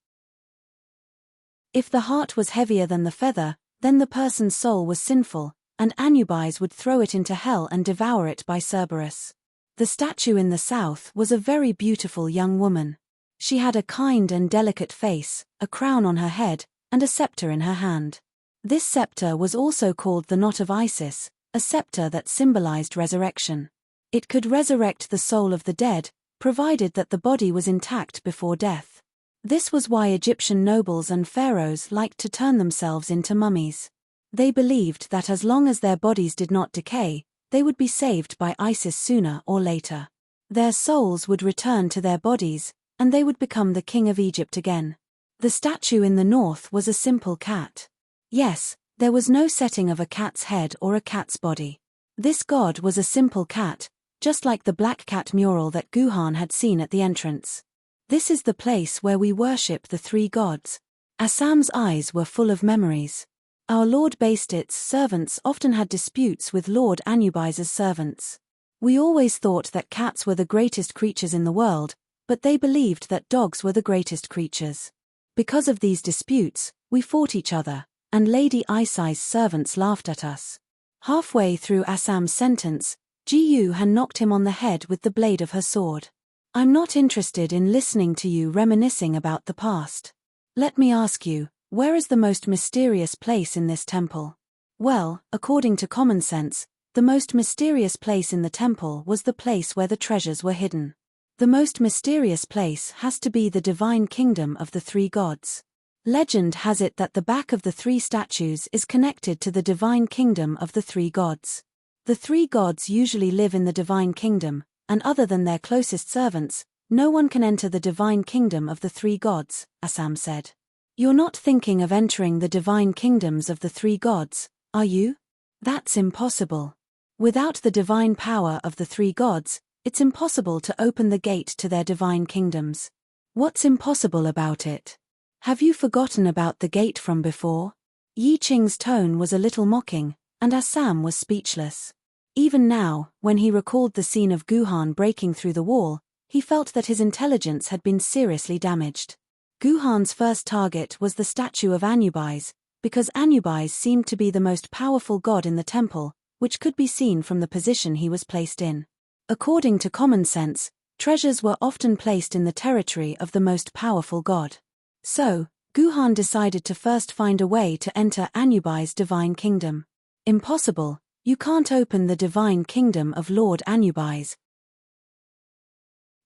If the heart was heavier than the feather, then the person's soul was sinful, and Anubis would throw it into hell and devour it by Cerberus. The statue in the south was a very beautiful young woman. She had a kind and delicate face, a crown on her head, and a scepter in her hand. This scepter was also called the Knot of Isis, a scepter that symbolized resurrection. It could resurrect the soul of the dead, provided that the body was intact before death. This was why Egyptian nobles and pharaohs liked to turn themselves into mummies. They believed that as long as their bodies did not decay, they would be saved by Isis sooner or later. Their souls would return to their bodies, and they would become the king of Egypt again. The statue in the north was a simple cat. Yes, there was no setting of a cat's head or a cat's body. This god was a simple cat, just like the black cat mural that Guhan had seen at the entrance. This is the place where we worship the 3 gods. Assam's eyes were full of memories. Our Lord Bastit's servants often had disputes with Lord Anubis's servants. We always thought that cats were the greatest creatures in the world, but they believed that dogs were the greatest creatures. Because of these disputes, we fought each other, and Lady Isai's servants laughed at us. Halfway through Assam's sentence, Ji Han knocked him on the head with the blade of her sword. I'm not interested in listening to you reminiscing about the past. Let me ask you, where is the most mysterious place in this temple? Well, according to common sense, the most mysterious place in the temple was the place where the treasures were hidden. The most mysterious place has to be the divine kingdom of the 3 gods. Legend has it that the back of the 3 statues is connected to the divine kingdom of the 3 gods. The three gods usually live in the divine kingdom, and other than their closest servants, no one can enter the divine kingdom of the three gods, Assam said. You're not thinking of entering the divine kingdoms of the three gods, are you? That's impossible. Without the divine power of the three gods, it's impossible to open the gate to their divine kingdoms. What's impossible about it? Have you forgotten about the gate from before? Yi Qing's tone was a little mocking, and Assam was speechless. Even now, when he recalled the scene of Guhan breaking through the wall, he felt that his intelligence had been seriously damaged. Guhan's first target was the statue of Anubis, because Anubis seemed to be the most powerful god in the temple, which could be seen from the position he was placed in. According to common sense, treasures were often placed in the territory of the most powerful god. So, Guhan decided to first find a way to enter Anubis' divine kingdom. Impossible, you can't open the divine kingdom of Lord Anubis.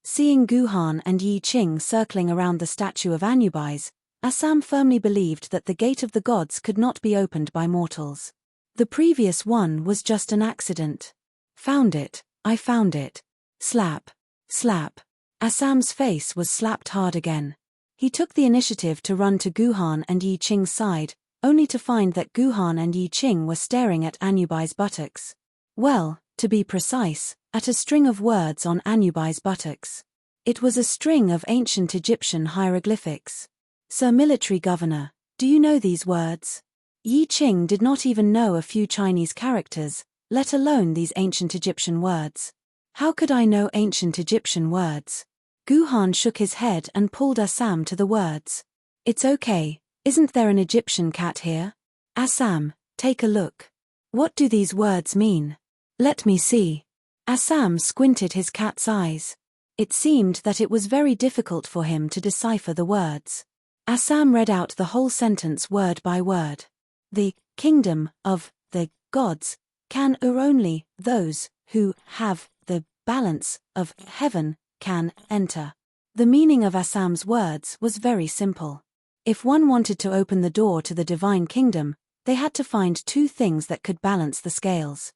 Seeing Guhan and Yi Qing circling around the statue of Anubis, Assam firmly believed that the gate of the gods could not be opened by mortals. The previous one was just an accident. Found it, I found it. Slap. Slap. Assam's face was slapped hard again. He took the initiative to run to Guhan and Yi Qing's side, only to find that Guhan and Yi Qing were staring at Anubis' buttocks. Well, to be precise, at a string of words on Anubis' buttocks. It was a string of ancient Egyptian hieroglyphics. Sir Military Governor, do you know these words? Yi Qing did not even know a few Chinese characters, let alone these ancient Egyptian words. How could I know ancient Egyptian words? Guhan shook his head and pulled Assam to the words. It's okay, isn't there an Egyptian cat here? Assam, take a look. What do these words mean? Let me see. Assam squinted his cat's eyes. It seemed that it was very difficult for him to decipher the words. Assam read out the whole sentence word by word. The kingdom of the gods can only those who have the balance of heaven can enter. The meaning of Assam's words was very simple. If one wanted to open the door to the divine kingdom, they had to find two things that could balance the scales.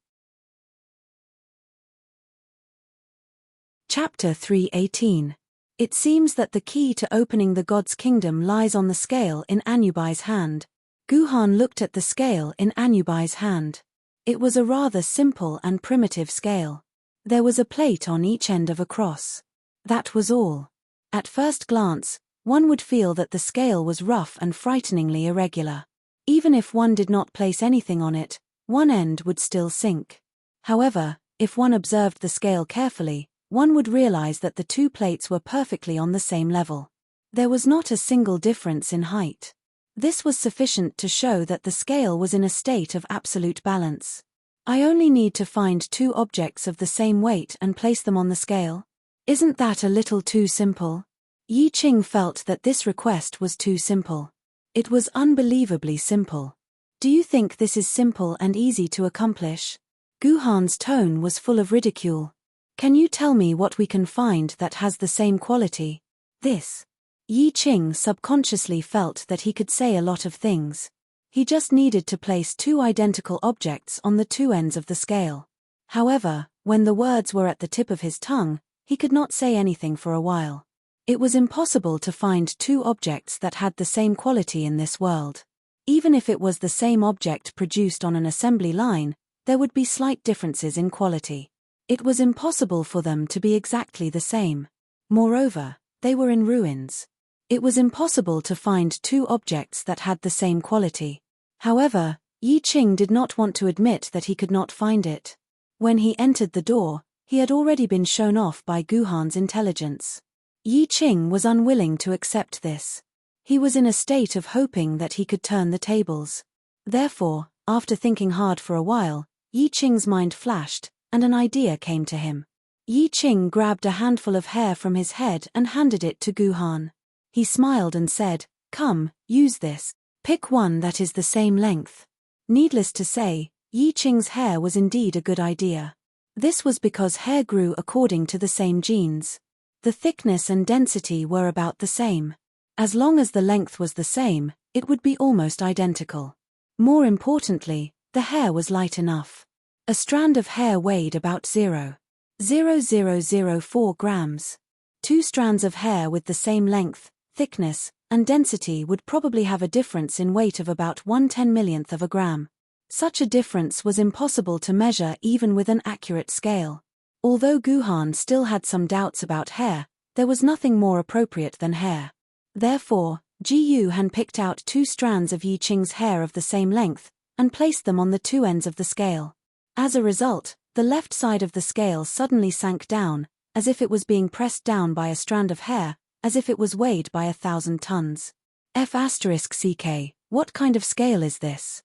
Chapter 3:18. It seems that the key to opening the god's kingdom lies on the scale in Anubis' hand. Guhan looked at the scale in Anubis' hand. It was a rather simple and primitive scale. There was a plate on each end of a cross. That was all. At first glance, one would feel that the scale was rough and frighteningly irregular. Even if one did not place anything on it, one end would still sink. However, if one observed the scale carefully, one would realize that the two plates were perfectly on the same level. There was not a single difference in height. This was sufficient to show that the scale was in a state of absolute balance. I only need to find two objects of the same weight and place them on the scale. Isn't that a little too simple? Yi Qing felt that this request was too simple. It was unbelievably simple. Do you think this is simple and easy to accomplish? Guhan's tone was full of ridicule. Can you tell me what we can find that has the same quality? This. Yi Qing subconsciously felt that he could say a lot of things. He just needed to place two identical objects on the two ends of the scale. However, when the words were at the tip of his tongue, he could not say anything for a while. It was impossible to find two objects that had the same quality in this world. Even if it was the same object produced on an assembly line, there would be slight differences in quality. It was impossible for them to be exactly the same. Moreover, they were in ruins. It was impossible to find two objects that had the same quality. However, Yi Qing did not want to admit that he could not find it. When he entered the door, he had already been shown off by Guhan's intelligence. Yi Qing was unwilling to accept this. He was in a state of hoping that he could turn the tables. Therefore, after thinking hard for a while, Yi Qing's mind flashed, and an idea came to him. Yi Qing grabbed a handful of hair from his head and handed it to Guhan. He smiled and said, "Come, use this. Pick one that is the same length." Needless to say, Yi Qing's hair was indeed a good idea. This was because hair grew according to the same genes. The thickness and density were about the same. As long as the length was the same, it would be almost identical. More importantly, the hair was light enough. A strand of hair weighed about 0.0004 grams. Two strands of hair with the same length, thickness, and density would probably have a difference in weight of about 1/10 millionth of a gram. Such a difference was impossible to measure even with an accurate scale. Although Guhan still had some doubts about hair, there was nothing more appropriate than hair. Therefore, Ji Yuhan picked out 2 strands of Yi Qing's hair of the same length, and placed them on the 2 ends of the scale. As a result, the left side of the scale suddenly sank down, as if it was being pressed down by a strand of hair, as if it was weighed by 1,000 tons. F***ck, what kind of scale is this?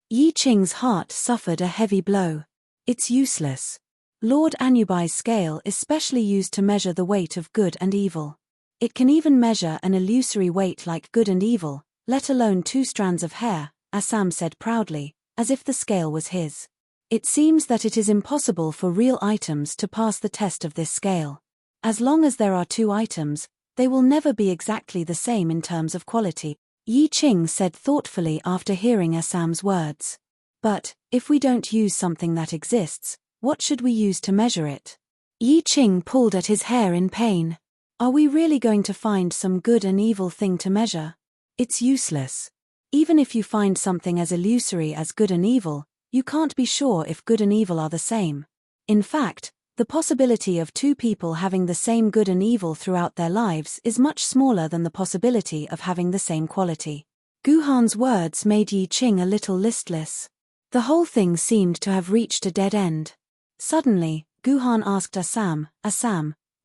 Yi Qing's heart suffered a heavy blow. It's useless. Lord Anubai's scale is specially used to measure the weight of good and evil. It can even measure an illusory weight like good and evil, let alone 2 strands of hair, Assam said proudly, as if the scale was his. It seems that it is impossible for real items to pass the test of this scale. As long as there are 2 items, they will never be exactly the same in terms of quality, Yi Qing said thoughtfully after hearing Assam's words. But, if we don't use something that exists, what should we use to measure it? Yi Qing pulled at his hair in pain. Are we really going to find some good and evil thing to measure? It's useless. Even if you find something as illusory as good and evil, you can't be sure if good and evil are the same. In fact, the possibility of 2 people having the same good and evil throughout their lives is much smaller than the possibility of having the same quality. Guhan's words made Yi Qing a little listless. The whole thing seemed to have reached a dead end. Suddenly, Guhan asked Assam,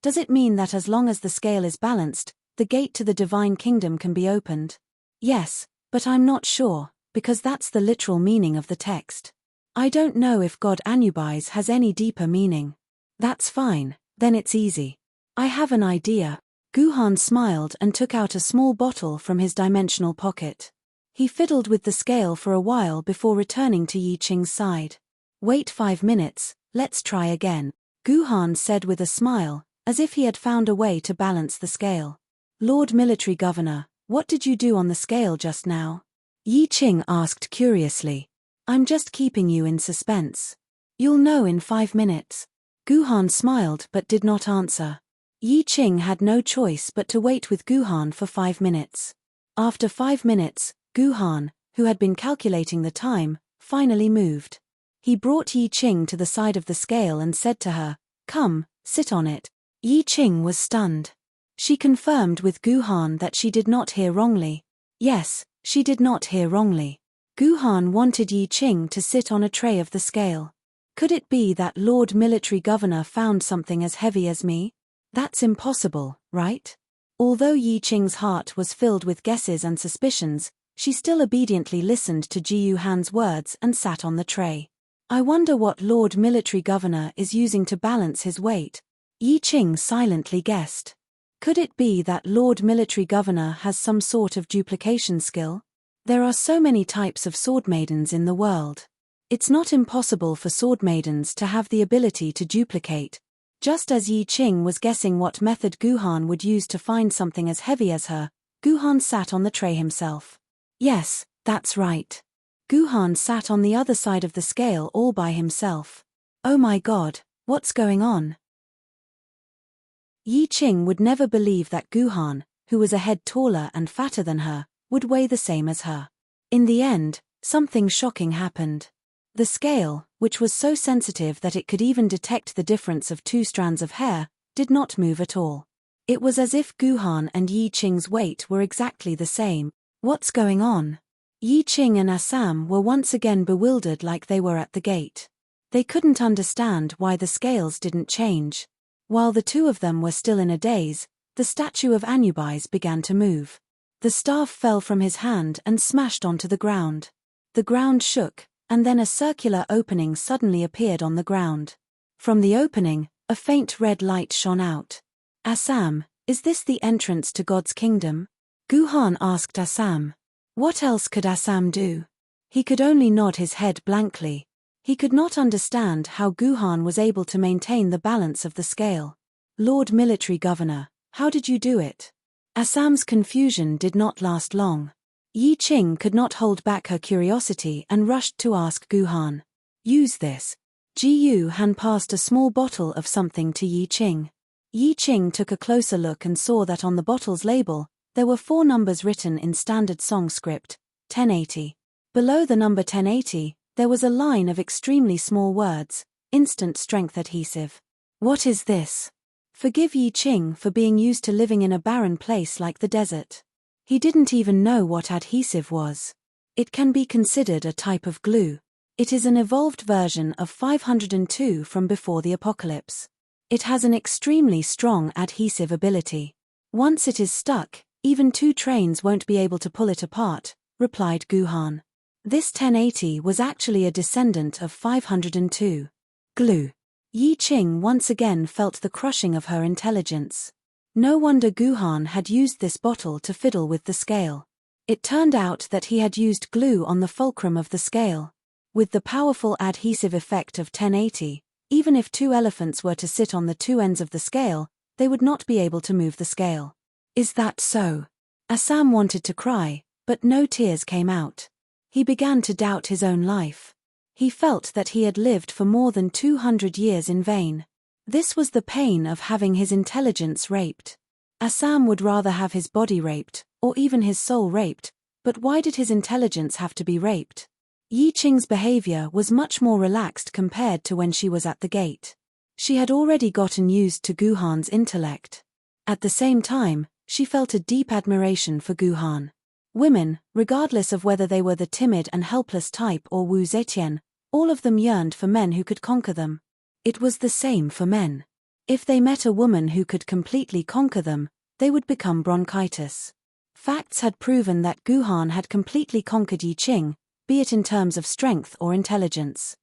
does it mean that as long as the scale is balanced, the gate to the divine kingdom can be opened? Yes, but I'm not sure, because that's the literal meaning of the text. I don't know if God Anubis has any deeper meaning. That's fine, then it's easy. I have an idea. Guhan smiled and took out a small bottle from his dimensional pocket. He fiddled with the scale for a while before returning to Yi Qing's side. Wait 5 minutes, let's try again, Guhan said with a smile, as if he had found a way to balance the scale. Lord Military Governor, what did you do on the scale just now? Yi Qing asked curiously. I'm just keeping you in suspense. You'll know in 5 minutes. Guhan smiled but did not answer. Yi Qing had no choice but to wait with Guhan for 5 minutes. After 5 minutes, Guhan, who had been calculating the time, finally moved. He brought Yi Qing to the side of the scale and said to her, "Come, sit on it." Yi Qing was stunned. She confirmed with Guhan that she did not hear wrongly. Yes, she did not hear wrongly. Guhan wanted Yi Qing to sit on a tray of the scale. Could it be that Lord Military Governor found something as heavy as me? That's impossible, right? Although Yi Qing's heart was filled with guesses and suspicions, she still obediently listened to Ji Yuhan's words and sat on the tray. I wonder what Lord Military Governor is using to balance his weight. Yi Qing silently guessed. Could it be that Lord Military Governor has some sort of duplication skill? There are so many types of sword maidens in the world. It's not impossible for sword maidens to have the ability to duplicate. Just as Yi Qing was guessing what method Guhan would use to find something as heavy as her, Guhan sat on the tray himself. Yes, that's right. Guhan sat on the other side of the scale all by himself. Oh my God, what's going on? Yi Qing would never believe that Guhan, who was a head taller and fatter than her, would weigh the same as her. In the end, something shocking happened. The scale, which was so sensitive that it could even detect the difference of 2 strands of hair, did not move at all. It was as if Guhan and Yi Qing's weight were exactly the same. What's going on? Yi Qing and Assam were once again bewildered like they were at the gate. They couldn't understand why the scales didn't change. While the 2 of them were still in a daze, the statue of Anubis began to move. The staff fell from his hand and smashed onto the ground. The ground shook, and then a circular opening suddenly appeared on the ground. From the opening, a faint red light shone out. Assam, is this the entrance to God's kingdom? Guhan asked Assam. What else could Assam do? He could only nod his head blankly. He could not understand how Guhan was able to maintain the balance of the scale. Lord Military Governor, how did you do it? Assam's confusion did not last long. Yi Qing could not hold back her curiosity and rushed to ask Guhan. Use this. Ji Han passed a small bottle of something to Yi Qing. Yi Qing took a closer look and saw that on the bottle's label, there were 4 numbers written in standard song script, 1080. Below the number 1080, there was a line of extremely small words, instant strength adhesive. What is this? Forgive Yi Qing for being used to living in a barren place like the desert. He didn't even know what adhesive was. It can be considered a type of glue. It is an evolved version of 502 from before the apocalypse. It has an extremely strong adhesive ability. Once it is stuck, even 2 trains won't be able to pull it apart, replied Gu Han. This 1080 was actually a descendant of 502. Glue. Yi Qing once again felt the crushing of her intelligence. No wonder Gu Han had used this bottle to fiddle with the scale. It turned out that he had used glue on the fulcrum of the scale. With the powerful adhesive effect of 1080, even if 2 elephants were to sit on the 2 ends of the scale, they would not be able to move the scale. Is that so? Assam wanted to cry, but no tears came out. He began to doubt his own life. He felt that he had lived for more than 200 years in vain. This was the pain of having his intelligence raped. Assam would rather have his body raped, or even his soul raped, but why did his intelligence have to be raped? Yi Qing's behavior was much more relaxed compared to when she was at the gate. She had already gotten used to Gu Han's intellect. At the same time, she felt a deep admiration for Gu Han. Women, regardless of whether they were the timid and helpless type or Wu Zetian, all of them yearned for men who could conquer them. It was the same for men. If they met a woman who could completely conquer them, they would become bronchitis. Facts had proven that Gu Han had completely conquered Yi Qing, be it in terms of strength or intelligence.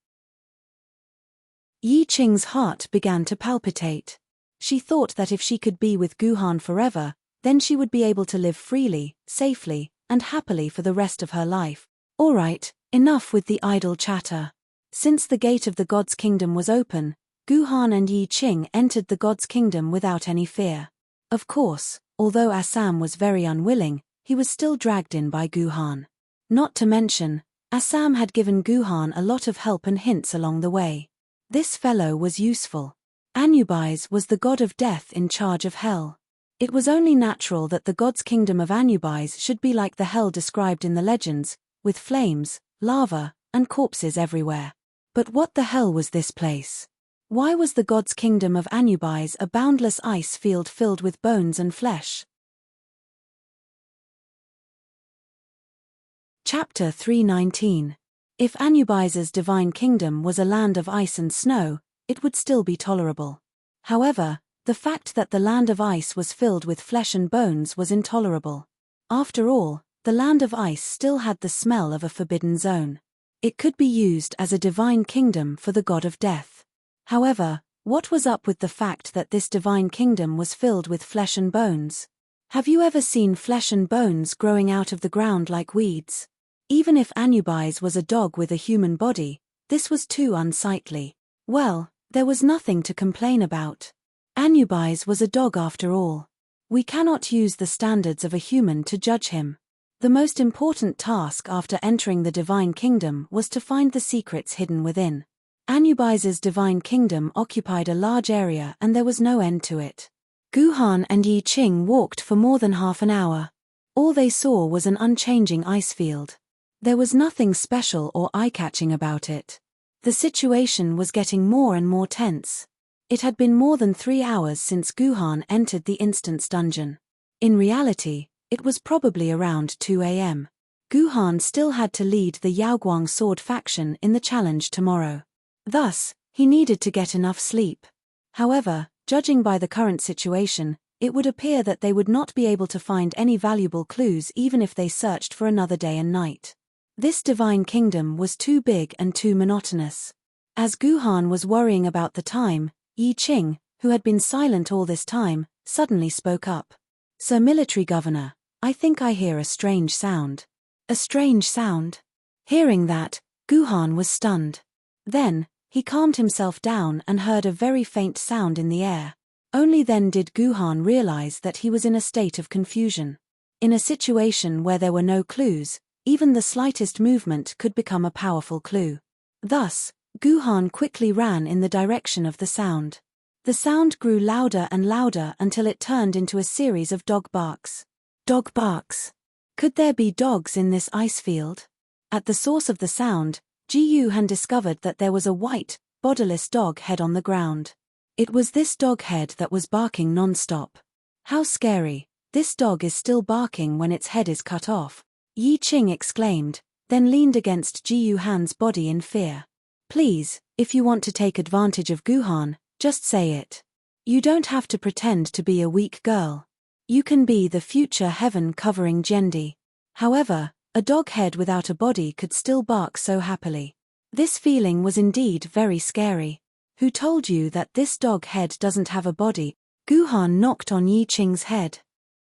Yi Qing's heart began to palpitate. She thought that if she could be with Gu Han forever, then she would be able to live freely, safely, and happily for the rest of her life. All right, enough with the idle chatter. Since the gate of the God's kingdom was open, Gu Han and Yi Qing entered the God's kingdom without any fear. Of course, although Assam was very unwilling, he was still dragged in by Gu Han. Not to mention, Assam had given Gu Han a lot of help and hints along the way. This fellow was useful. Anubis was the god of death in charge of hell. It was only natural that the god's kingdom of Anubis should be like the hell described in the legends, with flames, lava, and corpses everywhere. But what the hell was this place? Why was the god's kingdom of Anubis a boundless ice field filled with bones and flesh? Chapter 319. If Anubis' divine kingdom was a land of ice and snow, it would still be tolerable. However, the fact that the land of ice was filled with flesh and bones was intolerable. After all, the land of ice still had the smell of a forbidden zone. It could be used as a divine kingdom for the god of death. However, what was up with the fact that this divine kingdom was filled with flesh and bones? Have you ever seen flesh and bones growing out of the ground like weeds? Even if Anubis was a dog with a human body, this was too unsightly. Well, there was nothing to complain about. Anubis was a dog after all. We cannot use the standards of a human to judge him. The most important task after entering the divine kingdom was to find the secrets hidden within. Anubis' divine kingdom occupied a large area and there was no end to it. Gu Han and Yi Qing walked for more than half an hour. All they saw was an unchanging ice field. There was nothing special or eye-catching about it. The situation was getting more and more tense. It had been more than 3 hours since Gu Han entered the Instance dungeon. In reality, it was probably around 2 a.m. Gu Han still had to lead the Yaoguang sword faction in the challenge tomorrow. Thus, he needed to get enough sleep. However, judging by the current situation, it would appear that they would not be able to find any valuable clues even if they searched for another day and night. This divine kingdom was too big and too monotonous. As Gu Han was worrying about the time, Yi Qing, who had been silent all this time, suddenly spoke up. "Sir Military Governor, I think I hear a strange sound." A strange sound? Hearing that, Gu Han was stunned. Then, he calmed himself down and heard a very faint sound in the air. Only then did Gu Han realize that he was in a state of confusion. In a situation where there were no clues, even the slightest movement could become a powerful clue. Thus, Guhan quickly ran in the direction of the sound. The sound grew louder and louder until it turned into a series of dog barks. Dog barks. Could there be dogs in this ice field? At the source of the sound, Guhan discovered that there was a white, bodiless dog head on the ground. It was this dog head that was barking non-stop. How scary, this dog is still barking when its head is cut off, Yi Qing exclaimed, then leaned against Guhan's body in fear. Please, if you want to take advantage of Guhan, just say it. You don't have to pretend to be a weak girl. You can be the future heaven-covering Jendi. However, a dog head without a body could still bark so happily. This feeling was indeed very scary. Who told you that this dog head doesn't have a body? Guhan knocked on Yi Qing's head.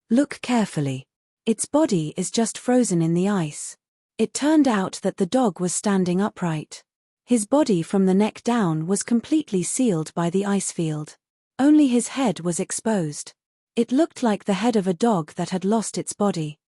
Look carefully. Its body is just frozen in the ice. It turned out that the dog was standing upright. His body from the neck down was completely sealed by the ice field. Only his head was exposed. It looked like the head of a dog that had lost its body.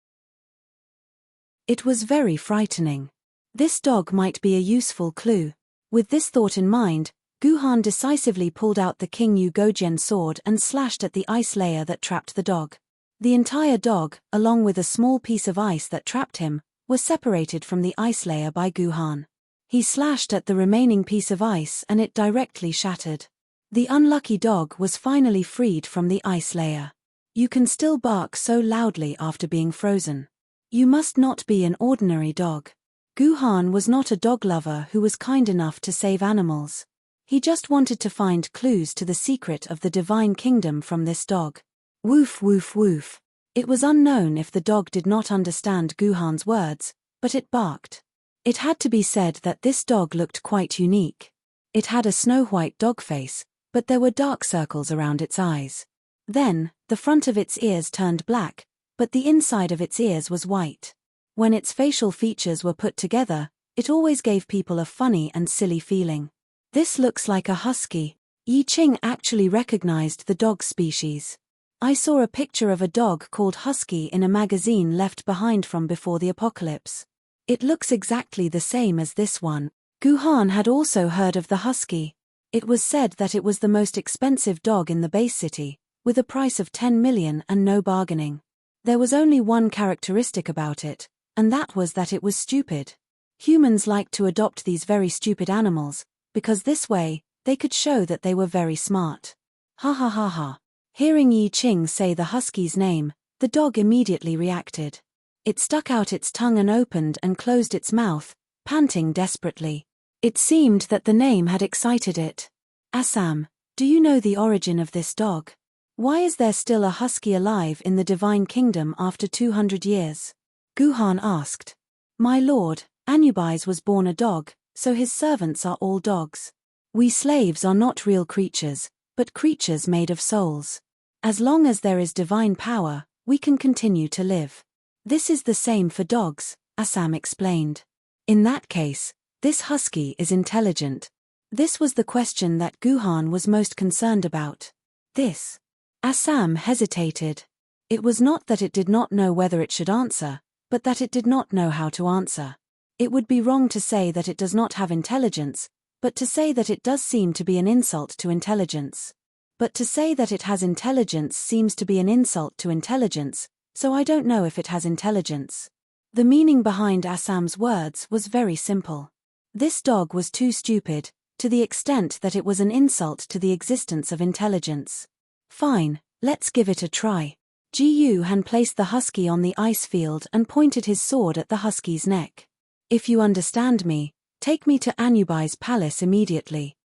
It was very frightening. This dog might be a useful clue. With this thought in mind, Guhan decisively pulled out the King Yu Gojian sword and slashed at the ice layer that trapped the dog. The entire dog, along with a small piece of ice that trapped him, was separated from the ice layer by Guhan. He slashed at the remaining piece of ice and it directly shattered. The unlucky dog was finally freed from the ice layer. You can still bark so loudly after being frozen. You must not be an ordinary dog. Guhan was not a dog lover who was kind enough to save animals. He just wanted to find clues to the secret of the divine kingdom from this dog. Woof woof woof. It was unknown if the dog did not understand Guhan's words, but it barked. It had to be said that this dog looked quite unique. It had a snow-white dog face, but there were dark circles around its eyes. Then, the front of its ears turned black, but the inside of its ears was white. When its facial features were put together, it always gave people a funny and silly feeling. This looks like a husky. Yi Qing actually recognized the dog species. I saw a picture of a dog called Husky in a magazine left behind from before the apocalypse. It looks exactly the same as this one. Guhan had also heard of the husky. It was said that it was the most expensive dog in the base city, with a price of 10 million and no bargaining. There was only one characteristic about it, and that was that it was stupid. Humans liked to adopt these very stupid animals, because this way, they could show that they were very smart. Ha ha ha ha. Hearing Yi Qing say the husky's name, the dog immediately reacted. It stuck out its tongue and opened and closed its mouth, panting desperately. It seemed that the name had excited it. Assam, do you know the origin of this dog? Why is there still a husky alive in the divine kingdom after 200 years? Guhan asked. My lord, Anubis was born a dog, so his servants are all dogs. We slaves are not real creatures, but creatures made of souls. As long as there is divine power, we can continue to live. This is the same for dogs, Assam explained. In that case, this husky is intelligent. This was the question that Guhan was most concerned about. This. Assam hesitated. It was not that it did not know whether it should answer, but that it did not know how to answer. It would be wrong to say that it does not have intelligence, but to say that it does seem to be an insult to intelligence. But to say that it has intelligence seems to be an insult to intelligence, so I don't know if it has intelligence. The meaning behind Assam's words was very simple. This dog was too stupid, to the extent that it was an insult to the existence of intelligence. Fine, let's give it a try. Guhan placed the husky on the ice field and pointed his sword at the husky's neck. If you understand me, take me to Anubis' palace immediately.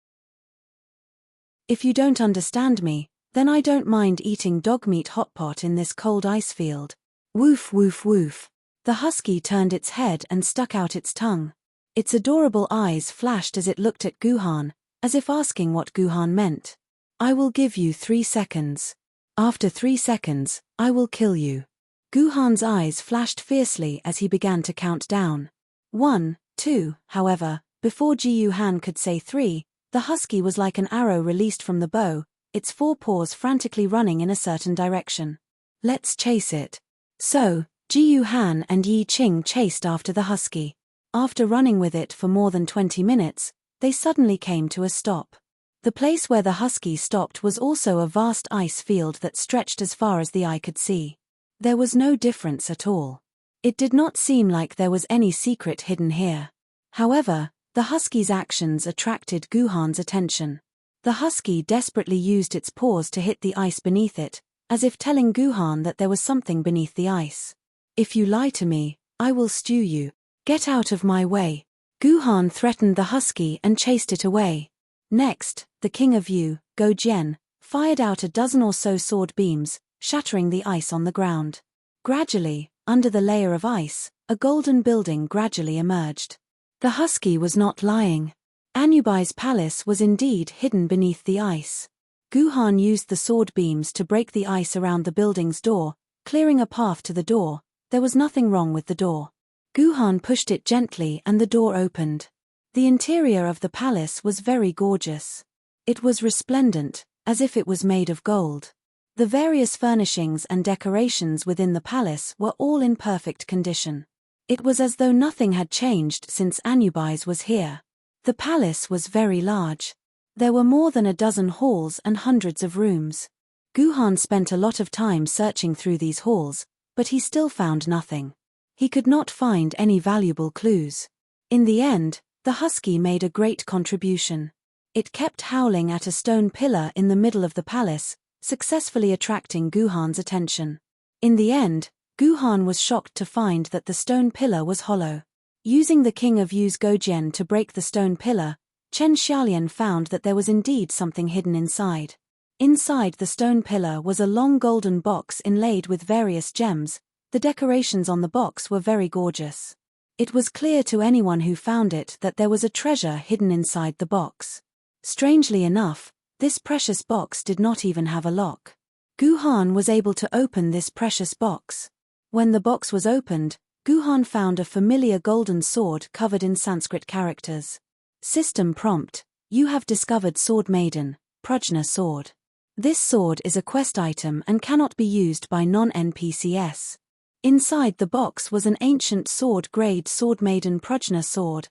If you don't understand me, then I don't mind eating dog meat hot pot in this cold ice field. Woof woof woof. The husky turned its head and stuck out its tongue. Its adorable eyes flashed as it looked at Guhan, as if asking what Guhan meant. I will give you 3 seconds. After 3 seconds, I will kill you. Guhan's eyes flashed fiercely as he began to count down. 1, 2, however, before Guhan could say 3, the husky was like an arrow released from the bow, its 4 paws frantically running in a certain direction. Let's chase it. So, Guhan and Yi Qing chased after the husky. After running with it for more than 20 minutes, they suddenly came to a stop. The place where the husky stopped was also a vast ice field that stretched as far as the eye could see. There was no difference at all. It did not seem like there was any secret hidden here. However, the husky's actions attracted Guhan's attention. The husky desperately used its paws to hit the ice beneath it, as if telling Guhan that there was something beneath the ice. "If you lie to me, I will stew you. Get out of my way." Guhan threatened the husky and chased it away. Next, the king of Yu, Go-Jian, fired out a dozen or so sword beams, shattering the ice on the ground. Gradually, under the layer of ice, a golden building gradually emerged. The husky was not lying. Anubai's palace was indeed hidden beneath the ice. Guhan used the sword beams to break the ice around the building's door, clearing a path to the door. There was nothing wrong with the door. Guhan pushed it gently and the door opened. The interior of the palace was very gorgeous. It was resplendent, as if it was made of gold. The various furnishings and decorations within the palace were all in perfect condition. It was as though nothing had changed since Anubis was here. The palace was very large. There were more than a dozen halls and hundreds of rooms. Guhan spent a lot of time searching through these halls, but he still found nothing. He could not find any valuable clues. In the end, the husky made a great contribution. It kept howling at a stone pillar in the middle of the palace, successfully attracting Guhan's attention. In the end, Guhan was shocked to find that the stone pillar was hollow. Using the king of Yu's Go-Jian to break the stone pillar, Chen Xiaolian found that there was indeed something hidden inside. Inside the stone pillar was a long golden box inlaid with various gems. The decorations on the box were very gorgeous. It was clear to anyone who found it that there was a treasure hidden inside the box. Strangely enough, this precious box did not even have a lock. Guhan was able to open this precious box. When the box was opened, Guhan found a familiar golden sword covered in Sanskrit characters. System prompt: You have discovered Sword Maiden, Prajna sword. This sword is a quest item and cannot be used by non-NPCs. Inside the box was an ancient sword-grade Sword Maiden Prajna sword.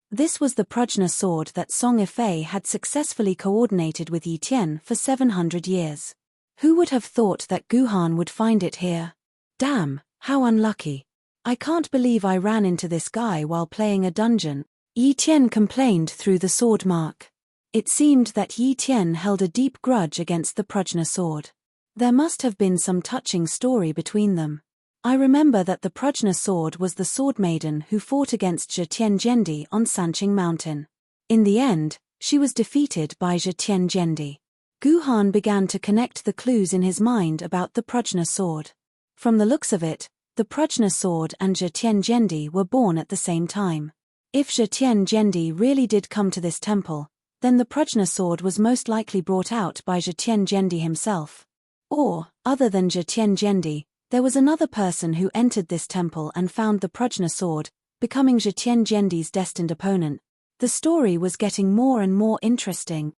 This was the Prajna sword that Song Ifei had successfully coordinated with Yi Tian for 700 years. Who would have thought that Guhan would find it here? Damn, how unlucky. I can't believe I ran into this guy while playing a dungeon, Yi Tian complained through the sword mark. It seemed that Yi Tian held a deep grudge against the Prajna sword. There must have been some touching story between them. I remember that the Prajna sword was the sword maiden who fought against Zhe Tianzhendi on Sanqing Mountain. In the end, she was defeated by Zhe Tianzhendi. Guhan began to connect the clues in his mind about the Prajna sword. From the looks of it, the Prajna sword and Zhe Tianzhendi were born at the same time. If Zhe Tianzhendi really did come to this temple, then the Prajna sword was most likely brought out by Zhe Tianzhendi himself. Or, other than Zhe Tianzhendi, there was another person who entered this temple and found the Prajna sword, becoming Zhe Tianzhendi's destined opponent. The story was getting more and more interesting.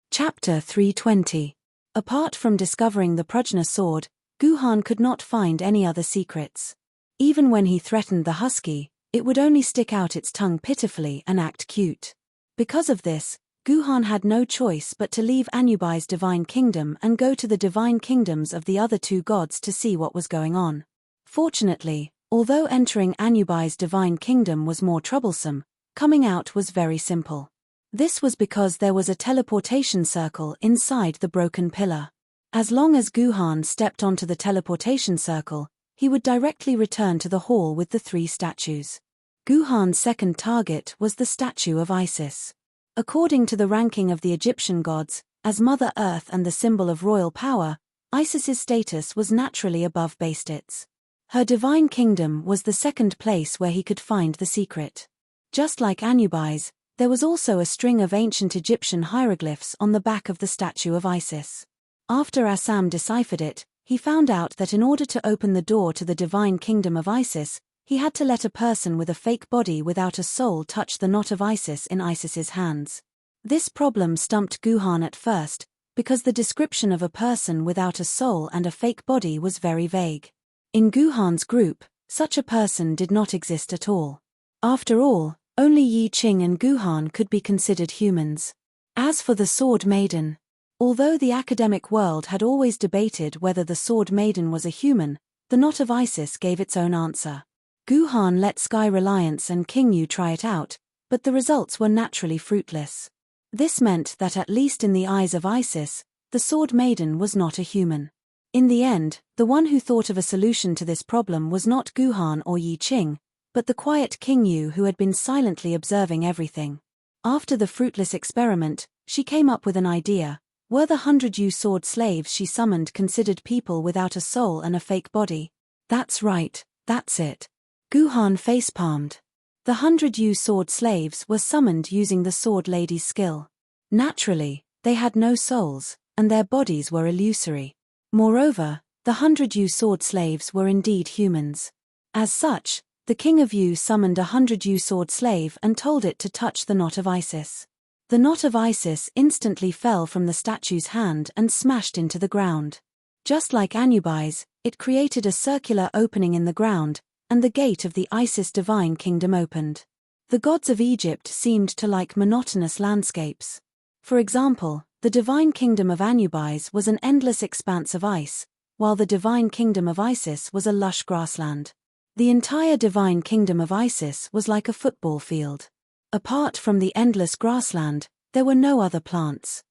Chapter 320. Apart from discovering the Prajna sword, Guhan could not find any other secrets. Even when he threatened the husky, it would only stick out its tongue pitifully and act cute. Because of this, Guhan had no choice but to leave Anubai's divine kingdom and go to the divine kingdoms of the other two gods to see what was going on. Fortunately, although entering Anubai's divine kingdom was more troublesome, coming out was very simple. This was because there was a teleportation circle inside the broken pillar. As long as Guhan stepped onto the teleportation circle, he would directly return to the hall with the three statues. Guhan's second target was the statue of Isis. According to the ranking of the Egyptian gods, as Mother Earth and the symbol of royal power, Isis's status was naturally above Bastet's. Her divine kingdom was the second place where he could find the secret. Just like Anubis, there was also a string of ancient Egyptian hieroglyphs on the back of the statue of Isis. After Assam deciphered it, he found out that in order to open the door to the divine kingdom of Isis, he had to let a person with a fake body without a soul touch the knot of Isis in Isis's hands. This problem stumped Guhan at first, because the description of a person without a soul and a fake body was very vague. In Guhan's group, Such a person did not exist at all. After all, only Yi Qing and Guhan could be considered humans. As for the Sword Maiden, although the academic world had always debated whether the Sword Maiden was a human, the Knot of Isis gave its own answer. Guhan let Sky Reliance and King Yu try it out, but the results were naturally fruitless. This meant that at least in the eyes of Isis, the Sword Maiden was not a human. In the end, the one who thought of a solution to this problem was not Guhan or Yi Qing, but the quiet King Yu who had been silently observing everything. After the fruitless experiment, she came up with an idea. Were the 100 Yu sword slaves she summoned considered people without a soul and a fake body? That's right, that's it. Guhan facepalmed. The 100 Yu sword slaves were summoned using the sword lady's skill. Naturally, they had no souls, and their bodies were illusory. Moreover, the 100 Yu sword slaves were indeed humans. As such, the King of Yu summoned a 100 Yu sword slave and told it to touch the Knot of Isis. The Knot of Isis instantly fell from the statue's hand and smashed into the ground. Just like Anubis, it created a circular opening in the ground, and the gate of the Isis divine kingdom opened. The gods of Egypt seemed to like monotonous landscapes. For example, the divine kingdom of Anubis was an endless expanse of ice, while the divine kingdom of Isis was a lush grassland. The entire divine kingdom of Isis was like a football field. Apart from the endless grassland, there were no other plants.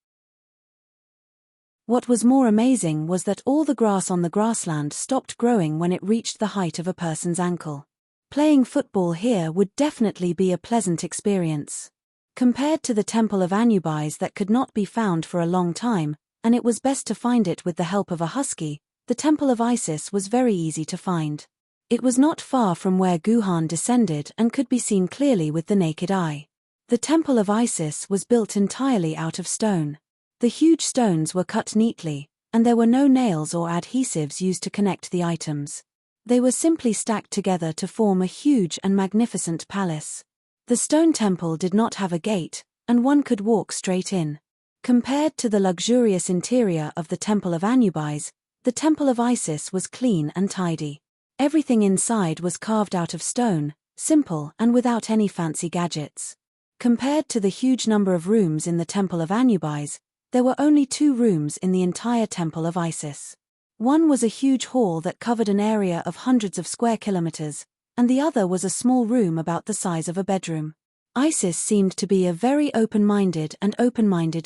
What was more amazing was that all the grass on the grassland stopped growing when it reached the height of a person's ankle. Playing football here would definitely be a pleasant experience. Compared to the temple of Anubis that could not be found for a long time, and it was best to find it with the help of a husky, the temple of Isis was very easy to find. It was not far from where Guhan descended and could be seen clearly with the naked eye. The temple of Isis was built entirely out of stone. The huge stones were cut neatly, and there were no nails or adhesives used to connect the items. They were simply stacked together to form a huge and magnificent palace. The stone temple did not have a gate, and one could walk straight in. Compared to the luxurious interior of the temple of Anubis, the temple of Isis was clean and tidy. Everything inside was carved out of stone, simple and without any fancy gadgets. Compared to the huge number of rooms in the temple of Anubis, there were only 2 rooms in the entire temple of Isis. One was a huge hall that covered an area of hundreds of square kilometers, and the other was a small room about the size of a bedroom. Isis seemed to be a very open-minded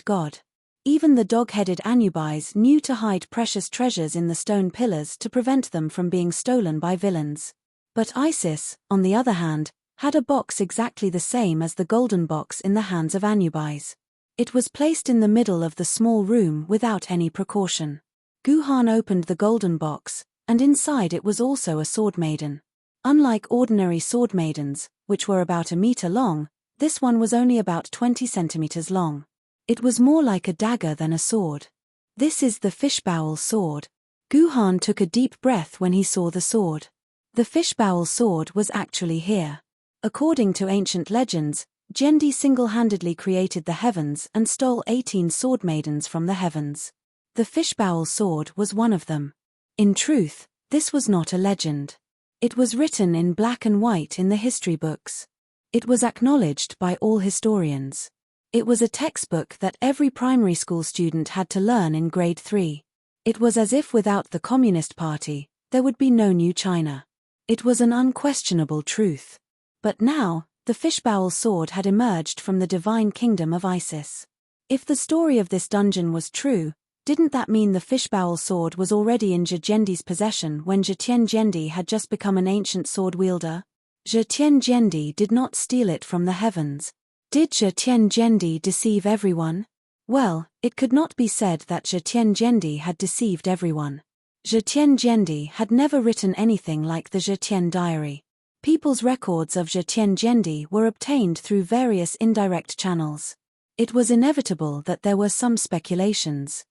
god. Even the dog-headed Anubis knew to hide precious treasures in the stone pillars to prevent them from being stolen by villains. But Isis, on the other hand, had a box exactly the same as the golden box in the hands of Anubis. It was placed in the middle of the small room without any precaution. Guhan opened the golden box, and inside it was also a sword maiden. Unlike ordinary sword maidens, which were about a meter long, this one was only about 20 centimeters long. It was more like a dagger than a sword. This is the fishbowl sword. Guhan took a deep breath when he saw the sword. The fishbowl sword was actually here. According to ancient legends, Gendi single-handedly created the heavens and stole 18 sword maidens from the heavens. The fishbowl sword was one of them. In truth, this was not a legend. It was written in black and white in the history books. It was acknowledged by all historians. It was a textbook that every primary school student had to learn in grade 3. It was as if without the Communist Party, there would be no new China. It was an unquestionable truth. But now, the fishbowl sword had emerged from the divine kingdom of Isis. If the story of this dungeon was true, didn't that mean the fishbowl sword was already in Zhendi's possession when Zhetian Zhendi had just become an ancient sword wielder? Zhetian Zhendi did not steal it from the heavens. Did Zhetian Zhendi deceive everyone? Well, it could not be said that Zhetian Zhendi had deceived everyone. Zhetian Zhendi had never written anything like the Zhetian diary. People's records of Zhetian Zhendi were obtained through various indirect channels. It was inevitable that there were some speculations.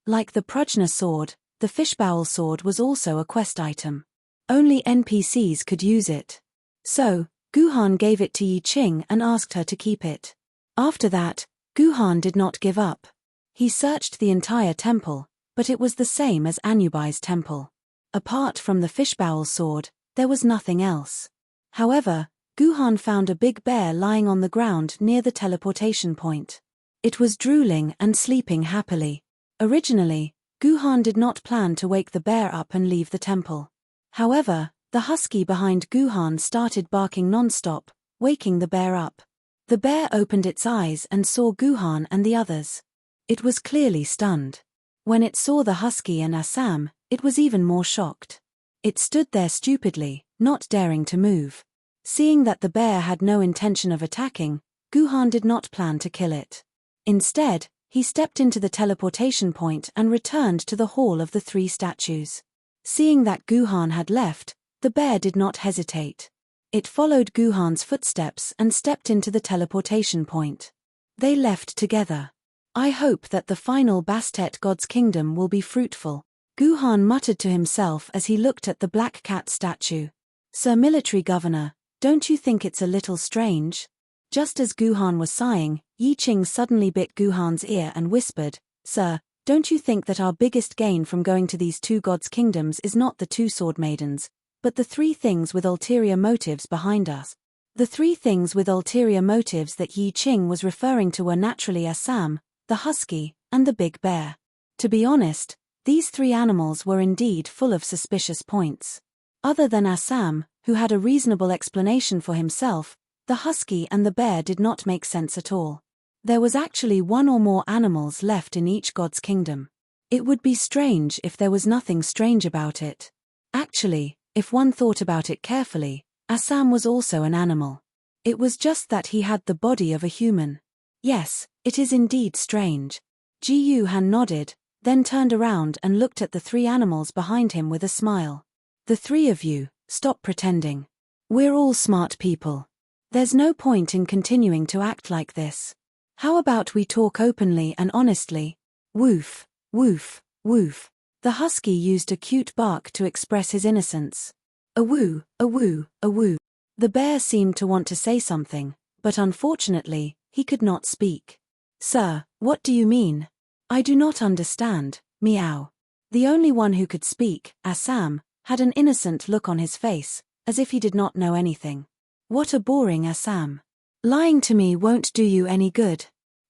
Like the Prajna sword, the fishbowl sword was also a quest item. Only NPCs could use it. So, Guhan gave it to Yi Qing and asked her to keep it. After that, Guhan did not give up. He searched the entire temple, but it was the same as Anubis' temple. Apart from the fishbowl sword, there was nothing else. However, Guhan found a big bear lying on the ground near the teleportation point. It was drooling and sleeping happily. Originally, Guhan did not plan to wake the bear up and leave the temple. However, the husky behind Guhan started barking non-stop, waking the bear up. The bear opened its eyes and saw Guhan and the others. It was clearly stunned. When it saw the husky and Assam, it was even more shocked. It stood there stupidly, not daring to move. Seeing that the bear had no intention of attacking, Guhan did not plan to kill it. Instead, he stepped into the teleportation point and returned to the Hall of the Three Statues. Seeing that Guhan had left, the bear did not hesitate. It followed Guhan's footsteps and stepped into the teleportation point. They left together. I hope that the final Bastet God's kingdom will be fruitful, Guhan muttered to himself as he looked at the black cat statue. Sir Military Governor, don't you think it's a little strange? Just as Guhan was sighing, Yi Qing suddenly bit Guhan's ear and whispered, Sir, don't you think that our biggest gain from going to these two gods' kingdoms is not the two sword maidens, but the three things with ulterior motives behind us? The three things with ulterior motives that Yi Qing was referring to were naturally Assam, the husky, and the big bear. To be honest, these three animals were indeed full of suspicious points. Other than Assam, who had a reasonable explanation for himself, the husky and the bear did not make sense at all. There was actually one or more animals left in each god's kingdom. It would be strange if there was nothing strange about it. Actually, if one thought about it carefully, Assam was also an animal. It was just that he had the body of a human. Yes, it is indeed strange. Ji Yuhan nodded, then turned around and looked at the three animals behind him with a smile. The three of you, stop pretending. We're all smart people. There's no point in continuing to act like this. How about we talk openly and honestly? Woof, woof, woof. The husky used a cute bark to express his innocence. A woo, a woo, a woo. The bear seemed to want to say something, but unfortunately, he could not speak. Sir, what do you mean? I do not understand, meow. The only one who could speak, Assam, had an innocent look on his face, as if he did not know anything. What a boring Assam. Lying to me won't do you any good.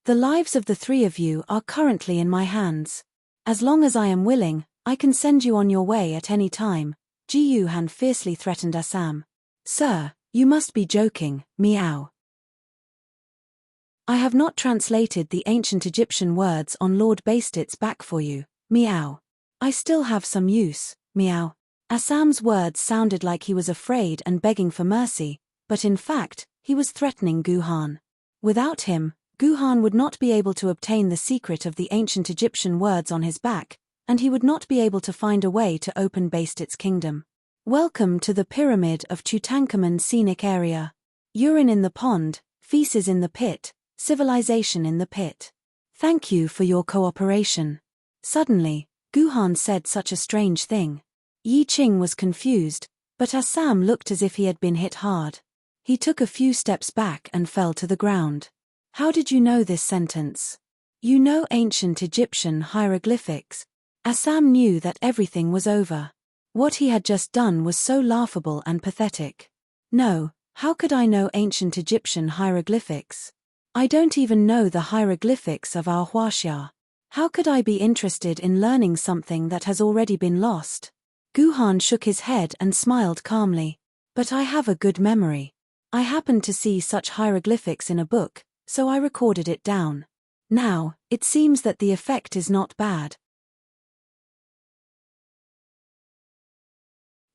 The lives of the three of you are currently in my hands. As long as I am willing, I can send you on your way at any time, Ji Yuhan fiercely threatened Assam. Sir, you must be joking, meow. I have not translated the ancient Egyptian words on Lord Bastet's back for you, meow. I still have some use, meow. Assam's words sounded like he was afraid and begging for mercy, but in fact, he was threatening Guhan. Without him, Guhan would not be able to obtain the secret of the ancient Egyptian words on his back, and he would not be able to find a way to open Bastet's kingdom. Welcome to the Pyramid of Tutankhamun Scenic Area. Urine in the pond, feces in the pit, civilization in the pit. Thank you for your cooperation. Suddenly, Guhan said such a strange thing. Yi Qing was confused, but Assam looked as if he had been hit hard. He took a few steps back and fell to the ground. How did you know this sentence? You know ancient Egyptian hieroglyphics. Assam knew that everything was over. What he had just done was so laughable and pathetic. No, how could I know ancient Egyptian hieroglyphics? I don't even know the hieroglyphics of our Huaxia. How could I be interested in learning something that has already been lost? Guhan shook his head and smiled calmly. But I have a good memory. I happened to see such hieroglyphics in a book, so I recorded it down. Now, it seems that the effect is not bad.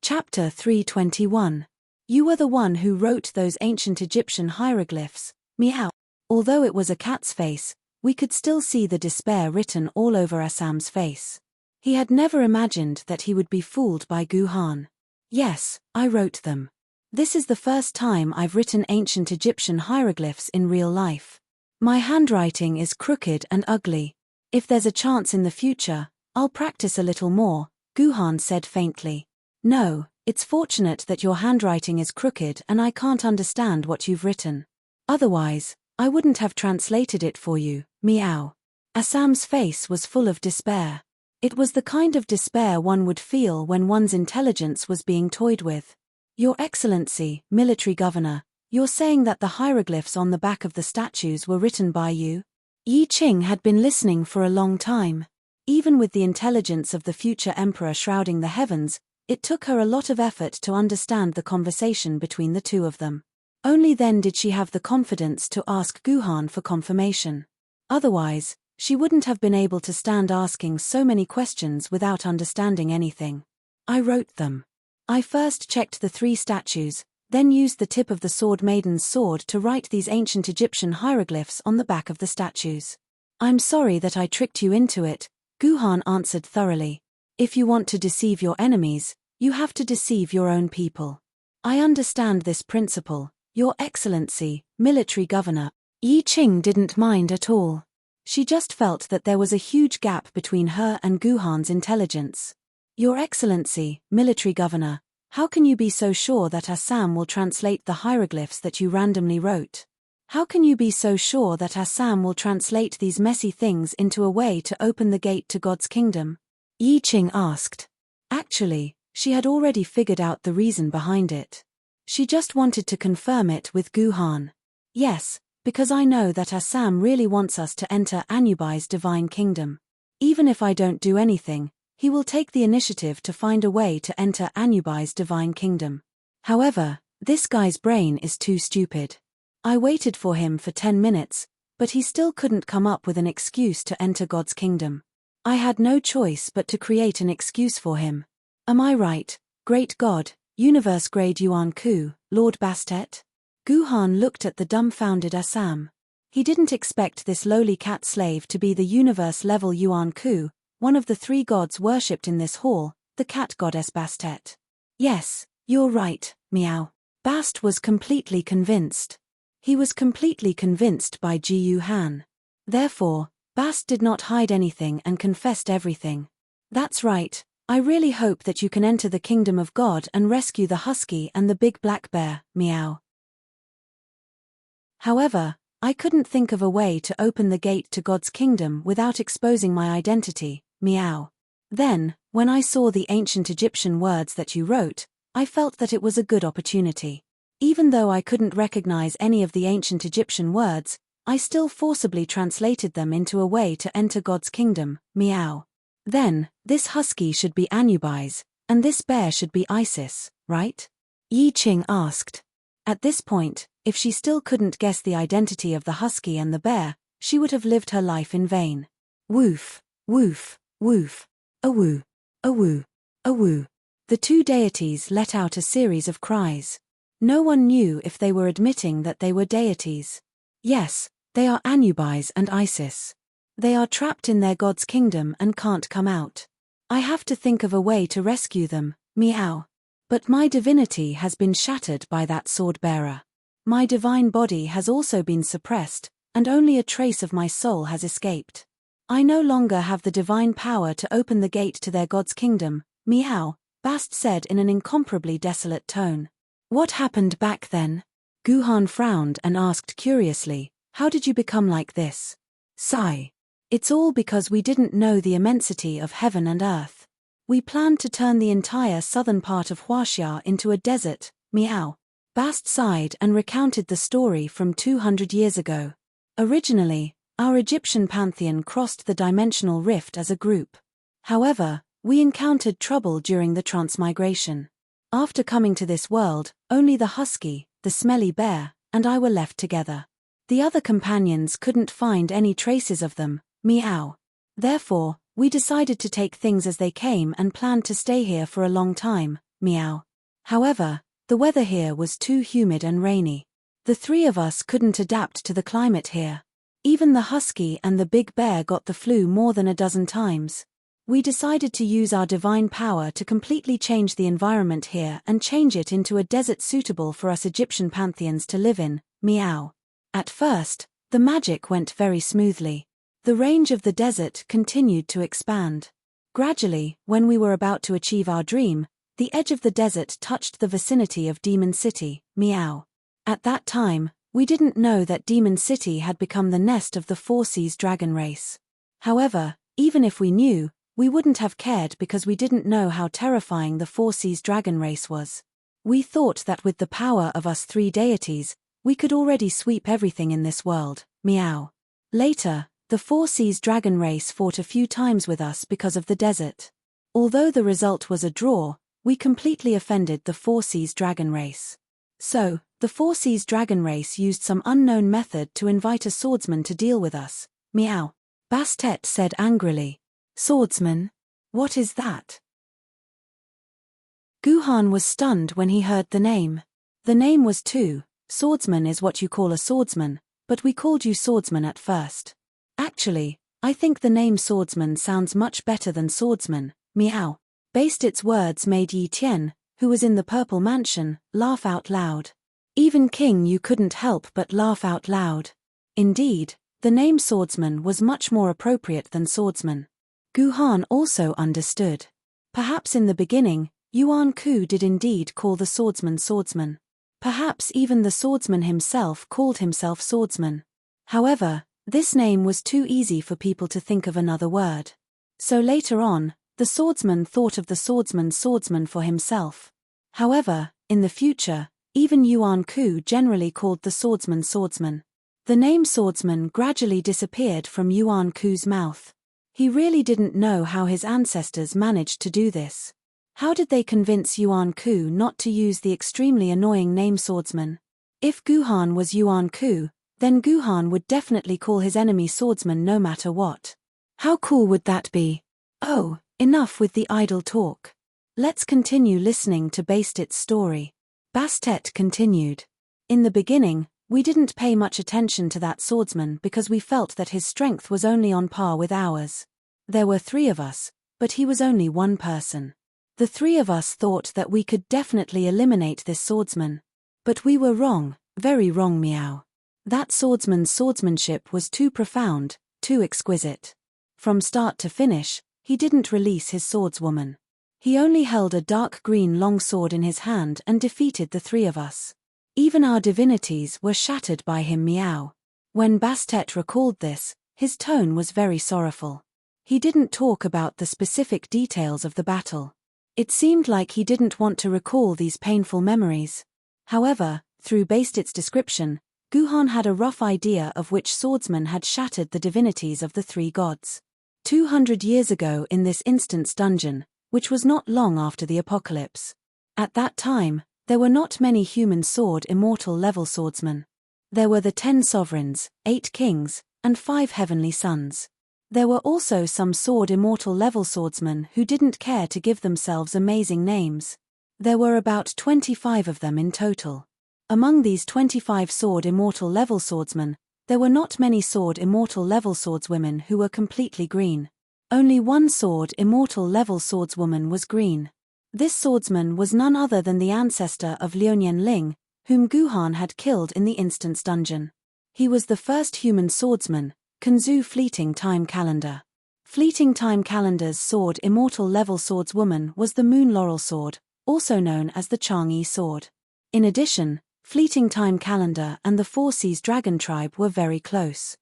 Chapter 321. You were the one who wrote those ancient Egyptian hieroglyphs, meow. Although it was a cat's face, we could still see the despair written all over Assam's face. He had never imagined that he would be fooled by Guhan. Yes, I wrote them. This is the first time I've written ancient Egyptian hieroglyphs in real life. My handwriting is crooked and ugly. If there's a chance in the future, I'll practice a little more, Guhan said faintly. No, it's fortunate that your handwriting is crooked and I can't understand what you've written. Otherwise, I wouldn't have translated it for you, meow. Assam's face was full of despair. It was the kind of despair one would feel when one's intelligence was being toyed with. Your Excellency, military governor, you're saying that the hieroglyphs on the back of the statues were written by you? Yi Qing had been listening for a long time. Even with the intelligence of the future emperor shrouding the heavens, it took her a lot of effort to understand the conversation between the two of them. Only then did she have the confidence to ask Guhan for confirmation. Otherwise, she wouldn't have been able to stand asking so many questions without understanding anything. I wrote them. I first checked the 3 statues, then used the tip of the sword Maiden's sword to write these ancient Egyptian hieroglyphs on the back of the statues. I'm sorry that I tricked you into it, Guhan answered thoroughly. If you want to deceive your enemies, you have to deceive your own people. I understand this principle, Your Excellency, military governor. Yi Qing didn't mind at all. She just felt that there was a huge gap between her and Guhan's intelligence. Your Excellency, military governor, how can you be so sure that Assam will translate the hieroglyphs that you randomly wrote? How can you be so sure that Assam will translate these messy things into a way to open the gate to God's kingdom? Yi Qing asked. Actually, she had already figured out the reason behind it. She just wanted to confirm it with Guhan. Yes, because I know that Assam really wants us to enter Anubai's divine kingdom. Even if I don't do anything, he will take the initiative to find a way to enter Anubai's divine kingdom. However, this guy's brain is too stupid. I waited for him for 10 minutes, but he still couldn't come up with an excuse to enter God's kingdom. I had no choice but to create an excuse for him. Am I right, great God, universe-grade Yuan Ku, Lord Bastet? Guhan looked at the dumbfounded Assam. He didn't expect this lowly cat slave to be the universe-level Yuan Ku, one of the 3 gods worshipped in this hall, the cat goddess Bastet. Yes, you're right, meow. Bast was completely convinced. He was completely convinced by Ji Yu Han. Therefore, Bast did not hide anything and confessed everything. That's right, I really hope that you can enter the kingdom of God and rescue the husky and the big black bear, meow. However, I couldn't think of a way to open the gate to God's kingdom without exposing my identity, meow. Then, when I saw the ancient Egyptian words that you wrote, I felt that it was a good opportunity. Even though I couldn't recognize any of the ancient Egyptian words, I still forcibly translated them into a way to enter God's kingdom, meow. Then, this husky should be Anubis, and this bear should be Isis, right? Yi Qing asked. At this point, if she still couldn't guess the identity of the husky and the bear, she would have lived her life in vain. Woof, woof, woof. A-woo, a-woo, a-woo. The 2 deities let out a series of cries. No one knew if they were admitting that they were deities. Yes, they are Anubis and Isis. They are trapped in their god's kingdom and can't come out. I have to think of a way to rescue them, meow. But my divinity has been shattered by that sword-bearer. My divine body has also been suppressed, and only a trace of my soul has escaped. I no longer have the divine power to open the gate to their god's kingdom, meow, Bast said in an incomparably desolate tone. What happened back then? Guhan frowned and asked curiously, how did you become like this? Sigh. It's all because we didn't know the immensity of heaven and earth. We planned to turn the entire southern part of Huaxia into a desert, meow. Bast sighed and recounted the story from 200 years ago. Originally, our Egyptian pantheon crossed the dimensional rift as a group. However, we encountered trouble during the transmigration. After coming to this world, only the husky, the smelly bear, and I were left together. The other companions couldn't find any traces of them, meow. Therefore, we decided to take things as they came and planned to stay here for a long time, meow. However, the weather here was too humid and rainy. The 3 of us couldn't adapt to the climate here. Even the husky and the big bear got the flu more than a dozen times. We decided to use our divine power to completely change the environment here and change it into a desert suitable for us Egyptian pantheons to live in, meow. At first, the magic went very smoothly. The range of the desert continued to expand. Gradually, when we were about to achieve our dream, the edge of the desert touched the vicinity of Demon City, meow. At that time, we didn't know that Demon City had become the nest of the 4 Seas dragon race. However, even if we knew, We wouldn't have cared because we didn't know how terrifying the Four Seas dragon race was. We thought that with the power of us three deities, we could already sweep everything in this world, meow. Later, the Four Seas dragon race fought a few times with us because of the desert. Although the result was a draw, we completely offended the Four Seas dragon race. So, the Four Seas dragon race used some unknown method to invite a swordsman to deal with us, meow. Bastet said angrily. Swordsman? What is that? Guhan was stunned when he heard the name. The name was too. Swordsman is what you call a swordsman, but we called you swordsman at first. Actually, I think the name swordsman sounds much better than swordsman, meow. Bastit's words made Yi Tian, who was in the purple mansion, laugh out loud. Even King Yu couldn't help but laugh out loud. Indeed, the name swordsman was much more appropriate than swordsman. Guhan also understood. Perhaps in the beginning, Yuan Ku did indeed call the swordsman swordsman. Perhaps even the swordsman himself called himself swordsman. However, this name was too easy for people to think of another word. So later on, the swordsman thought of the swordsman for himself. However, in the future, even Yuan Ku generally called the swordsman swordsman. The name swordsman gradually disappeared from Yuan Ku's mouth. He really didn't know how his ancestors managed to do this. How did they convince Yuan Ku not to use the extremely annoying name swordsman? If Guhan was Yuan Ku, then Guhan would definitely call his enemy swordsman no matter what. How cool would that be? Oh, enough with the idle talk. Let's continue listening to Bastit's story. Bastet continued. In the beginning, we didn't pay much attention to that swordsman because we felt that his strength was only on par with ours. There were 3 of us, but he was only one person. The 3 of us thought that we could definitely eliminate this swordsman. But we were wrong, very wrong, meow. That swordsman's swordsmanship was too profound, too exquisite. From start to finish, he didn't release his swordswoman. He only held a dark green long sword in his hand and defeated the 3 of us. Even our divinities were shattered by him, meow. When Bastet recalled this, his tone was very sorrowful. He didn't talk about the specific details of the battle. It seemed like he didn't want to recall these painful memories. However, through Bastit's description, Guhan had a rough idea of which swordsman had shattered the divinities of the 3 gods. 200 years ago in this instance dungeon, which was not long after the apocalypse. At that time, there were not many human sword immortal level swordsmen. There were the 10 sovereigns, 8 kings, and 5 heavenly sons. There were also some sword immortal level swordsmen who didn't care to give themselves amazing names. There were about 25 of them in total. Among these 25 sword immortal level swordsmen, there were not many sword immortal level swordswomen who were completely green. Only one sword immortal level swordswoman was green. This swordsman was none other than the ancestor of Liuonian Ling, whom Guhan had killed in the instance dungeon. He was the first human swordsman, Kanzu Fleeting Time Calendar. Fleeting Time Calendar's sword immortal level swordswoman was the Moon Laurel Sword, also known as the Chang'e Sword. In addition, Fleeting Time Calendar and the Four Seas Dragon Tribe were very close.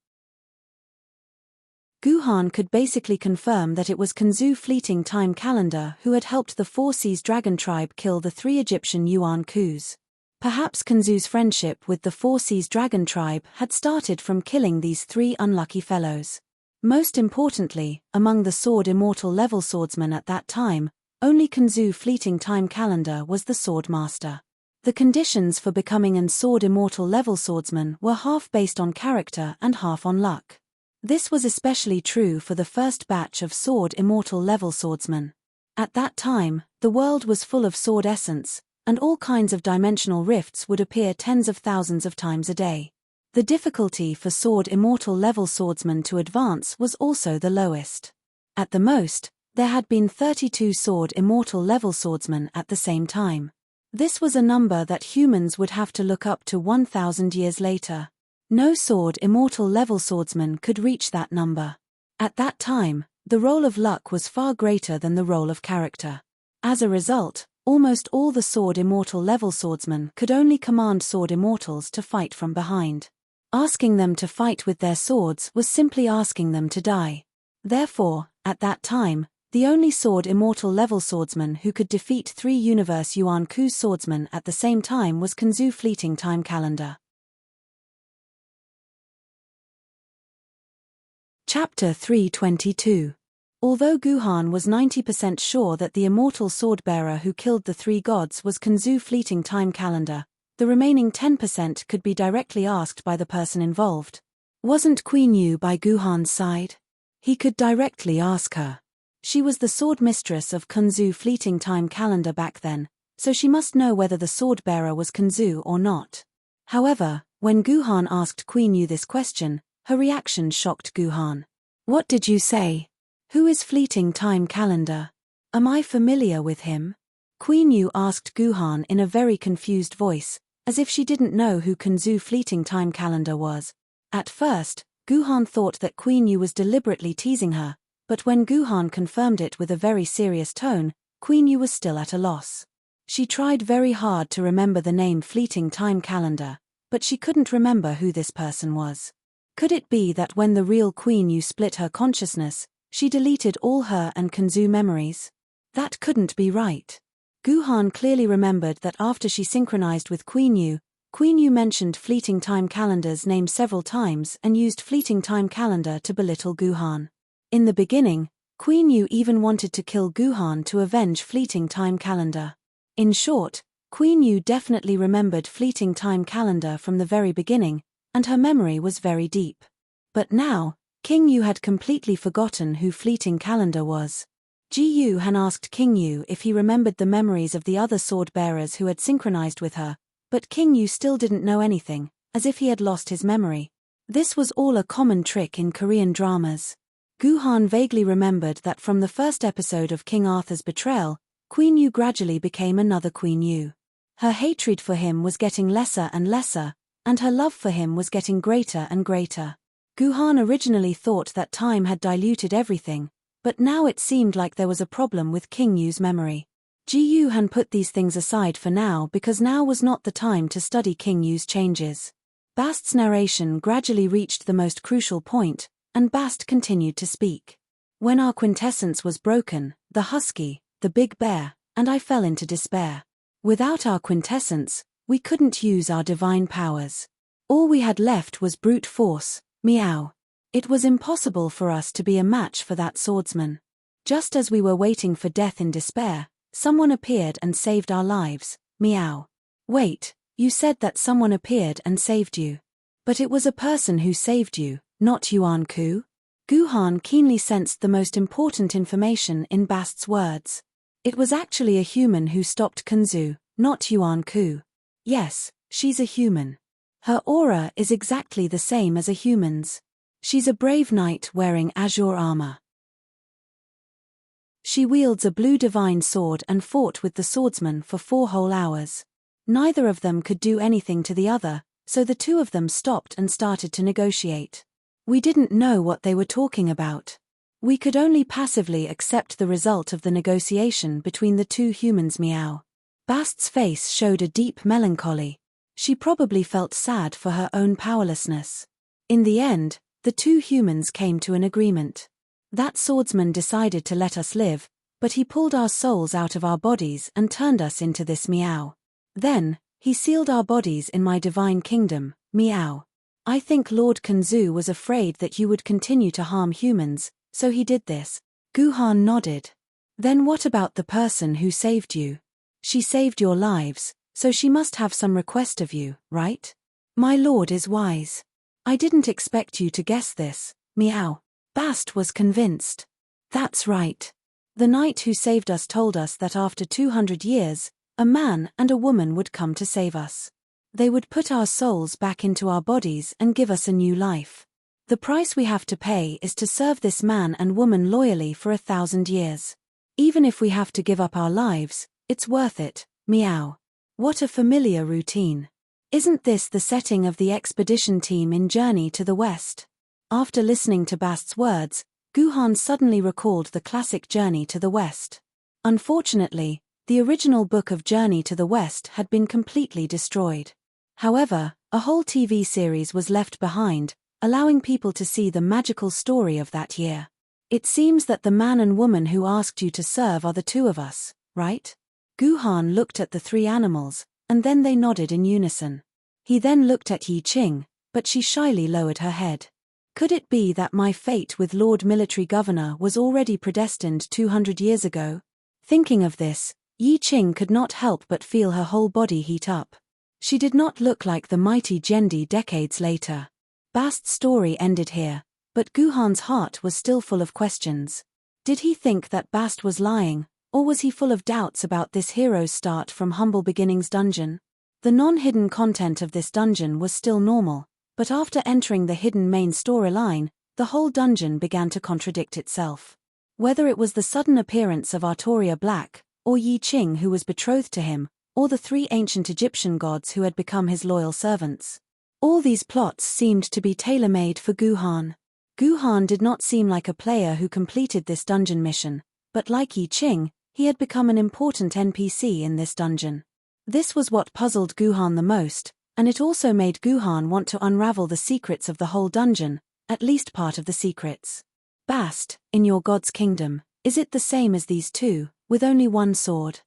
Guhan could basically confirm that it was Kanzu Fleeting Time Calendar who had helped the Four Seas Dragon Tribe kill the 3 Egyptian Yuan Kus. Perhaps Kanzu's friendship with the Four Seas Dragon Tribe had started from killing these 3 unlucky fellows. Most importantly, among the sword immortal level swordsmen at that time, only Kanzu Fleeting Time Calendar was the sword master. The conditions for becoming an sword immortal level swordsman were half based on character and half on luck. This was especially true for the first batch of sword immortal level swordsmen. At that time, the world was full of sword essence, and all kinds of dimensional rifts would appear tens of thousands of times a day. The difficulty for sword immortal level swordsmen to advance was also the lowest. At the most, there had been 32 sword immortal level swordsmen at the same time. This was a number that humans would have to look up to 1,000 years later. No sword immortal level swordsman could reach that number. At that time, the role of luck was far greater than the role of character. As a result, almost all the sword immortal level swordsmen could only command sword immortals to fight from behind. Asking them to fight with their swords was simply asking them to die. Therefore, at that time, The only sword immortal level swordsman who could defeat 3 universe Yuan Ku's swordsmen at the same time was Kanzu Fleeting Time Calendar. Chapter 322. Although Guhan was 90% sure that the immortal sword-bearer who killed the 3 gods was Kanzu Fleeting Time Calendar, the remaining 10% could be directly asked by the person involved. Wasn't Queen Yu by Guhan's side? He could directly ask her. She was the sword mistress of Kanzu Fleeting Time Calendar back then, so she must know whether the sword-bearer was Kanzu or not. However, when Guhan asked Queen Yu this question, her reaction shocked Guhan. What did you say? Who is Fleeting Time Calendar? Am I familiar with him? Queen Yu asked Guhan in a very confused voice, as if she didn't know who Kanzu Fleeting Time Calendar was. At first, Guhan thought that Queen Yu was deliberately teasing her, but when Guhan confirmed it with a very serious tone, Queen Yu was still at a loss. She tried very hard to remember the name Fleeting Time Calendar, but she couldn't remember who this person was. Could it be that when the real Queen Yu split her consciousness, she deleted all her and Kanzu memories? That couldn't be right. Guhan clearly remembered that after she synchronized with Queen Yu mentioned Fleeting Time Calendar's name several times and used Fleeting Time Calendar to belittle Guhan. In the beginning, Queen Yu even wanted to kill Guhan to avenge Fleeting Time Calendar. In short, Queen Yu definitely remembered Fleeting Time Calendar from the very beginning, and her memory was very deep. But now, King Yu had completely forgotten who Fleeting Calendar was. Ji Yu had asked King Yu if he remembered the memories of the other sword-bearers who had synchronized with her, but King Yu still didn't know anything, as if he had lost his memory. This was all a common trick in Korean dramas. Guhan vaguely remembered that from the first episode of King Arthur's betrayal, Queen Yu gradually became another Queen Yu. Her hatred for him was getting lesser and lesser, and her love for him was getting greater and greater. Guhan originally thought that time had diluted everything, but now it seemed like there was a problem with King Yu's memory. Ji Yu had put these things aside for now because now was not the time to study King Yu's changes. Bast's narration gradually reached the most crucial point, and Bast continued to speak. When our quintessence was broken, the husky, the big bear, and I fell into despair. Without our quintessence, we couldn't use our divine powers. All we had left was brute force, meow. It was impossible for us to be a match for that swordsman. Just as we were waiting for death in despair, someone appeared and saved our lives, meow. Wait, you said that someone appeared and saved you. But it was a person who saved you, not Yuan Ku? Guhan keenly sensed the most important information in Bast's words. It was actually a human who stopped Kanzu, not Yuan Ku. Yes, she's a human. Her aura is exactly the same as a human's. She's a brave knight wearing azure armor. She wields a blue divine sword and fought with the swordsman for 4 whole hours. Neither of them could do anything to the other, so the 2 of them stopped and started to negotiate. We didn't know what they were talking about. We could only passively accept the result of the negotiation between the 2 humans, meow. Bast's face showed a deep melancholy. She probably felt sad for her own powerlessness. In the end, the 2 humans came to an agreement. That swordsman decided to let us live, but he pulled our souls out of our bodies and turned us into this meow. Then, he sealed our bodies in my divine kingdom, meow. I think Lord Kanzu was afraid that you would continue to harm humans, so he did this. Guhan nodded. Then what about the person who saved you? She saved your lives, so she must have some request of you, right? My lord is wise. I didn't expect you to guess this, meow. Bast was convinced. That's right. The knight who saved us told us that after 200 years, a man and a woman would come to save us. They would put our souls back into our bodies and give us a new life. The price we have to pay is to serve this man and woman loyally for 1,000 years. Even if we have to give up our lives, it's worth it, meow. What a familiar routine. Isn't this the setting of the expedition team in Journey to the West? After listening to Bast's words, Guhan suddenly recalled the classic Journey to the West. Unfortunately, the original book of Journey to the West had been completely destroyed. However, a whole TV series was left behind, allowing people to see the magical story of that year. It seems that the man and woman who asked you to serve are the two of us, right? Guhan looked at the three animals, and then they nodded in unison. He then looked at Yi Qing, but she shyly lowered her head. Could it be that my fate with Lord Military Governor was already predestined 200 years ago? Thinking of this, Yi Qing could not help but feel her whole body heat up. She did not look like the mighty Jendi decades later. Bast's story ended here, but Guhan's heart was still full of questions. Did he think that Bast was lying, or was he full of doubts about this hero's start from humble beginnings dungeon? The non-hidden content of this dungeon was still normal, but after entering the hidden main storyline, the whole dungeon began to contradict itself. Whether it was the sudden appearance of Artoria Black, or Yi Qing who was betrothed to him, or the three ancient Egyptian gods who had become his loyal servants. All these plots seemed to be tailor-made for Guhan. Guhan did not seem like a player who completed this dungeon mission, but like Yi Qing, he had become an important NPC in this dungeon. This was what puzzled Guhan the most, and it also made Guhan want to unravel the secrets of the whole dungeon, at least part of the secrets. Bast, in your god's kingdom, is it the same as these two, with only one sword?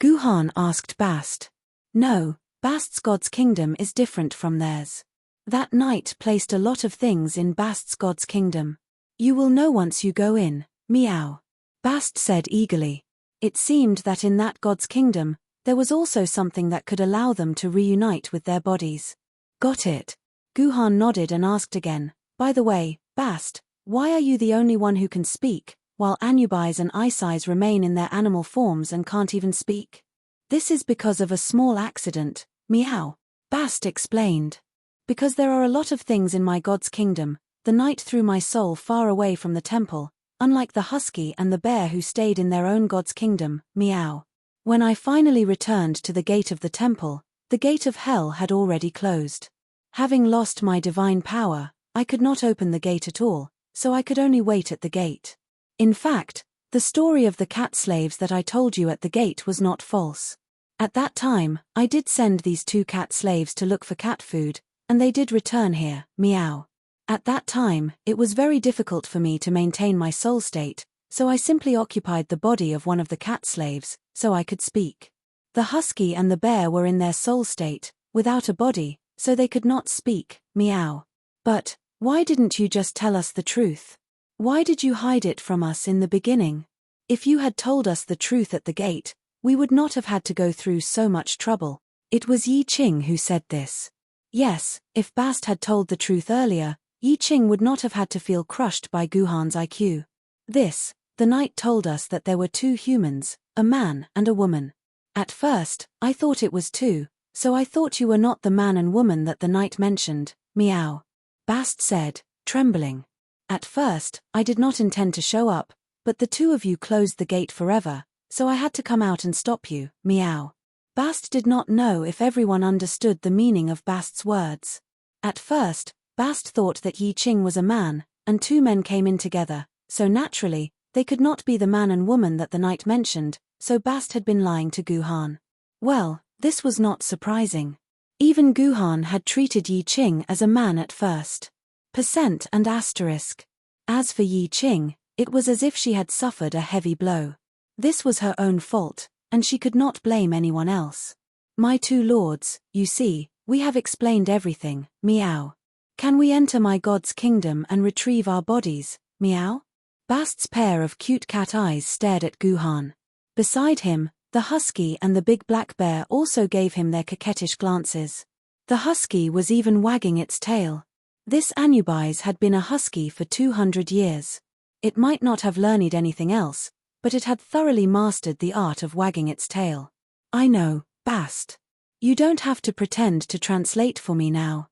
Guhan asked Bast. No, Bast's god's kingdom is different from theirs. That knight placed a lot of things in Bast's god's kingdom. You will know once you go in, meow. Bast said eagerly. It seemed that in that god's kingdom, there was also something that could allow them to reunite with their bodies. Got it. Guhan nodded and asked again, by the way, Bast, why are you the only one who can speak, while Anubis and Isis remain in their animal forms and can't even speak? This is because of a small accident, meow. Bast explained. Because there are a lot of things in my god's kingdom, the knight threw my soul far away from the temple, unlike the husky and the bear who stayed in their own god's kingdom, meow. When I finally returned to the gate of the temple, the gate of hell had already closed. Having lost my divine power, I could not open the gate at all, so I could only wait at the gate. In fact, the story of the cat slaves that I told you at the gate was not false. At that time, I did send these two cat slaves to look for cat food, and they did return here, meow. At that time, it was very difficult for me to maintain my soul state, so I simply occupied the body of one of the cat slaves, so I could speak. The husky and the bear were in their soul state, without a body, so they could not speak, meow. But, why didn't you just tell us the truth? Why did you hide it from us in the beginning? If you had told us the truth at the gate, we would not have had to go through so much trouble. It was Yi Qing who said this. Yes, if Bast had told the truth earlier, Yi Qing would not have had to feel crushed by Guhan's IQ. The knight told us that there were two humans, a man and a woman. At first, I thought it was two, so I thought you were not the man and woman that the knight mentioned, meow. Bast said, trembling. At first, I did not intend to show up, but the two of you closed the gate forever, so I had to come out and stop you, meow. Bast did not know if everyone understood the meaning of Bast's words. At first, Bast thought that Yi Qing was a man, and two men came in together, so naturally, they could not be the man and woman that the knight mentioned, so Bast had been lying to Guhan. Well, this was not surprising. Even Guhan had treated Yi Qing as a man at first. Percent and asterisk. As for Yi Qing, it was as if she had suffered a heavy blow. This was her own fault, and she could not blame anyone else. My two lords, you see, we have explained everything, meow. Can we enter my god's kingdom and retrieve our bodies, meow? Bast's pair of cute cat eyes stared at Guhan. Beside him, the husky and the big black bear also gave him their coquettish glances. The husky was even wagging its tail. This Anubis had been a husky for 200 years. It might not have learned anything else, but it had thoroughly mastered the art of wagging its tail. I know, Bast. You don't have to pretend to translate for me now.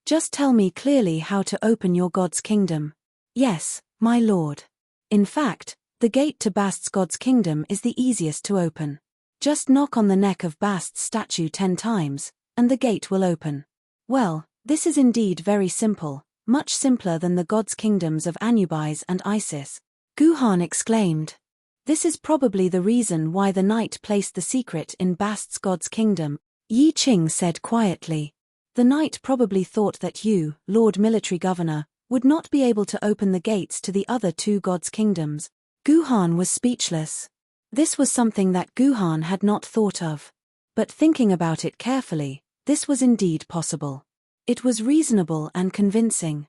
Just tell me clearly how to open your god's kingdom. Yes, my lord. In fact, the gate to Bast's god's kingdom is the easiest to open. Just knock on the neck of Bast's statue 10 times, and the gate will open. Well, this is indeed very simple, much simpler than the god's kingdoms of Anubis and Isis. Guhan exclaimed. This is probably the reason why the knight placed the secret in Bast's god's kingdom, Yi Qing said quietly. The knight probably thought that you, Lord Military Governor, would not be able to open the gates to the other two gods' kingdoms. Guhan was speechless. This was something that Guhan had not thought of. But thinking about it carefully, this was indeed possible. It was reasonable and convincing.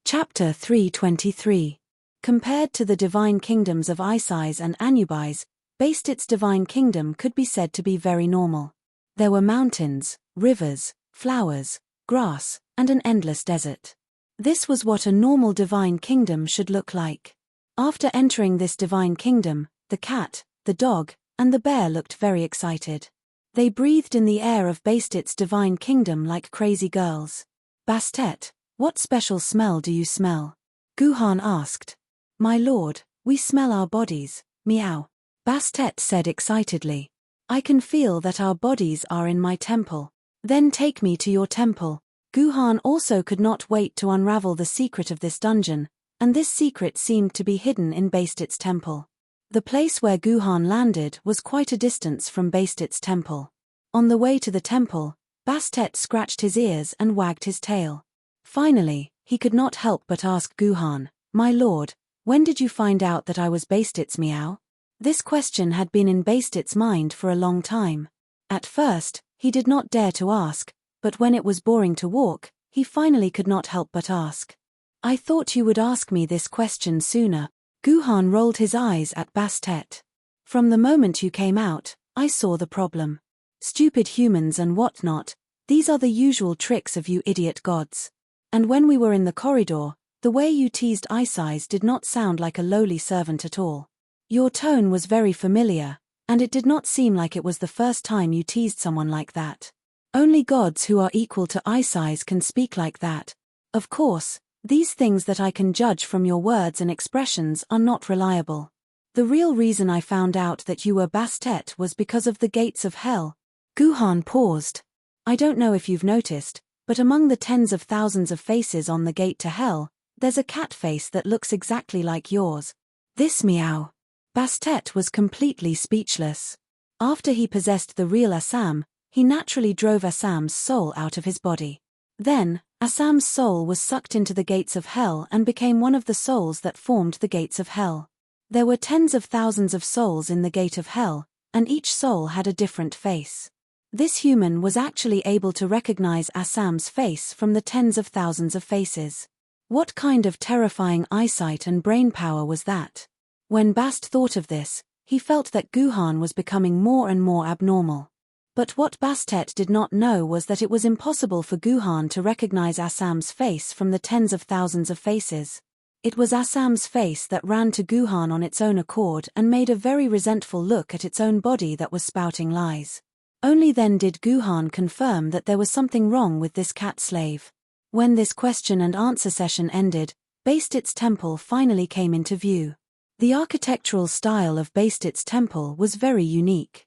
Chapter 323. Compared to the divine kingdoms of Isis and Anubis, Bastit's divine kingdom could be said to be very normal. There were mountains, rivers, flowers, grass, and an endless desert. This was what a normal divine kingdom should look like. After entering this divine kingdom, the cat, the dog, and the bear looked very excited. They breathed in the air of Bastit's divine kingdom like crazy girls. Bastet, what special smell do you smell? Guhan asked. My lord, we smell our bodies, meow. Bastet said excitedly. I can feel that our bodies are in my temple. Then take me to your temple. Guhan also could not wait to unravel the secret of this dungeon, and this secret seemed to be hidden in Bastit's temple. The place where Guhan landed was quite a distance from Bastit's temple. On the way to the temple, Bastet scratched his ears and wagged his tail. Finally, he could not help but ask Guhan, My lord, when did you find out that I was Bastit's meow? This question had been in Bastit's mind for a long time. At first, he did not dare to ask, but when it was boring to walk, he finally could not help but ask. I thought you would ask me this question sooner. Guhan rolled his eyes at Bastet. From the moment you came out, I saw the problem. Stupid humans and whatnot, these are the usual tricks of you idiot gods. And when we were in the corridor, the way you teased Isis did not sound like a lowly servant at all. Your tone was very familiar, and it did not seem like it was the first time you teased someone like that. Only gods who are equal to Isis can speak like that. Of course, these things that I can judge from your words and expressions are not reliable. The real reason I found out that you were Bastet was because of the gates of hell. Guhan paused. I don't know if you've noticed, but among the tens of thousands of faces on the gate to hell, there's a cat face that looks exactly like yours. This meow. Bastet was completely speechless. After he possessed the real Assam, he naturally drove Assam's soul out of his body. Then, Assam's soul was sucked into the gates of hell and became one of the souls that formed the gates of hell. There were tens of thousands of souls in the gate of hell, and each soul had a different face. This human was actually able to recognize Assam's face from the tens of thousands of faces. What kind of terrifying eyesight and brain power was that? When Bast thought of this, he felt that Guhan was becoming more and more abnormal. But what Bastet did not know was that it was impossible for Guhan to recognize Assam's face from the tens of thousands of faces. It was Assam's face that ran to Guhan on its own accord and made a very resentful look at its own body that was spouting lies. Only then did Guhan confirm that there was something wrong with this cat slave. When this question and answer session ended, Bastit's temple finally came into view. The architectural style of Bastit's temple was very unique.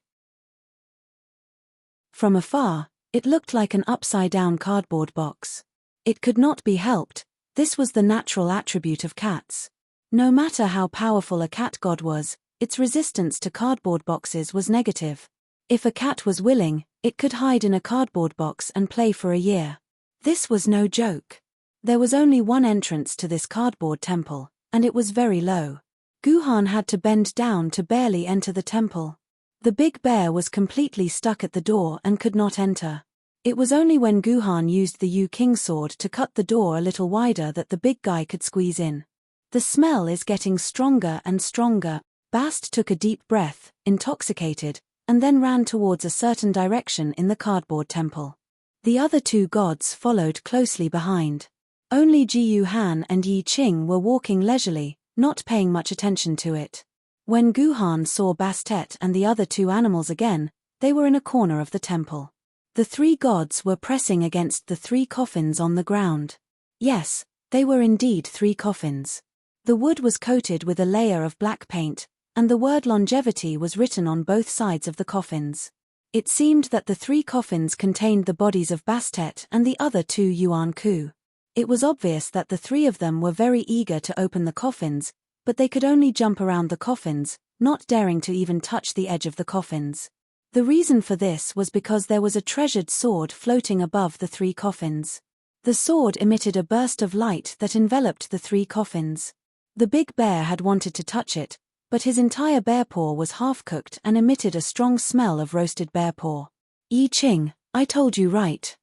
From afar, it looked like an upside-down cardboard box. It could not be helped, this was the natural attribute of cats. No matter how powerful a cat god was, its resistance to cardboard boxes was negative. If a cat was willing, it could hide in a cardboard box and play for a year. This was no joke. There was only one entrance to this cardboard temple, and it was very low. Guhan had to bend down to barely enter the temple. The big bear was completely stuck at the door and could not enter. It was only when Guhan used the Yu-King sword to cut the door a little wider that the big guy could squeeze in. The smell is getting stronger and stronger. Bast took a deep breath, intoxicated, and then ran towards a certain direction in the cardboard temple. The other two gods followed closely behind. Only Jiyu Han and Yi Qing were walking leisurely, not paying much attention to it. When Guhan saw Bastet and the other two animals again, they were in a corner of the temple. The three gods were pressing against the three coffins on the ground. Yes, they were indeed three coffins. The wood was coated with a layer of black paint, and the word longevity was written on both sides of the coffins. It seemed that the three coffins contained the bodies of Bastet and the other two Yuan Ku. It was obvious that the three of them were very eager to open the coffins, but they could only jump around the coffins, not daring to even touch the edge of the coffins. The reason for this was because there was a treasured sword floating above the 3 coffins. The sword emitted a burst of light that enveloped the 3 coffins. The big bear had wanted to touch it, but his entire bear paw was half-cooked and emitted a strong smell of roasted bear paw. Yi Qing, I told you right?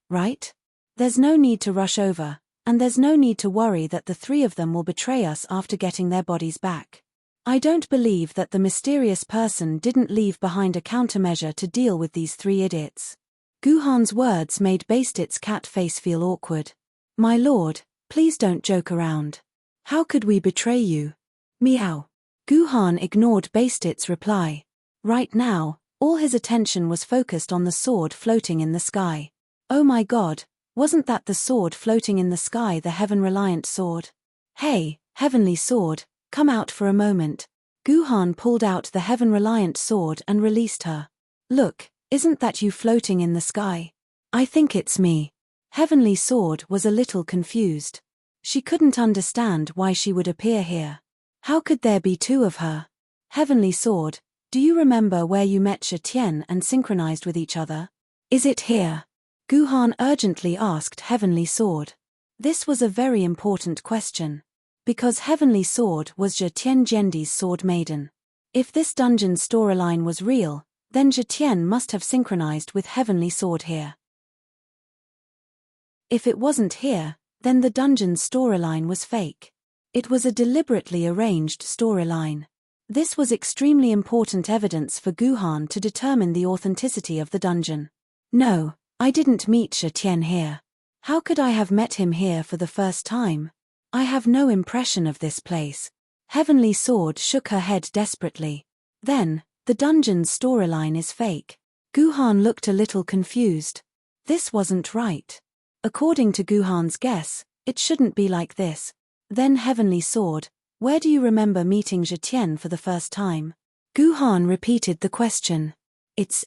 There's no need to rush over, and there's no need to worry that the 3 of them will betray us after getting their bodies back. I don't believe that the mysterious person didn't leave behind a countermeasure to deal with these 3 idiots. Guhan's words made Bastit's cat face feel awkward. My lord, please don't joke around. How could we betray you? Meow. Guhan ignored Bastit's reply. Right now, all his attention was focused on the sword floating in the sky. Oh my god, wasn't that the sword floating in the sky, the heaven-reliant sword? Hey, heavenly sword, come out for a moment. Guhan pulled out the heaven-reliant sword and released her. Look, isn't that you floating in the sky? I think it's me. Heavenly Sword was a little confused. She couldn't understand why she would appear here. How could there be 2 of her? Heavenly Sword, do you remember where you met Zetian and synchronized with each other? Is it here? Guhan urgently asked Heavenly Sword. This was a very important question. Because Heavenly Sword was Zetian Gendi's sword maiden. If this dungeon storyline was real, then Zetian must have synchronized with Heavenly Sword here. If it wasn't here, then the dungeon's storyline was fake. It was a deliberately arranged storyline. This was extremely important evidence for Guhan to determine the authenticity of the dungeon. No, I didn't meet Zetian here. How could I have met him here for the first time? I have no impression of this place. Heavenly Sword shook her head desperately. Then, the dungeon's storyline is fake. Guhan looked a little confused. This wasn't right. According to Guhan's guess, it shouldn't be like this. Then Heavenly Sword, where do you remember meeting Zetian for the first time? Guhan repeated the question. It's.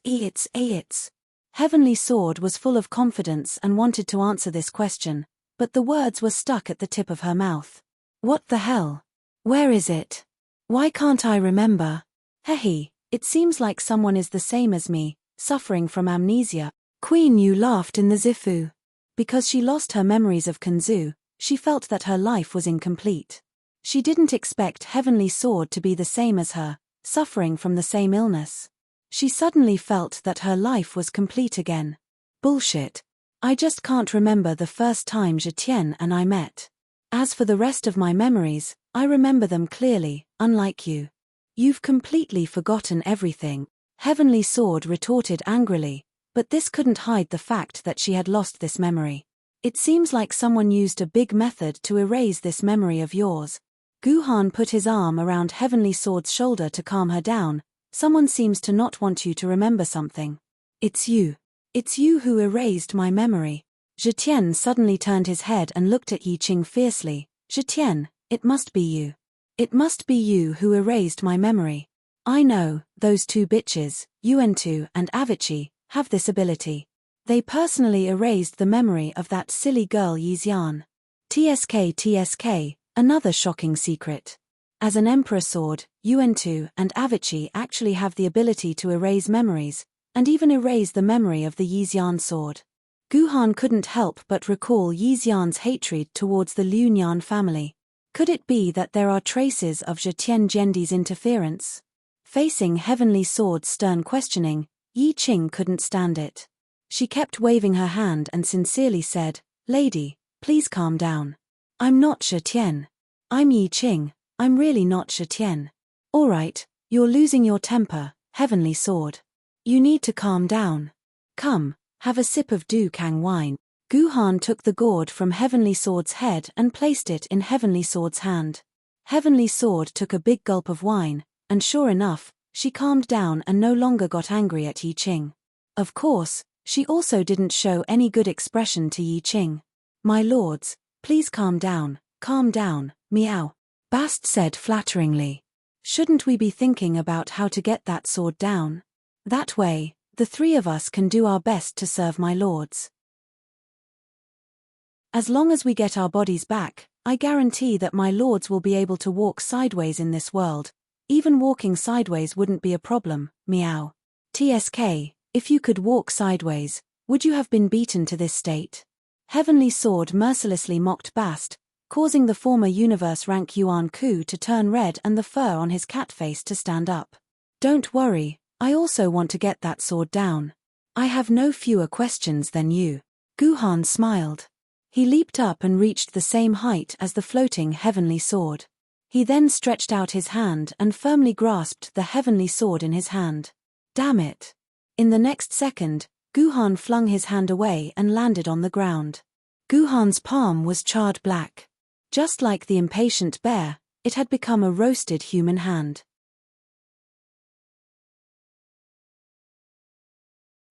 Heavenly Sword was full of confidence and wanted to answer this question, but the words were stuck at the tip of her mouth. What the hell? Where is it? Why can't I remember? Hehe, it seems like someone is the same as me, suffering from amnesia. Queen Yu laughed in the Zifu. Because she lost her memories of Kanzu, she felt that her life was incomplete. She didn't expect Heavenly Sword to be the same as her, suffering from the same illness. She suddenly felt that her life was complete again. Bullshit. I just can't remember the first time Zetian and I met. As for the rest of my memories, I remember them clearly, unlike you. You've completely forgotten everything, Heavenly Sword retorted angrily, but this couldn't hide the fact that she had lost this memory. It seems like someone used a big method to erase this memory of yours. Guhan put his arm around Heavenly Sword's shoulder to calm her down. Someone seems to not want you to remember something. It's you. It's you who erased my memory. Zetian suddenly turned his head and looked at Yi Qing fiercely. Zetian, it must be you. It must be you who erased my memory. I know, those 2 bitches, Yuan2 and Avicii, have this ability. They personally erased the memory of that silly girl Yixian. TSK, another shocking secret. As an Emperor Sword, Yuan2 and Avicii actually have the ability to erase memories, and even erase the memory of the Yixian sword. Guhan couldn't help but recall Yixian's hatred towards the Liunyan family. Could it be that there are traces of Zetian Gendi's interference? Facing Heavenly Sword's stern questioning, Yi Qing couldn't stand it. She kept waving her hand and sincerely said, Lady, please calm down. I'm not Zetian. I'm Yi Qing, I'm really not Zetian. Alright, you're losing your temper, Heavenly Sword. You need to calm down. Come, have a sip of Du Kang wine. Guhan took the gourd from Heavenly Sword's head and placed it in Heavenly Sword's hand. Heavenly Sword took a big gulp of wine, and sure enough, she calmed down and no longer got angry at Yi Qing. Of course, she also didn't show any good expression to Yi Qing. My lords, please calm down, meow. Bast said flatteringly. Shouldn't we be thinking about how to get that sword down? That way, the 3 of us can do our best to serve my lords. As long as we get our bodies back, I guarantee that my lords will be able to walk sideways in this world. Even walking sideways wouldn't be a problem, meow. TSK, if you could walk sideways, would you have been beaten to this state? Heavenly Sword mercilessly mocked Bast, causing the former universe rank Yuan Ku to turn red and the fur on his cat face to stand up. Don't worry, I also want to get that sword down. I have no fewer questions than you. Guhan smiled. He leaped up and reached the same height as the floating heavenly sword. He then stretched out his hand and firmly grasped the heavenly sword in his hand. Damn it! In the next second, Guhan flung his hand away and landed on the ground. Guhan's palm was charred black. Just like the impatient bear, it had become a roasted human hand.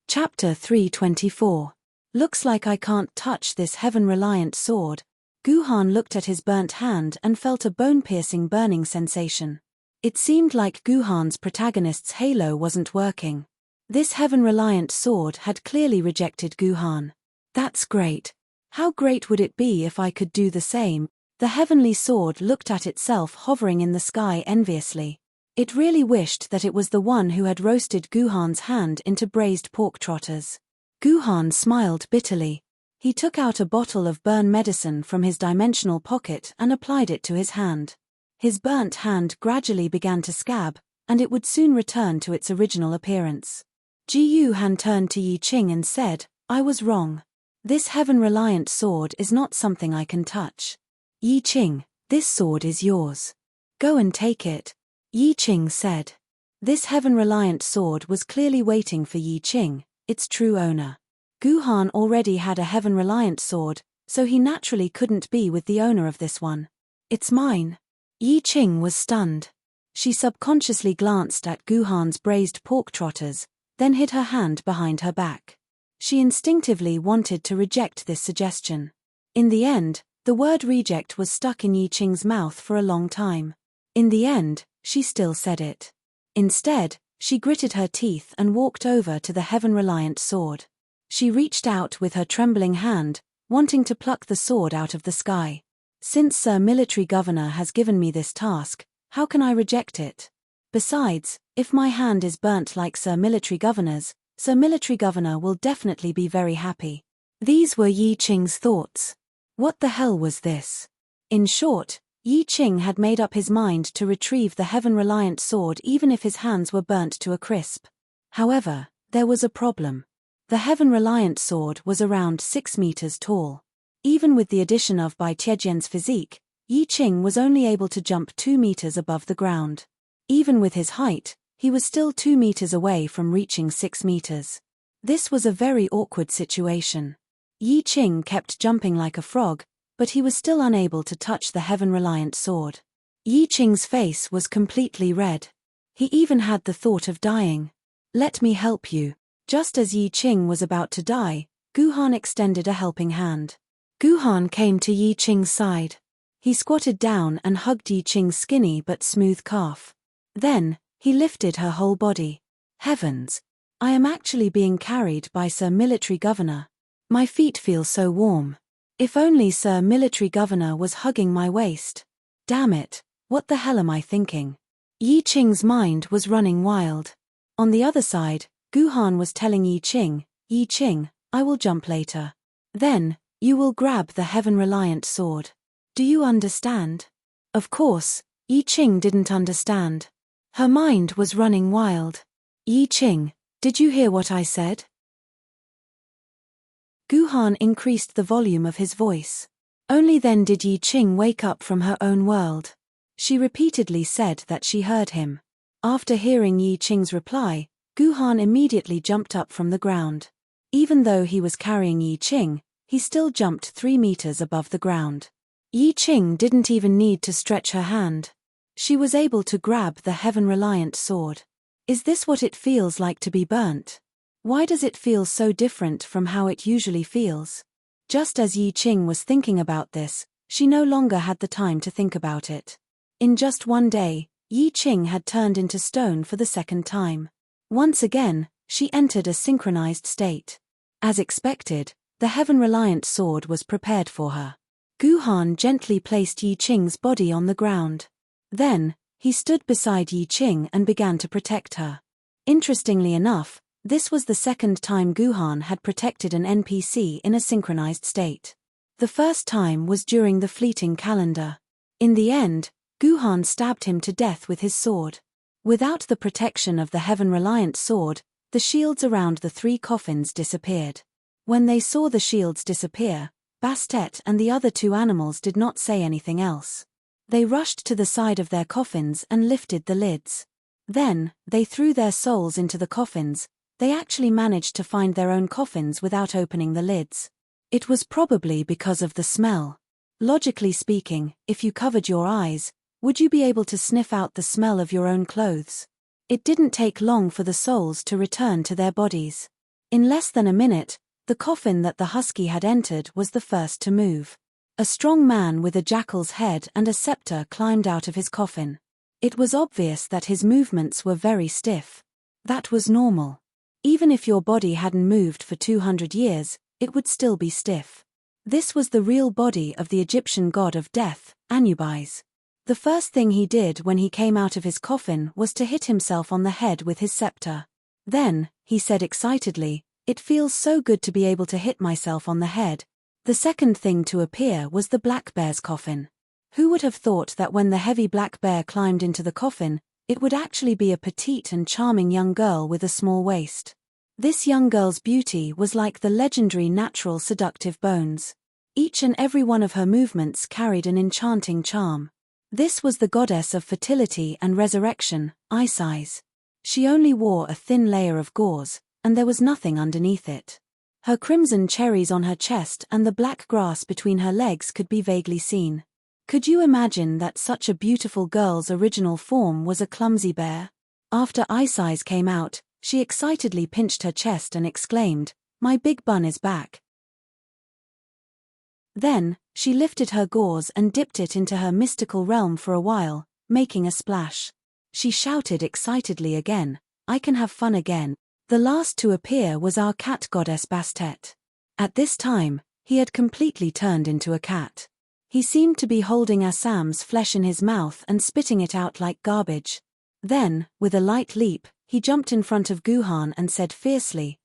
Chapter 324. Looks like I can't touch this heaven-reliant sword. Guhan looked at his burnt hand and felt a bone-piercing burning sensation. It seemed like Guhan's protagonist's halo wasn't working. This heaven-reliant sword had clearly rejected Guhan. That's great. How great would it be if I could do the same? The heavenly sword looked at itself hovering in the sky enviously. It really wished that it was the one who had roasted Guhan's hand into braised pork trotters. Guhan smiled bitterly. He took out a bottle of burn medicine from his dimensional pocket and applied it to his hand. His burnt hand gradually began to scab, and it would soon return to its original appearance. Ji Yuhan turned to Yi Qing and said, I was wrong. This heaven-reliant sword is not something I can touch. Yi Qing, this sword is yours. Go and take it. Yi Qing said. This heaven-reliant sword was clearly waiting for Yi Qing, its true owner. Guhan already had a heaven-reliant sword, so he naturally couldn't be with the owner of this one. It's mine. Yi Qing was stunned. She subconsciously glanced at Guhan's braised pork trotters, then hid her hand behind her back. She instinctively wanted to reject this suggestion. In the end, the word reject was stuck in Yi Qing's mouth for a long time. In the end, she still said it. Instead, she gritted her teeth and walked over to the heaven-reliant sword. She reached out with her trembling hand, wanting to pluck the sword out of the sky. Since Sir Military Governor has given me this task, how can I reject it? Besides, if my hand is burnt like Sir Military Governor's, Sir Military Governor will definitely be very happy. These were Yi Qing's thoughts. What the hell was this? In short, Yi Qing had made up his mind to retrieve the heaven-reliant sword even if his hands were burnt to a crisp. However, there was a problem. The heaven-reliant sword was around 6 meters tall. Even with the addition of Bai Tiejian's physique, Yi Qing was only able to jump 2 meters above the ground. Even with his height, he was still 2 meters away from reaching 6 meters. This was a very awkward situation. Yi Qing kept jumping like a frog, but he was still unable to touch the heaven-reliant sword. Yi Qing's face was completely red. He even had the thought of dying. Let me help you. Just as Yi Qing was about to die, Guhan extended a helping hand. Guhan came to Yi Qing's side. He squatted down and hugged Yi Qing's skinny but smooth calf. Then, he lifted her whole body. Heavens! I am actually being carried by Sir Military Governor. My feet feel so warm. If only Sir Military Governor was hugging my waist. Damn it, what the hell am I thinking? Yi Qing's mind was running wild. On the other side, Guhan was telling Yi Qing, I will jump later. Then, you will grab the heaven-reliant sword. Do you understand? Of course, Yi Qing didn't understand. Her mind was running wild. Yi Qing, did you hear what I said? Guhan increased the volume of his voice. Only then did Yi Qing wake up from her own world. She repeatedly said that she heard him. After hearing Yi Qing's reply, Guhan immediately jumped up from the ground. Even though he was carrying Yi Qing, he still jumped 3 meters above the ground. Yi Qing didn't even need to stretch her hand. She was able to grab the heaven-reliant sword. Is this what it feels like to be burnt? Why does it feel so different from how it usually feels? Just as Yi Qing was thinking about this, she no longer had the time to think about it. In just one day, Yi Qing had turned into stone for the second time. Once again, she entered a synchronized state. As expected, the heaven-reliant sword was prepared for her. Guhan gently placed Yi Qing's body on the ground. Then, he stood beside Yi Qing and began to protect her. Interestingly enough, this was the second time Guhan had protected an NPC in a synchronized state. The first time was during the fleeting calendar. In the end, Guhan stabbed him to death with his sword. Without the protection of the heaven-reliant sword, the shields around the 3 coffins disappeared. When they saw the shields disappear, Bastet and the other 2 animals did not say anything else. They rushed to the side of their coffins and lifted the lids. Then, they threw their souls into the coffins. They actually managed to find their own coffins without opening the lids. It was probably because of the smell. Logically speaking, if you covered your eyes, would you be able to sniff out the smell of your own clothes? It didn't take long for the souls to return to their bodies. In less than a minute, the coffin that the husky had entered was the first to move. A strong man with a jackal's head and a scepter climbed out of his coffin. It was obvious that his movements were very stiff. That was normal. Even if your body hadn't moved for 200 years, it would still be stiff. This was the real body of the Egyptian god of death, Anubis. The first thing he did when he came out of his coffin was to hit himself on the head with his scepter. Then, he said excitedly, "It feels so good to be able to hit myself on the head." The second thing to appear was the black bear's coffin. Who would have thought that when the heavy black bear climbed into the coffin, it would actually be a petite and charming young girl with a small waist? This young girl's beauty was like the legendary natural seductive bones. Each and every one of her movements carried an enchanting charm. This was the goddess of fertility and resurrection, Isis. She only wore a thin layer of gauze, and there was nothing underneath it. Her crimson cherries on her chest and the black grass between her legs could be vaguely seen. Could you imagine that such a beautiful girl's original form was a clumsy bear? After Isis came out, she excitedly pinched her chest and exclaimed, "My big bun is back." Then, she lifted her gauze and dipped it into her mystical realm for a while, making a splash. She shouted excitedly again, "I can have fun again." The last to appear was our cat goddess Bastet. At this time, he had completely turned into a cat. He seemed to be holding Assam's flesh in his mouth and spitting it out like garbage. Then, with a light leap, he jumped in front of Guhan and said fiercely,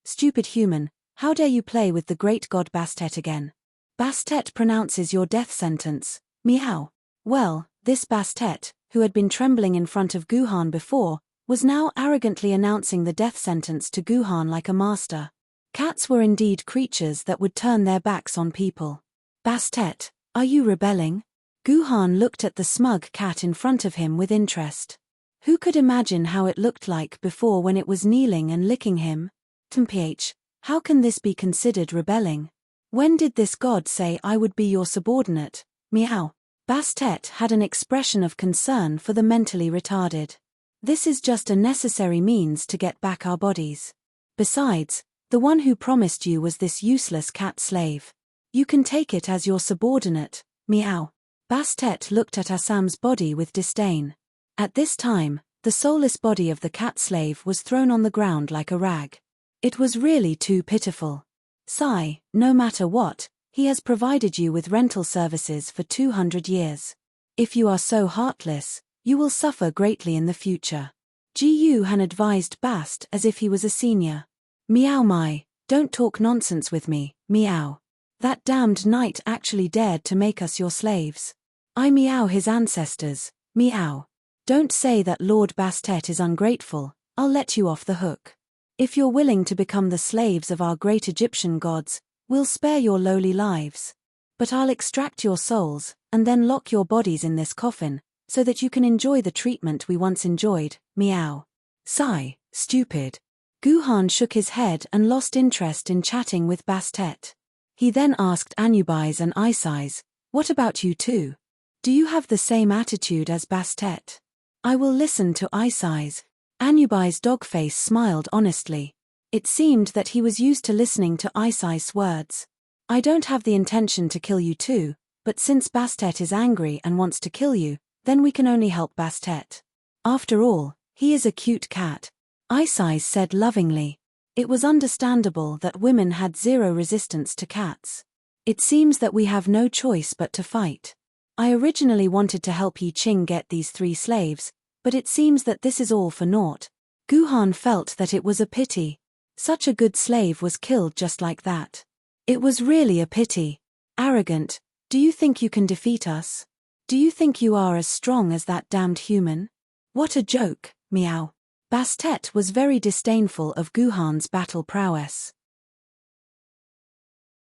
"Stupid human, how dare you play with the great god Bastet again? Bastet pronounces your death sentence, meow." Well, this Bastet, who had been trembling in front of Guhan before, was now arrogantly announcing the death sentence to Guhan like a master. Cats were indeed creatures that would turn their backs on people. "Bastet, are you rebelling?" Guhan looked at the smug cat in front of him with interest. Who could imagine how it looked like before when it was kneeling and licking him? "Mph, how can this be considered rebelling? When did this god say I would be your subordinate? Meow." Bastet had an expression of concern for the mentally retarded. "This is just a necessary means to get back our bodies. Besides, the one who promised you was this useless cat slave. You can take it as your subordinate, meow." Bastet looked at Assam's body with disdain. At this time, the soulless body of the cat slave was thrown on the ground like a rag. It was really too pitiful. "Sigh, no matter what, he has provided you with rental services for 200 years. If you are so heartless, you will suffer greatly in the future." Gu Han advised Bast as if he was a senior. "Meow my, don't talk nonsense with me, meow. That damned knight actually dared to make us your slaves. I meow his ancestors, meow. Don't say that Lord Bastet is ungrateful, I'll let you off the hook. If you're willing to become the slaves of our great Egyptian gods, we'll spare your lowly lives. But I'll extract your souls, and then lock your bodies in this coffin, so that you can enjoy the treatment we once enjoyed, meow." "Sigh, stupid." Guhan shook his head and lost interest in chatting with Bastet. He then asked Anubis and Isis, "What about you two? Do you have the same attitude as Bastet?" "I will listen to Isis." Anubis' dog face smiled honestly. It seemed that he was used to listening to Isis' words. "I don't have the intention to kill you too, but since Bastet is angry and wants to kill you, then we can only help Bastet. After all, he is a cute cat," Isis said lovingly. It was understandable that women had zero resistance to cats. "It seems that we have no choice but to fight. I originally wanted to help Yi Ching get these 3 slaves, but it seems that this is all for naught. Guhan felt that it was a pity. Such a good slave was killed just like that. It was really a pity. Arrogant, do you think you can defeat us? Do you think you are as strong as that damned human? What a joke, meow. Bastet was very disdainful of Guhan's battle prowess.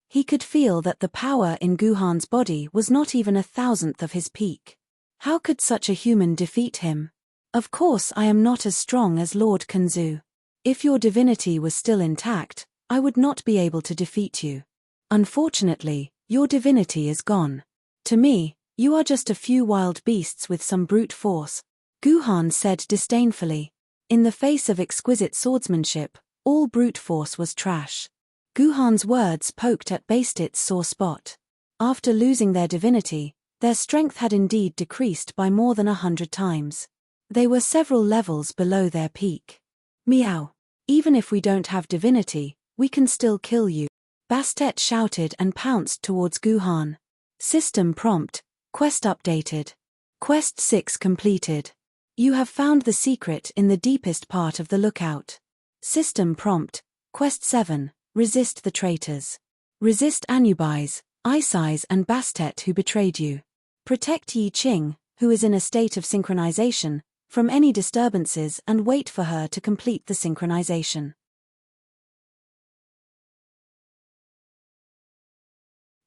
He could feel that the power in Guhan's body was not even 1,000th of his peak. How could such a human defeat him? Of course I am not as strong as Lord Kanzu. If your divinity was still intact, I would not be able to defeat you. Unfortunately, your divinity is gone. To me, you are just a few wild beasts with some brute force, Guhan said disdainfully. In the face of exquisite swordsmanship, all brute force was trash. Guhan's words poked at Bastit's sore spot. After losing their divinity, their strength had indeed decreased by more than 100 times. They were several levels below their peak. Meow. Even if we don't have divinity, we can still kill you. Bastet shouted and pounced towards Guhan. System prompt, quest updated. Quest 6 completed. You have found the secret in the deepest part of the lookout. System prompt, quest 7, resist the traitors. Resist Anubis, Isais and Bastet who betrayed you. Protect Yi Qing, who is in a state of synchronization, from any disturbances and wait for her to complete the synchronization.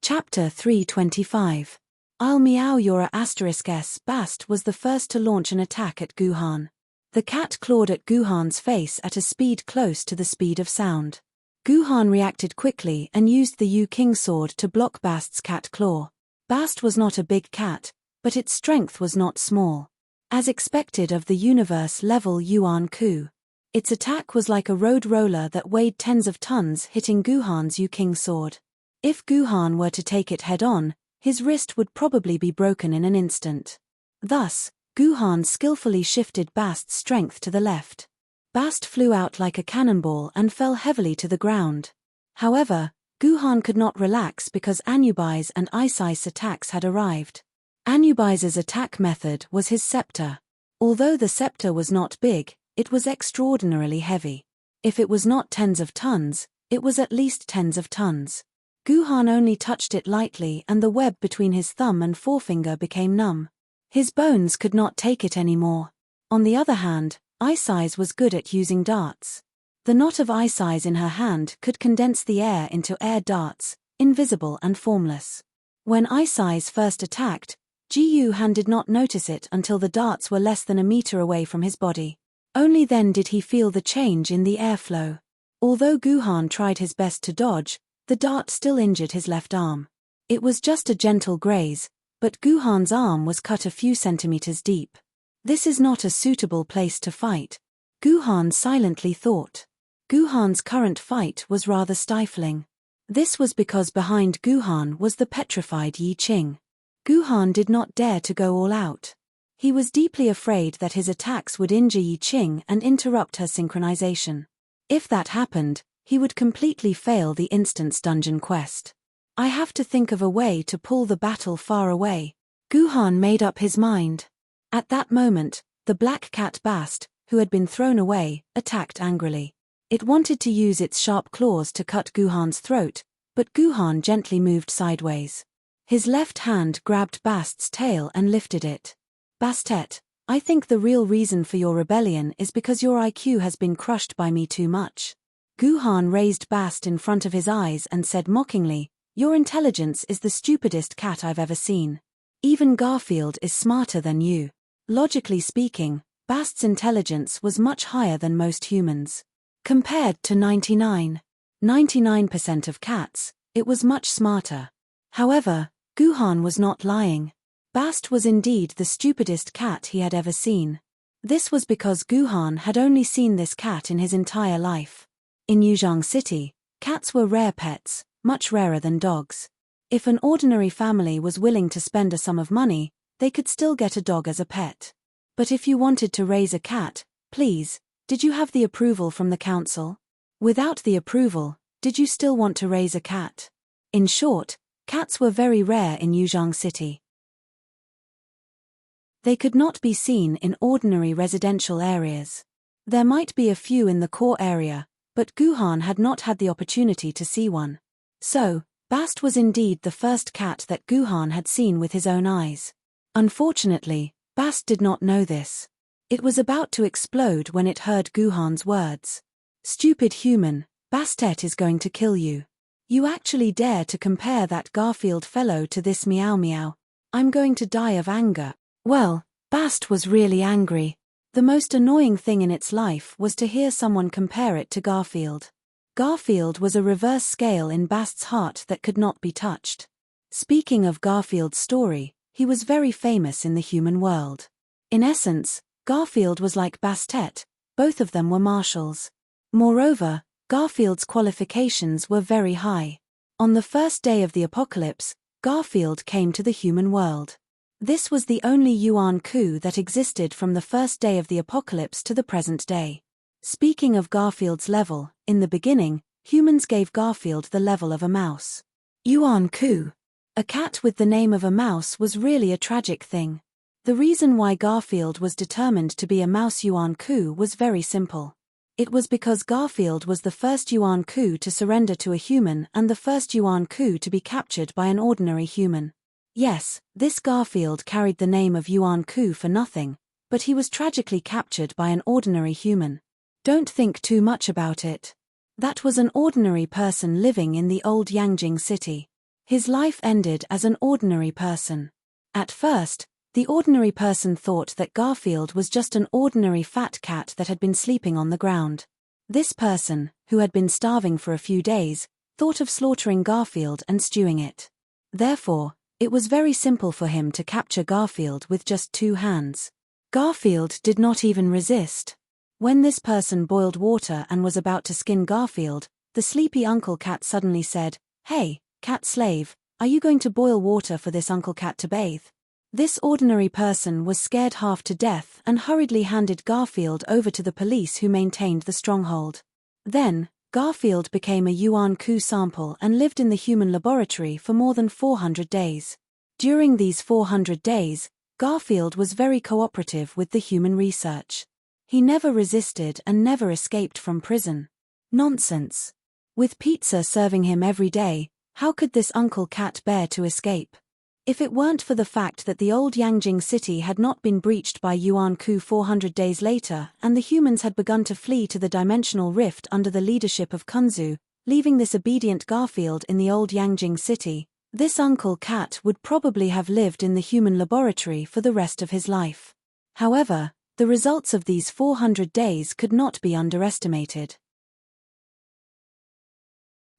Chapter 325. I'll meow your *s. Bast was the first to launch an attack at Guhan. The cat clawed at Guhan's face at a speed close to the speed of sound. Guhan reacted quickly and used the Yu King sword to block Bast's cat claw. Bast was not a big cat, but its strength was not small. As expected of the universe-level Yuan Ku. Its attack was like a road roller that weighed tens of tons hitting Guhan's Yu King sword. If Guhan were to take it head-on, his wrist would probably be broken in an instant. Thus, Guhan skillfully shifted Bast's strength to the left. Bast flew out like a cannonball and fell heavily to the ground. However, Guhan could not relax because Anubis and Isais attacks had arrived. Anubis's attack method was his scepter. Although the scepter was not big, it was extraordinarily heavy. If it was not tens of tons, it was at least tens of tons. Guhan only touched it lightly and the web between his thumb and forefinger became numb. His bones could not take it anymore. On the other hand, Isais was good at using darts. The knot of Isais in her hand could condense the air into air darts, invisible and formless. When Isais first attacked, Ji-Yu-Han did not notice it until the darts were less than a meter away from his body. Only then did he feel the change in the airflow. Although Guhan tried his best to dodge, the dart still injured his left arm. It was just a gentle graze, but Guhan's arm was cut a few centimeters deep. This is not a suitable place to fight, Guhan silently thought. Guhan's current fight was rather stifling. This was because behind Guhan was the petrified Yi Qing. Guhan did not dare to go all out. He was deeply afraid that his attacks would injure Yi Qing and interrupt her synchronization. If that happened, he would completely fail the instant's dungeon quest. I have to think of a way to pull the battle far away. Guhan made up his mind. At that moment, the black cat Bast, who had been thrown away, attacked angrily. It wanted to use its sharp claws to cut Guhan's throat, but Guhan gently moved sideways. His left hand grabbed Bast's tail and lifted it. Bastet, I think the real reason for your rebellion is because your IQ has been crushed by me too much. Guhan raised Bast in front of his eyes and said mockingly, your intelligence is the stupidest cat I've ever seen. Even Garfield is smarter than you. Logically speaking, Bast's intelligence was much higher than most humans. Compared to 99% of cats, it was much smarter. However, Guhan was not lying. Bast was indeed the stupidest cat he had ever seen. This was because Guhan had only seen this cat in his entire life. In Yuzhang City, cats were rare pets, much rarer than dogs. If an ordinary family was willing to spend a sum of money, they could still get a dog as a pet. But if you wanted to raise a cat, please, did you have the approval from the council? Without the approval, did you still want to raise a cat? In short, cats were very rare in Yuzhang City. They could not be seen in ordinary residential areas. There might be a few in the core area, but Guhan had not had the opportunity to see one. So, Bast was indeed the first cat that Guhan had seen with his own eyes. Unfortunately, Bast did not know this. It was about to explode when it heard Guhan's words. "Stupid human, Bastet is going to kill you. You actually dare to compare that Garfield fellow to this meow meow. I'm going to die of anger." Well, Bast was really angry. The most annoying thing in its life was to hear someone compare it to Garfield. Garfield was a reverse scale in Bast's heart that could not be touched. Speaking of Garfield's story, he was very famous in the human world. In essence, Garfield was like Bastet, both of them were marshals. Moreover, Garfield's qualifications were very high. On the first day of the apocalypse, Garfield came to the human world. This was the only Yuan Ku that existed from the first day of the apocalypse to the present day. Speaking of Garfield's level, in the beginning, humans gave Garfield the level of a mouse. Yuan Ku. A cat with the name of a mouse was really a tragic thing. The reason why Garfield was determined to be a mouse Yuan Ku was very simple. It was because Garfield was the first Yuan Ku to surrender to a human and the first Yuan Ku to be captured by an ordinary human. Yes, this Garfield carried the name of Yuan Ku for nothing, but he was tragically captured by an ordinary human. Don't think too much about it. That was an ordinary person living in the old Yangjing city. His life ended as an ordinary person. At first, the ordinary person thought that Garfield was just an ordinary fat cat that had been sleeping on the ground. This person, who had been starving for a few days, thought of slaughtering Garfield and stewing it. Therefore, it was very simple for him to capture Garfield with just 2 hands. Garfield did not even resist. When this person boiled water and was about to skin Garfield, the sleepy Uncle Cat suddenly said, "Hey, cat slave, are you going to boil water for this Uncle Cat to bathe?" This ordinary person was scared half to death and hurriedly handed Garfield over to the police who maintained the stronghold. Then, Garfield became a Yuan Ku sample and lived in the human laboratory for more than 400 days. During these 400 days, Garfield was very cooperative with the human research. He never resisted and never escaped from prison. Nonsense. With pizza serving him every day, how could this Uncle Cat bear to escape? If it weren't for the fact that the old Yangjing city had not been breached by Yuan Ku 400 days later and the humans had begun to flee to the dimensional rift under the leadership of Kunzu, leaving this obedient Garfield in the old Yangjing city, this Uncle Cat would probably have lived in the human laboratory for the rest of his life. However, the results of these 400 days could not be underestimated.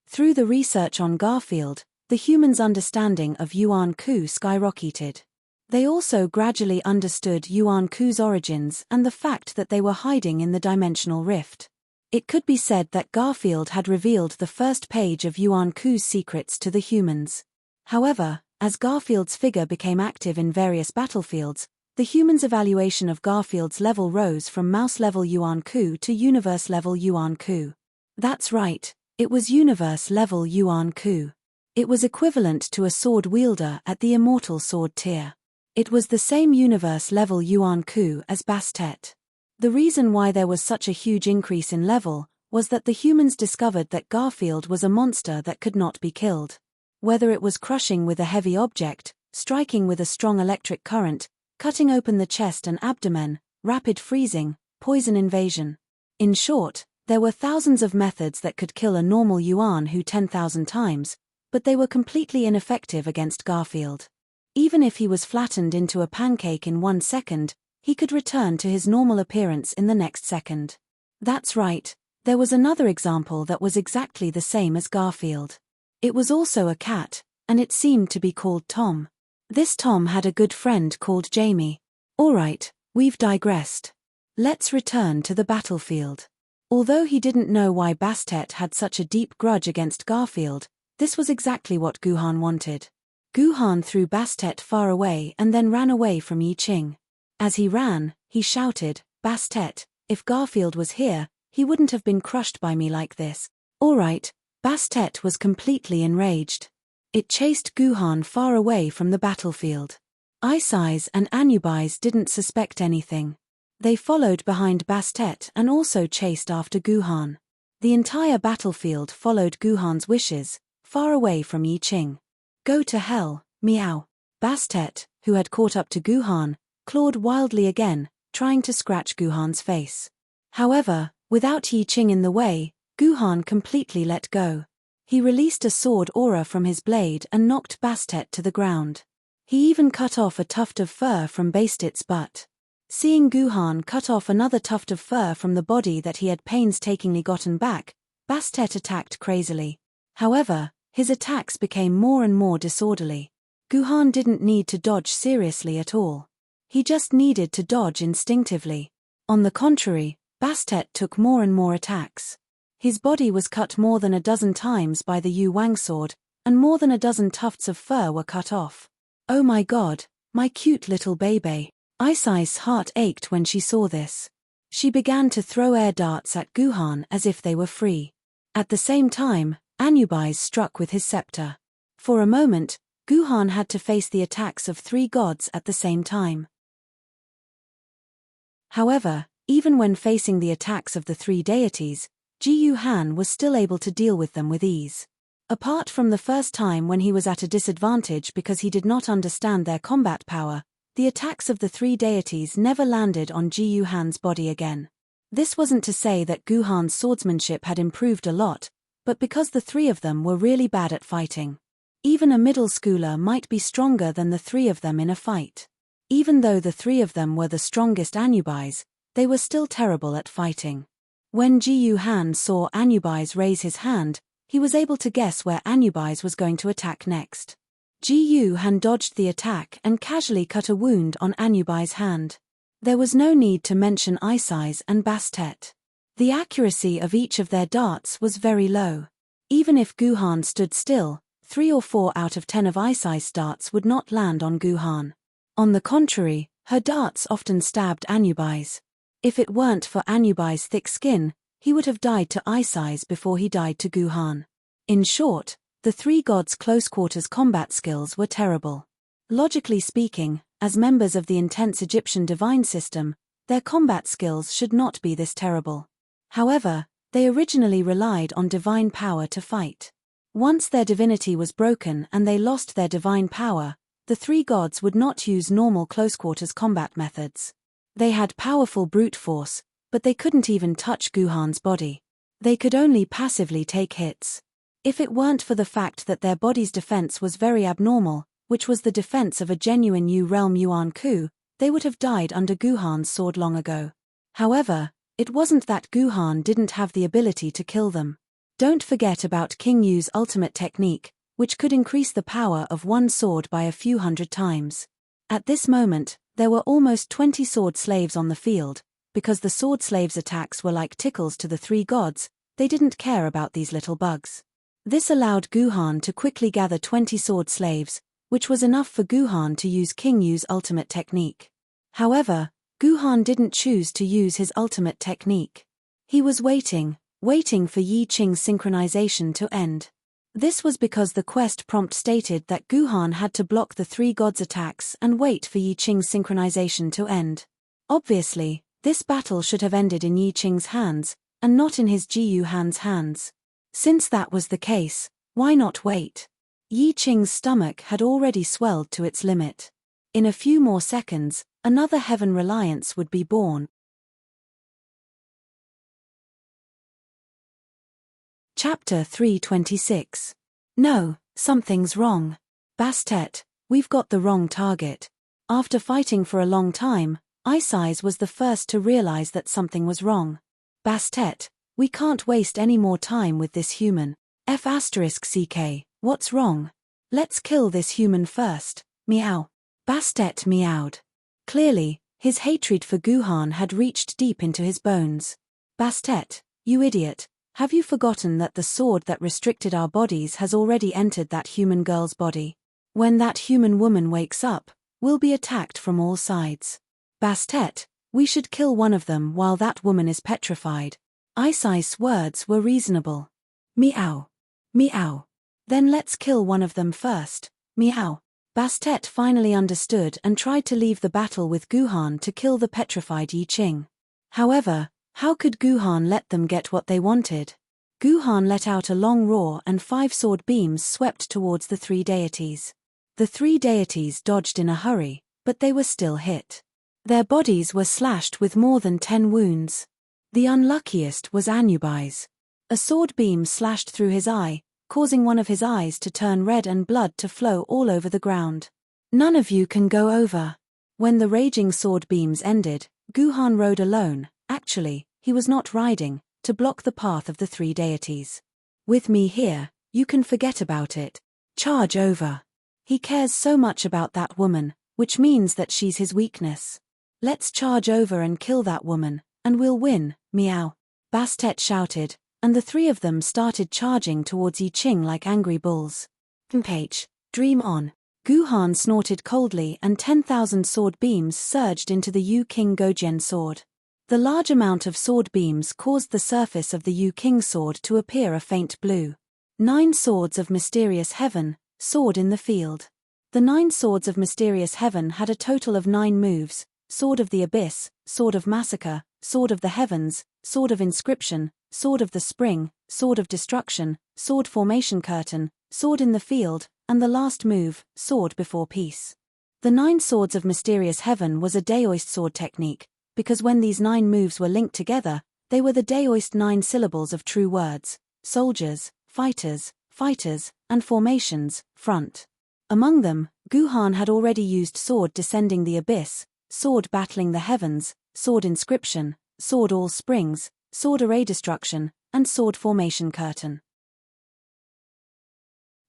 Through the research on Garfield, the humans' understanding of Yuan Ku skyrocketed. They also gradually understood Yuan Ku's origins and the fact that they were hiding in the dimensional rift. It could be said that Garfield had revealed the first page of Yuan Ku's secrets to the humans. However, as Garfield's figure became active in various battlefields, the humans' evaluation of Garfield's level rose from mouse-level Yuan Ku to universe-level Yuan Ku. That's right, it was universe-level Yuan Ku. It was equivalent to a sword wielder at the immortal sword tier. It was the same universe-level Yuan Ku as Bastet. The reason why there was such a huge increase in level was that the humans discovered that Garfield was a monster that could not be killed. Whether it was crushing with a heavy object, striking with a strong electric current, cutting open the chest and abdomen, rapid freezing, poison invasion. In short, there were thousands of methods that could kill a normal Yuan Hu 10,000 times, but they were completely ineffective against Garfield. Even if he was flattened into a pancake in 1 second, he could return to his normal appearance in the next second. That's right, there was another example that was exactly the same as Garfield. It was also a cat, and it seemed to be called Tom. This Tom had a good friend called Jamie. Alright, we've digressed. Let's return to the battlefield. Although he didn't know why Bastet had such a deep grudge against Garfield, this was exactly what Guhan wanted. Guhan threw Bastet far away and then ran away from Yi Qing. As he ran, he shouted, "Bastet, if Garfield was here, he wouldn't have been crushed by me like this." Alright, Bastet was completely enraged. It chased Guhan far away from the battlefield. Iceyes and Anubis didn't suspect anything. They followed behind Bastet and also chased after Guhan. The entire battlefield followed Guhan's wishes, far away from Yi Qing. Go to hell, meow. Bastet, who had caught up to Guhan, clawed wildly again, trying to scratch Guhan's face. However, without Yi Qing in the way, Guhan completely let go. He released a sword aura from his blade and knocked Bastet to the ground. He even cut off a tuft of fur from Bastet's butt. Seeing Guhan cut off another tuft of fur from the body that he had painstakingly gotten back, Bastet attacked crazily. However, his attacks became more and more disorderly. Guhan didn't need to dodge seriously at all. He just needed to dodge instinctively. On the contrary, Bastet took more and more attacks. His body was cut more than a dozen times by the Yu Wang sword, and more than a dozen tufts of fur were cut off. Oh my god, my cute little baby. Aisai's heart ached when she saw this. She began to throw air darts at Guhan as if they were free. At the same time, Anubis struck with his scepter. For a moment, Guhan had to face the attacks of 3 gods at the same time. However, even when facing the attacks of the 3 deities, Ji Han was still able to deal with them with ease. Apart from the first time when he was at a disadvantage because he did not understand their combat power, the attacks of the 3 deities never landed on Ji Han's body again. This wasn't to say that Guhan's swordsmanship had improved a lot, but because the 3 of them were really bad at fighting. Even a middle schooler might be stronger than the 3 of them in a fight. Even though the 3 of them were the strongest Anubis, they were still terrible at fighting. When Ji Han saw Anubis raise his hand, he was able to guess where Anubis was going to attack next. Ji Han dodged the attack and casually cut a wound on Anubis' hand. There was no need to mention Aisai's and Bastet. The accuracy of each of their darts was very low. Even if Guhan stood still, 3 or 4 out of 10 of Aisai's darts would not land on Guhan. On the contrary, her darts often stabbed Anubis. If it weren't for Anubis' thick skin, he would have died to Aisai's before he died to Guhan. In short, the 3 gods' close-quarters combat skills were terrible. Logically speaking, as members of the intense Egyptian divine system, their combat skills should not be this terrible. However, they originally relied on divine power to fight. Once their divinity was broken and they lost their divine power, the 3 gods would not use normal close-quarters combat methods. They had powerful brute force, but they couldn't even touch Guhan's body. They could only passively take hits. If it weren't for the fact that their body's defense was very abnormal, which was the defense of a genuine Yu realm Yuan Ku, they would have died under Guhan's sword long ago. However, it wasn't that Guhan didn't have the ability to kill them. Don't forget about King Yu's ultimate technique, which could increase the power of one sword by a few hundred times. At this moment, there were almost 20 sword slaves on the field. Because the sword slaves' attacks were like tickles to the 3 gods, they didn't care about these little bugs. This allowed Guhan to quickly gather 20 sword slaves, which was enough for Guhan to use King Yu's ultimate technique. However, Guhan didn't choose to use his ultimate technique. He was waiting for Yi Qing's synchronization to end. This was because the quest prompt stated that Guhan had to block the 3 gods' attacks and wait for Yi Qing's synchronization to end. Obviously, this battle should have ended in Yi Qing's hands, and not in his Ji Han's hands. Since that was the case, why not wait? Yi Qing's stomach had already swelled to its limit. In a few more seconds, another heaven reliance would be born. Chapter 326. No, something's wrong. Bastet, we've got the wrong target. After fighting for a long time, Aisai's was the first to realize that something was wrong. Bastet, we can't waste any more time with this human. F***ck, what's wrong? Let's kill this human first, meow. Bastet meowed. Clearly, his hatred for Guhan had reached deep into his bones. Bastet, you idiot, have you forgotten that the sword that restricted our bodies has already entered that human girl's body? When that human woman wakes up, we'll be attacked from all sides. Bastet, we should kill one of them while that woman is petrified. Aisai's words were reasonable. Meow. Meow. Then let's kill one of them first, meow. Bastet finally understood and tried to leave the battle with Guhan to kill the petrified Yi Qing. However, how could Guhan let them get what they wanted? Guhan let out a long roar and 5 sword beams swept towards the 3 deities. The 3 deities dodged in a hurry, but they were still hit. Their bodies were slashed with more than 10 wounds. The unluckiest was Anubis. A sword beam slashed through his eye, causing one of his eyes to turn red and blood to flow all over the ground. None of you can go over. When the raging sword beams ended, Guhan rode alone. Actually, he was not riding, to block the path of the 3 deities. With me here, you can forget about it. Charge over. He cares so much about that woman, which means that she's his weakness. Let's charge over and kill that woman, and we'll win, meow. Bastet shouted, and the 3 of them started charging towards Yi Qing like angry bulls. Page, dream on. Guhan snorted coldly and 10,000 sword beams surged into the Yu King Gojian sword. The large amount of sword beams caused the surface of the Yu King sword to appear a faint blue. 9 swords of mysterious heaven, sword in the field. The 9 swords of mysterious heaven had a total of 9 moves: sword of the abyss, sword of massacre, sword of the heavens, sword of inscription, sword of the spring, sword of destruction, sword formation curtain, sword in the field, and the last move, sword before peace. The 9 swords of mysterious heaven was a daoist sword technique, because when these 9 moves were linked together, they were the daoist 9 syllables of true words: soldiers, fighters, fighters, and formations, front. Among them, Guhan had already used sword descending the abyss, sword battling the heavens, sword inscription, sword all springs, sword array destruction, and sword formation curtain.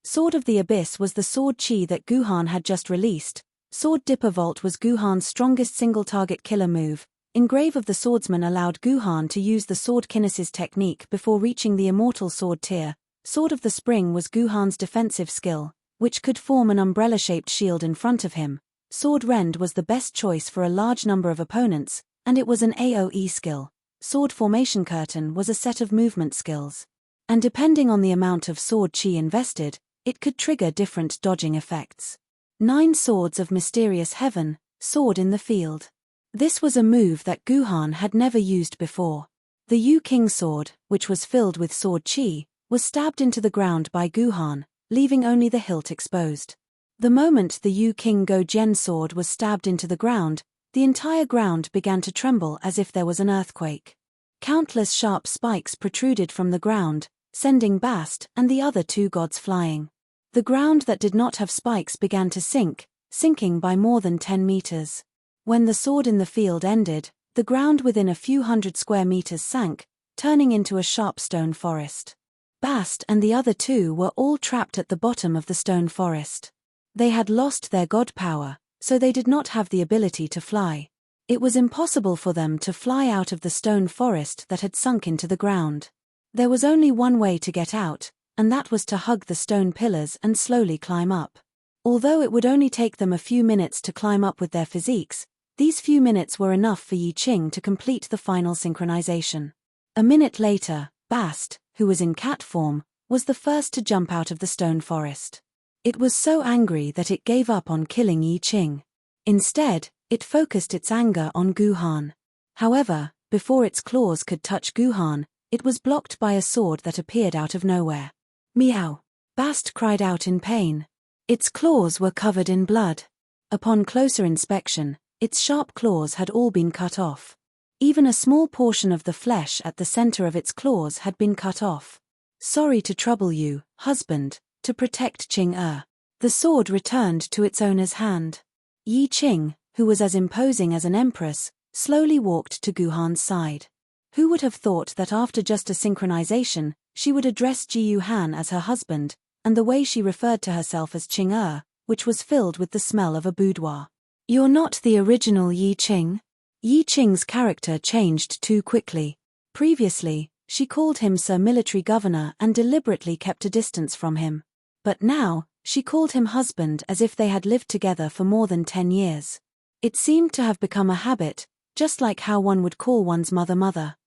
Sword of the Abyss was the sword chi that Guhan had just released. Sword Dipper Vault was Guhan's strongest single-target killer move. Engrave of the Swordsman allowed Guhan to use the sword kinesis technique before reaching the immortal sword tier. Sword of the Spring was Guhan's defensive skill, which could form an umbrella-shaped shield in front of him. Sword Rend was the best choice for a large number of opponents, and it was an AoE skill. Sword Formation Curtain was a set of movement skills. And depending on the amount of sword chi invested, it could trigger different dodging effects. 9 swords of mysterious heaven, sword in the field. This was a move that Guhan had never used before. The Yu King sword, which was filled with sword chi, was stabbed into the ground by Guhan, leaving only the hilt exposed. The moment the Yu King Gojian sword was stabbed into the ground, the entire ground began to tremble as if there was an earthquake. Countless sharp spikes protruded from the ground, sending Bast and the other 2 gods flying. The ground that did not have spikes began to sink, sinking by more than 10 meters. When the sword in the field ended, the ground within a few hundred square meters sank, turning into a sharp stone forest. Bast and the other 2 were all trapped at the bottom of the stone forest. They had lost their god power, so they did not have the ability to fly. It was impossible for them to fly out of the stone forest that had sunk into the ground. There was only one way to get out, and that was to hug the stone pillars and slowly climb up. Although it would only take them a few minutes to climb up with their physiques, these few minutes were enough for Yi Qing to complete the final synchronization. A minute later, Bast, who was in cat form, was the first to jump out of the stone forest. It was so angry that it gave up on killing Yi Qing. Instead, it focused its anger on Guhan. However, before its claws could touch Guhan, it was blocked by a sword that appeared out of nowhere. Meow! Bast cried out in pain. Its claws were covered in blood. Upon closer inspection, its sharp claws had all been cut off. Even a small portion of the flesh at the center of its claws had been cut off. Sorry to trouble you, husband, to protect Qing. The sword returned to its owner's hand. Yi Qing, who was as imposing as an empress, slowly walked to Guhan's side. Who would have thought that after just a synchronization, she would address Jiyu Han as her husband, and the way she referred to herself as Qing, which was filled with the smell of a boudoir. You're not the original Yi Qing? Yi Qing's character changed too quickly. Previously, she called him Sir Military Governor and deliberately kept a distance from him. But now, she called him husband as if they had lived together for more than 10 years. It seemed to have become a habit, just like how one would call one's mother.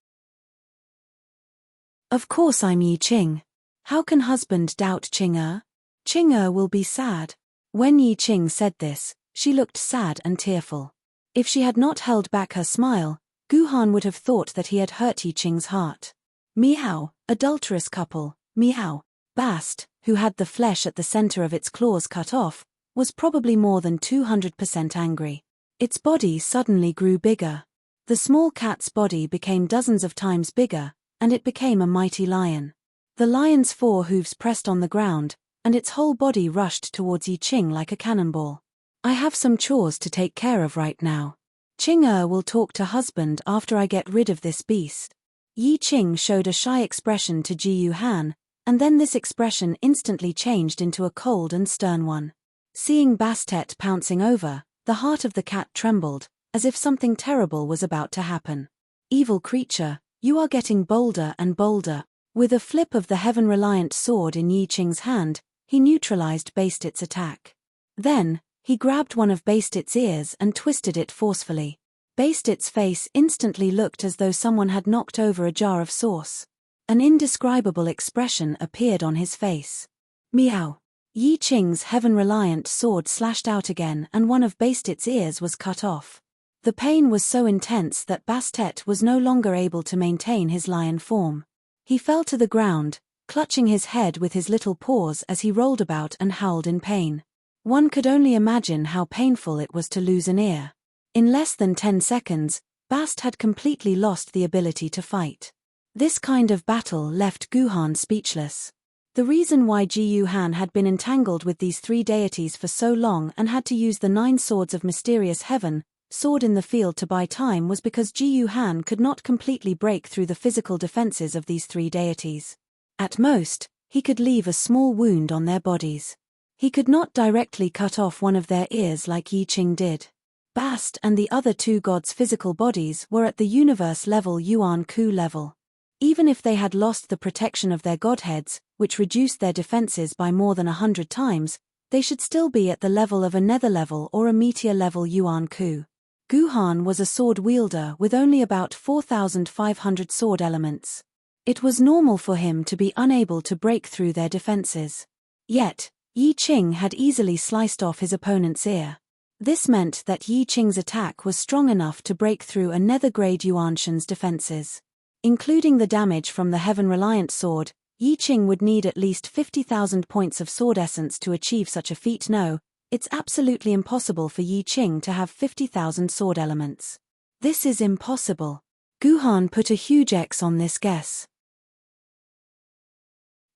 Of course I'm Yi Qing. How can husband doubt Qing? Qing will be sad. When Yi Qing said this, she looked sad and tearful. If she had not held back her smile, Guhan would have thought that he had hurt Yi Qing's heart. Meow, adulterous couple, meow. Bast, who had the flesh at the center of its claws cut off, was probably more than 200% angry. Its body suddenly grew bigger. The small cat's body became dozens of times bigger, and it became a mighty lion. The lion's 4 hooves pressed on the ground, and its whole body rushed towards Yi Qing like a cannonball. I have some chores to take care of right now. Qing will talk to husband after I get rid of this beast. Yi Qing showed a shy expression to Ji Yuhan, and then this expression instantly changed into a cold and stern one. Seeing Bastet pouncing over, the heart of the cat trembled, as if something terrible was about to happen. Evil creature, you are getting bolder and bolder. With a flip of the heaven-reliant sword in Yi Qing's hand, he neutralized Bastet's attack. Then, he grabbed one of Bastet's ears and twisted it forcefully. Bastet's face instantly looked as though someone had knocked over a jar of sauce. An indescribable expression appeared on his face. Meow. Yi Qing's heaven-reliant sword slashed out again and one of Bastet's ears was cut off. The pain was so intense that Bastet was no longer able to maintain his lion form. He fell to the ground, clutching his head with his little paws as he rolled about and howled in pain. One could only imagine how painful it was to lose an ear. In less than 10 seconds, Bast had completely lost the ability to fight. This kind of battle left Guhan speechless. The reason why Ji Yuhan had been entangled with these 3 deities for so long and had to use the 9 swords of mysterious heaven, sword in the field to buy time was because Ji Yuhan could not completely break through the physical defenses of these 3 deities. At most, he could leave a small wound on their bodies. He could not directly cut off one of their ears like Yi Qing did. Bast and the other 2 gods' physical bodies were at the universe level Yuan Ku level. Even if they had lost the protection of their godheads, which reduced their defenses by more than 100 times, they should still be at the level of a nether level or a meteor level Yuan Ku. Guhan was a sword wielder with only about 4,500 sword elements. It was normal for him to be unable to break through their defenses. Yet, Yi Qing had easily sliced off his opponent's ear. This meant that Yi Qing's attack was strong enough to break through a nether-grade Yuanshan's defenses. Including the damage from the heaven-reliant sword, Yi Qing would need at least 50,000 points of sword essence to achieve such a feat. No, it's absolutely impossible for Yi Qing to have 50,000 sword elements. This is impossible. Guhan put a huge X on this guess.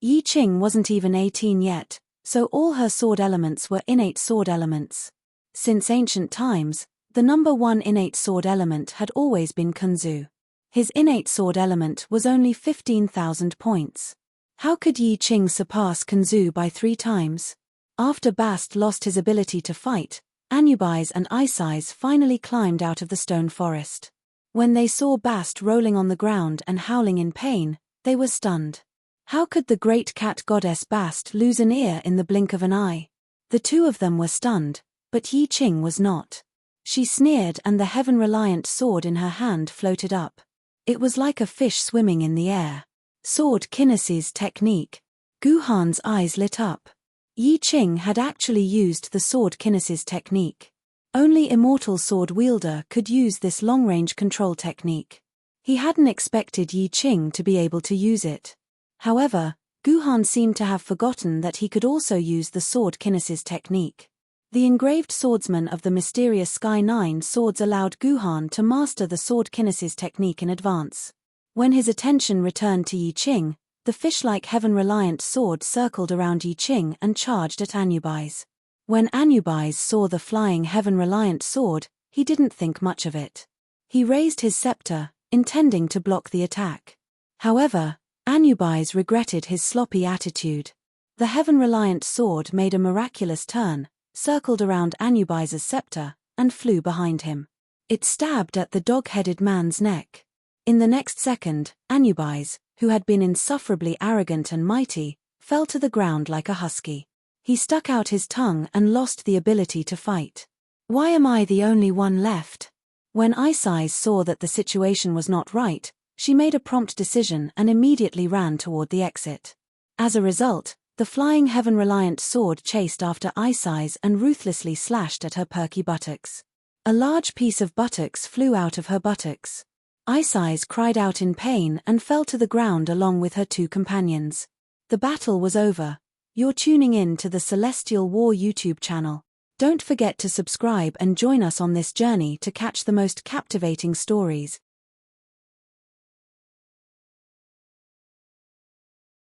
Yi Qing wasn't even 18 yet, so all her sword elements were innate sword elements. Since ancient times, the number 1 innate sword element had always been Kunzu. His innate sword element was only 15,000 points. How could Yi Qing surpass Kunzu by 3 times? After Bast lost his ability to fight, Anubis and Isis finally climbed out of the stone forest. When they saw Bast rolling on the ground and howling in pain, they were stunned. How could the great cat goddess Bast lose an ear in the blink of an eye? The 2 of them were stunned, but Yi Qing was not. She sneered and the heaven-reliant sword in her hand floated up. It was like a fish swimming in the air. Sword kinesis technique. Guhan's eyes lit up. Yi Qing had actually used the sword kinesis technique. Only immortal sword wielder could use this long-range control technique. He hadn't expected Yi Qing to be able to use it. However, Guhan seemed to have forgotten that he could also use the sword kinesis technique. The engraved swordsman of the mysterious Sky 9 swords allowed Guhan to master the sword kinesis technique in advance. When his attention returned to Yi Qing, the fish-like heaven-reliant sword circled around Yi Qing and charged at Anubis. When Anubis saw the flying heaven-reliant sword, he didn't think much of it. He raised his scepter, intending to block the attack. However, Anubis regretted his sloppy attitude. The heaven-reliant sword made a miraculous turn, circled around Anubis' scepter, and flew behind him. It stabbed at the dog-headed man's neck. In the next second, Anubis, who had been insufferably arrogant and mighty, fell to the ground like a husky. He stuck out his tongue and lost the ability to fight. Why am I the only one left? When Isis saw that the situation was not right, she made a prompt decision and immediately ran toward the exit. As a result, the The flying heaven-reliant sword chased after Ice Eyes and ruthlessly slashed at her perky buttocks. A large piece of buttocks flew out of her buttocks. Ice Eyes cried out in pain and fell to the ground along with her two companions. The battle was over. You're tuning in to the Celestial War YouTube channel. Don't forget to subscribe and join us on this journey to catch the most captivating stories.